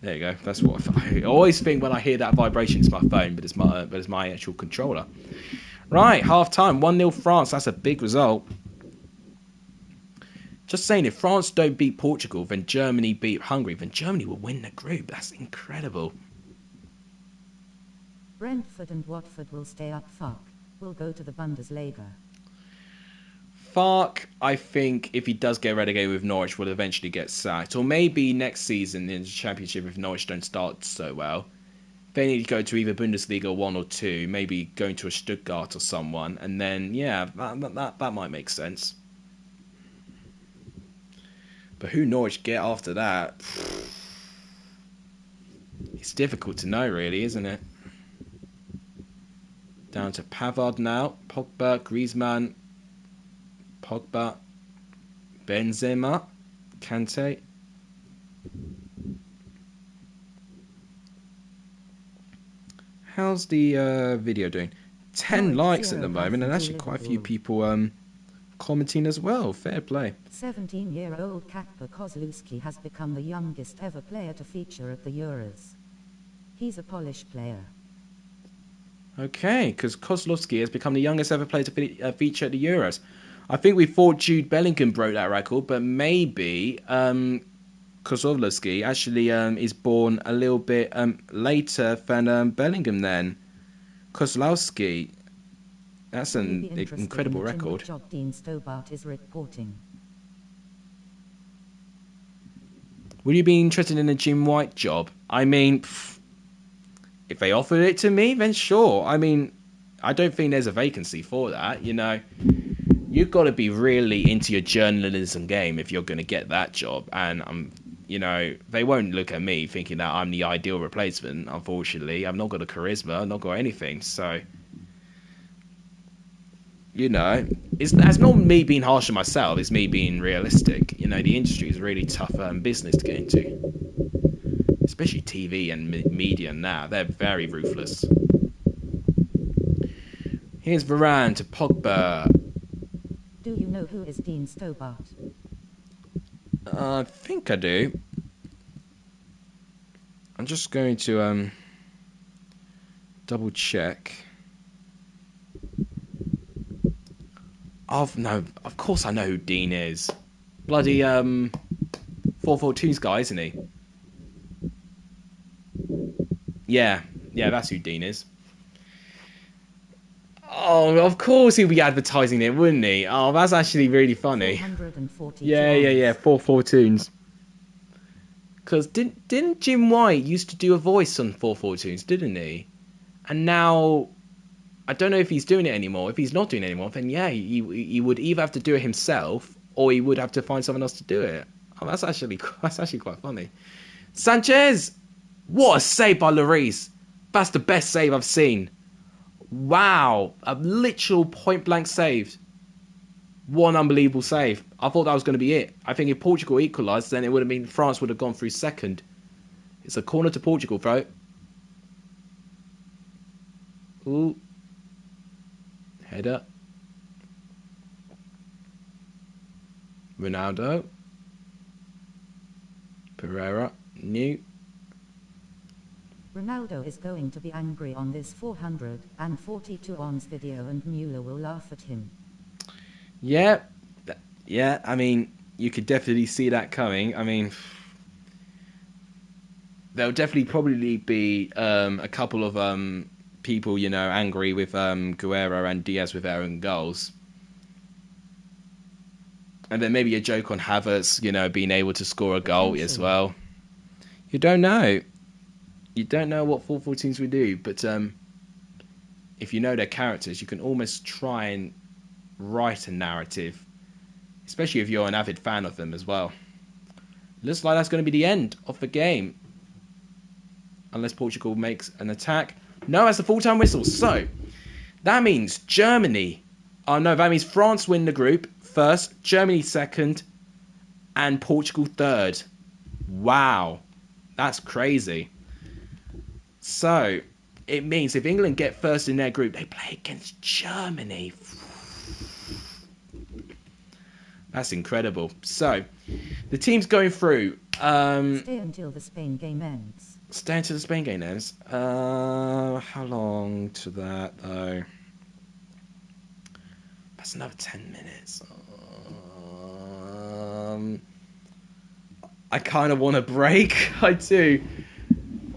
There you go. That's what I always think when I hear that vibration. It's my phone, but it's my actual controller. Right, half-time. 1-0 France. That's a big result. Just saying, if France don't beat Portugal, then Germany beat Hungary, then Germany will win the group. That's incredible. Brentford and Watford will stay up. Fark will go to the Bundesliga. Fark, I think, if he does get relegated with Norwich, will eventually get sacked. Or maybe next season in the Championship, if Norwich don't start so well, they need to go to either Bundesliga 1 or 2, maybe going to a Stuttgart or someone, and then, yeah, that might make sense. But who Norwich get after that? It's difficult to know, really, isn't it? Down to Pavard now. Pogba, Griezmann, Pogba, Benzema, Kante. How's the video doing? 10 likes at the moment, and actually quite a few people commenting as well. Fair play. 17-year-old Kacper Kozlowski has become the youngest ever player to feature at the Euros. He's a Polish player. Okay, because Kozlowski has become the youngest ever player to feature at the Euros. I think we thought Jude Bellingham broke that record, but maybe Kozlovsky actually is born a little bit later than Bellingham then. Kozlowski, that's Will you an be interested incredible in the gym record. job Dean Stobart is reporting? Would you be interested in a Jim White job? I mean, if they offered it to me, then sure. I mean, I don't think there's a vacancy for that, you know. You've got to be really into your journalism game if you're going to get that job. And, you know, they won't look at me thinking that I'm the ideal replacement, unfortunately. I've not got a charisma, I've not got anything. So, you know, that's not me being harsh on myself. It's me being realistic. You know, the industry is a really tough business to get into. Especially TV and media now. They're very ruthless. Here's Varane to Pogba. Do you know who is Dean Stobart? I think I do. I'm just going to double check. No, of course I know who Dean is. Bloody 442's guy, isn't he? Yeah, that's who Dean is. Oh, of course he'll be advertising it, wouldn't he? Oh, that's actually really funny. 440 Yeah, 442s. Because didn't Jim White used to do a voice on 442s, didn't he? And now, I don't know if he's doing it anymore. If he's not doing it anymore, then yeah, he would either have to do it himself, or he would have to find someone else to do it. Oh, that's actually quite funny. Sanchez! What a save by Lloris. That's the best save I've seen. Wow, a literal point-blank save. What an unbelievable save. I thought that was going to be it. I think if Portugal equalised, then it would have been France would have gone through second. It's a corner to Portugal, bro. Ooh. Header. Ronaldo. Pereira. New. Ronaldo is going to be angry on this 442 ons video and Mueller will laugh at him. Yeah, I mean, you could definitely see that coming. I mean, there'll definitely probably be a couple of people, you know, angry with Guerrero and Diaz with their own goals. And then maybe a joke on Havertz, you know, being able to score a goal as well. You don't know. You don't know what 414s will do, but if you know their characters, you can almost try and write a narrative, especially if you're an avid fan of them as well. Looks like that's going to be the end of the game, unless Portugal makes an attack. No, that's the full-time whistle. So that means Germany. Oh no, that means France win the group first, Germany second, and Portugal third. Wow, that's crazy. So it means if England get first in their group, they play against Germany. That's incredible. So the teams going through. Stay until the Spain game ends. Stay until the Spain game ends. How long to that though? That's another 10 minutes. I kind of want a break. I do.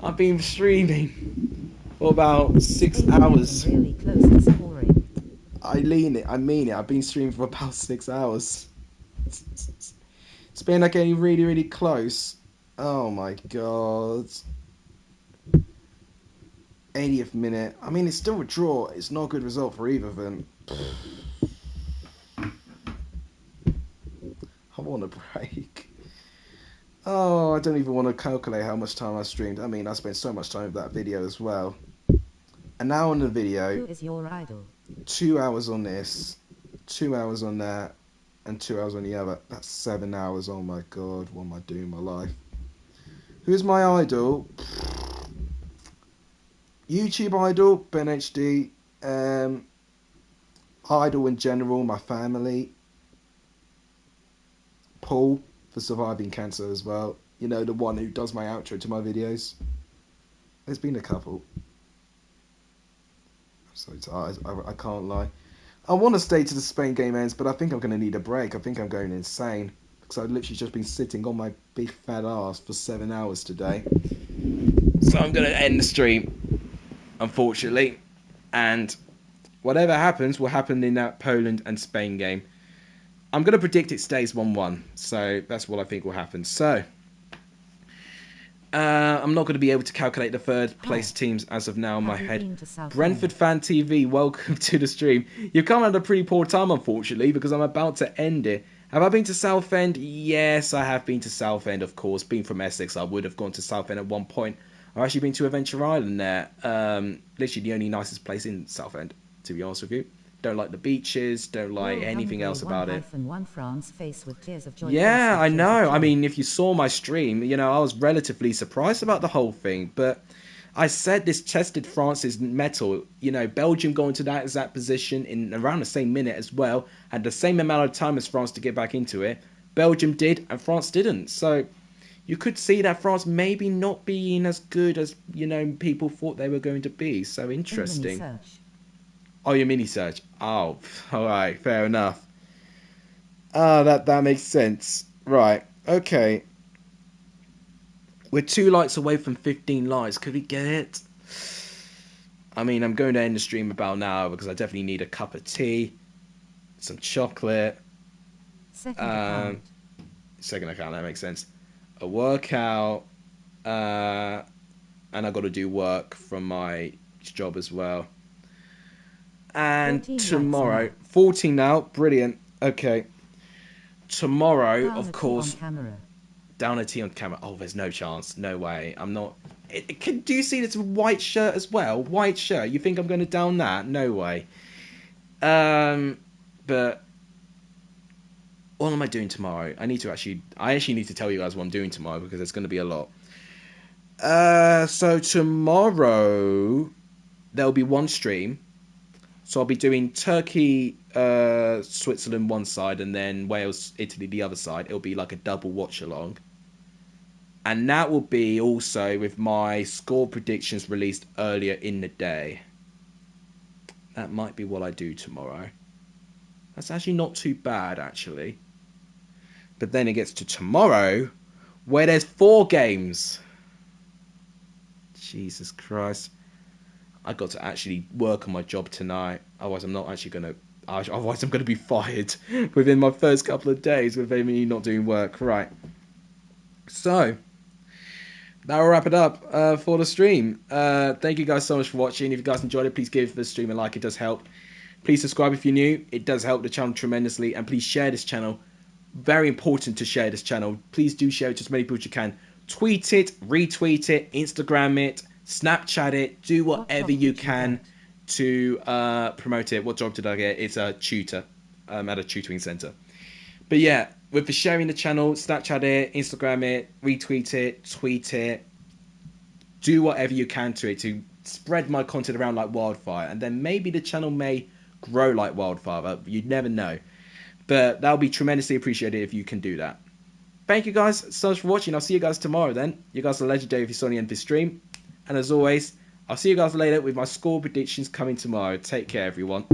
I've been streaming for about 6 hours. Really close to scoring. I mean it. I've been streaming for about 6 hours. It's been like getting really, really close. Oh my god. 80th minute. I mean, it's still a draw. It's not a good result for either of them. I want a break. Oh, I don't even want to calculate how much time I streamed. I mean, I spent so much time with that video as well. An hour on the video. Who is your idol? 2 hours on this. 2 hours on that. And 2 hours on the other. That's 7 hours. Oh my god, what am I doing in my life? Who's my idol? YouTube idol, BENHD. Idol in general, my family. Paul, for surviving cancer as well. You know, the one who does my outro to my videos. There's been a couple. I'm so tired. I can't lie. I want to stay to the Spain game ends, but I think I'm going to need a break. I think I'm going insane. because I've literally just been sitting on my big fat ass for 7 hours today. So I'm going to end the stream, unfortunately. And whatever happens will happen in that Poland and Spain game. I'm going to predict it stays 1-1. So that's what I think will happen. So I'm not going to be able to calculate the third place teams as of now in my head. Brentford Fan TV, welcome to the stream. You've come at a pretty poor time, unfortunately, because I'm about to end it. Have I been to Southend? Yes, I have been to Southend, of course. Being from Essex, I would have gone to Southend at one point. I've actually been to Adventure Island there. Literally the only nicest place in Southend, to be honest with you. Don't like the beaches, don't like anything else about it. Yeah, I know. I mean, if you saw my stream, you know, I was relatively surprised about the whole thing. But I said this tested France's mettle. You know, Belgium going to that exact position in around the same minute as well. Had the same amount of time as France to get back into it. Belgium did, and France didn't. So you could see that France maybe not being as good as, you know, people thought they were going to be. So interesting. Oh, your mini search. Oh, all right, fair enough. That makes sense. Right, okay. We're 2 likes away from 15 likes. Could we get it? I mean, I'm going to end the stream about now because I definitely need a cup of tea, some chocolate. Second account, that makes sense. A workout, and I got to do work from my job as well. And tomorrow, 14 now, brilliant. Okay, tomorrow, of course, down a T on camera. Oh, there's no chance, no way. I'm not. Do you see this white shirt as well? White shirt. You think I'm going to down that? No way. But what am I doing tomorrow? I actually need to tell you guys what I'm doing tomorrow because there's going to be a lot. So tomorrow there'll be one stream. So I'll be doing Turkey, Switzerland one side, and then Wales, Italy the other side. It'll be like a double watch along. And that will be also with my score predictions released earlier in the day. That might be what I do tomorrow. That's actually not too bad, actually. But then it gets to tomorrow, where there's 4 games. Jesus Christ. I got to actually work on my job tonight. Otherwise, I'm not actually going to... Otherwise, I'm going to be fired within my first couple of days with me not doing work. Right. So, that will wrap it up for the stream. Thank you guys so much for watching. If you guys enjoyed it, please give the stream a like. It does help. Please subscribe if you're new. It does help the channel tremendously. And please share this channel. Very important to share this channel. Please do share it to as many people as you can. Tweet it, retweet it, Instagram it, Snapchat it. Do whatever you can to promote it. What job did I get? It's a tutor at a tutoring centre. But yeah, with the sharing the channel, Snapchat it, Instagram it, retweet it, tweet it. Do whatever you can to it to spread my content around like wildfire. And then maybe the channel may grow like wildfire. You'd never know. But that'll be tremendously appreciated if you can do that. Thank you guys so much for watching. I'll see you guys tomorrow then. You guys are legendary if you saw the end of this stream. And as always, I'll see you guys later with my score predictions coming tomorrow. Take care, everyone.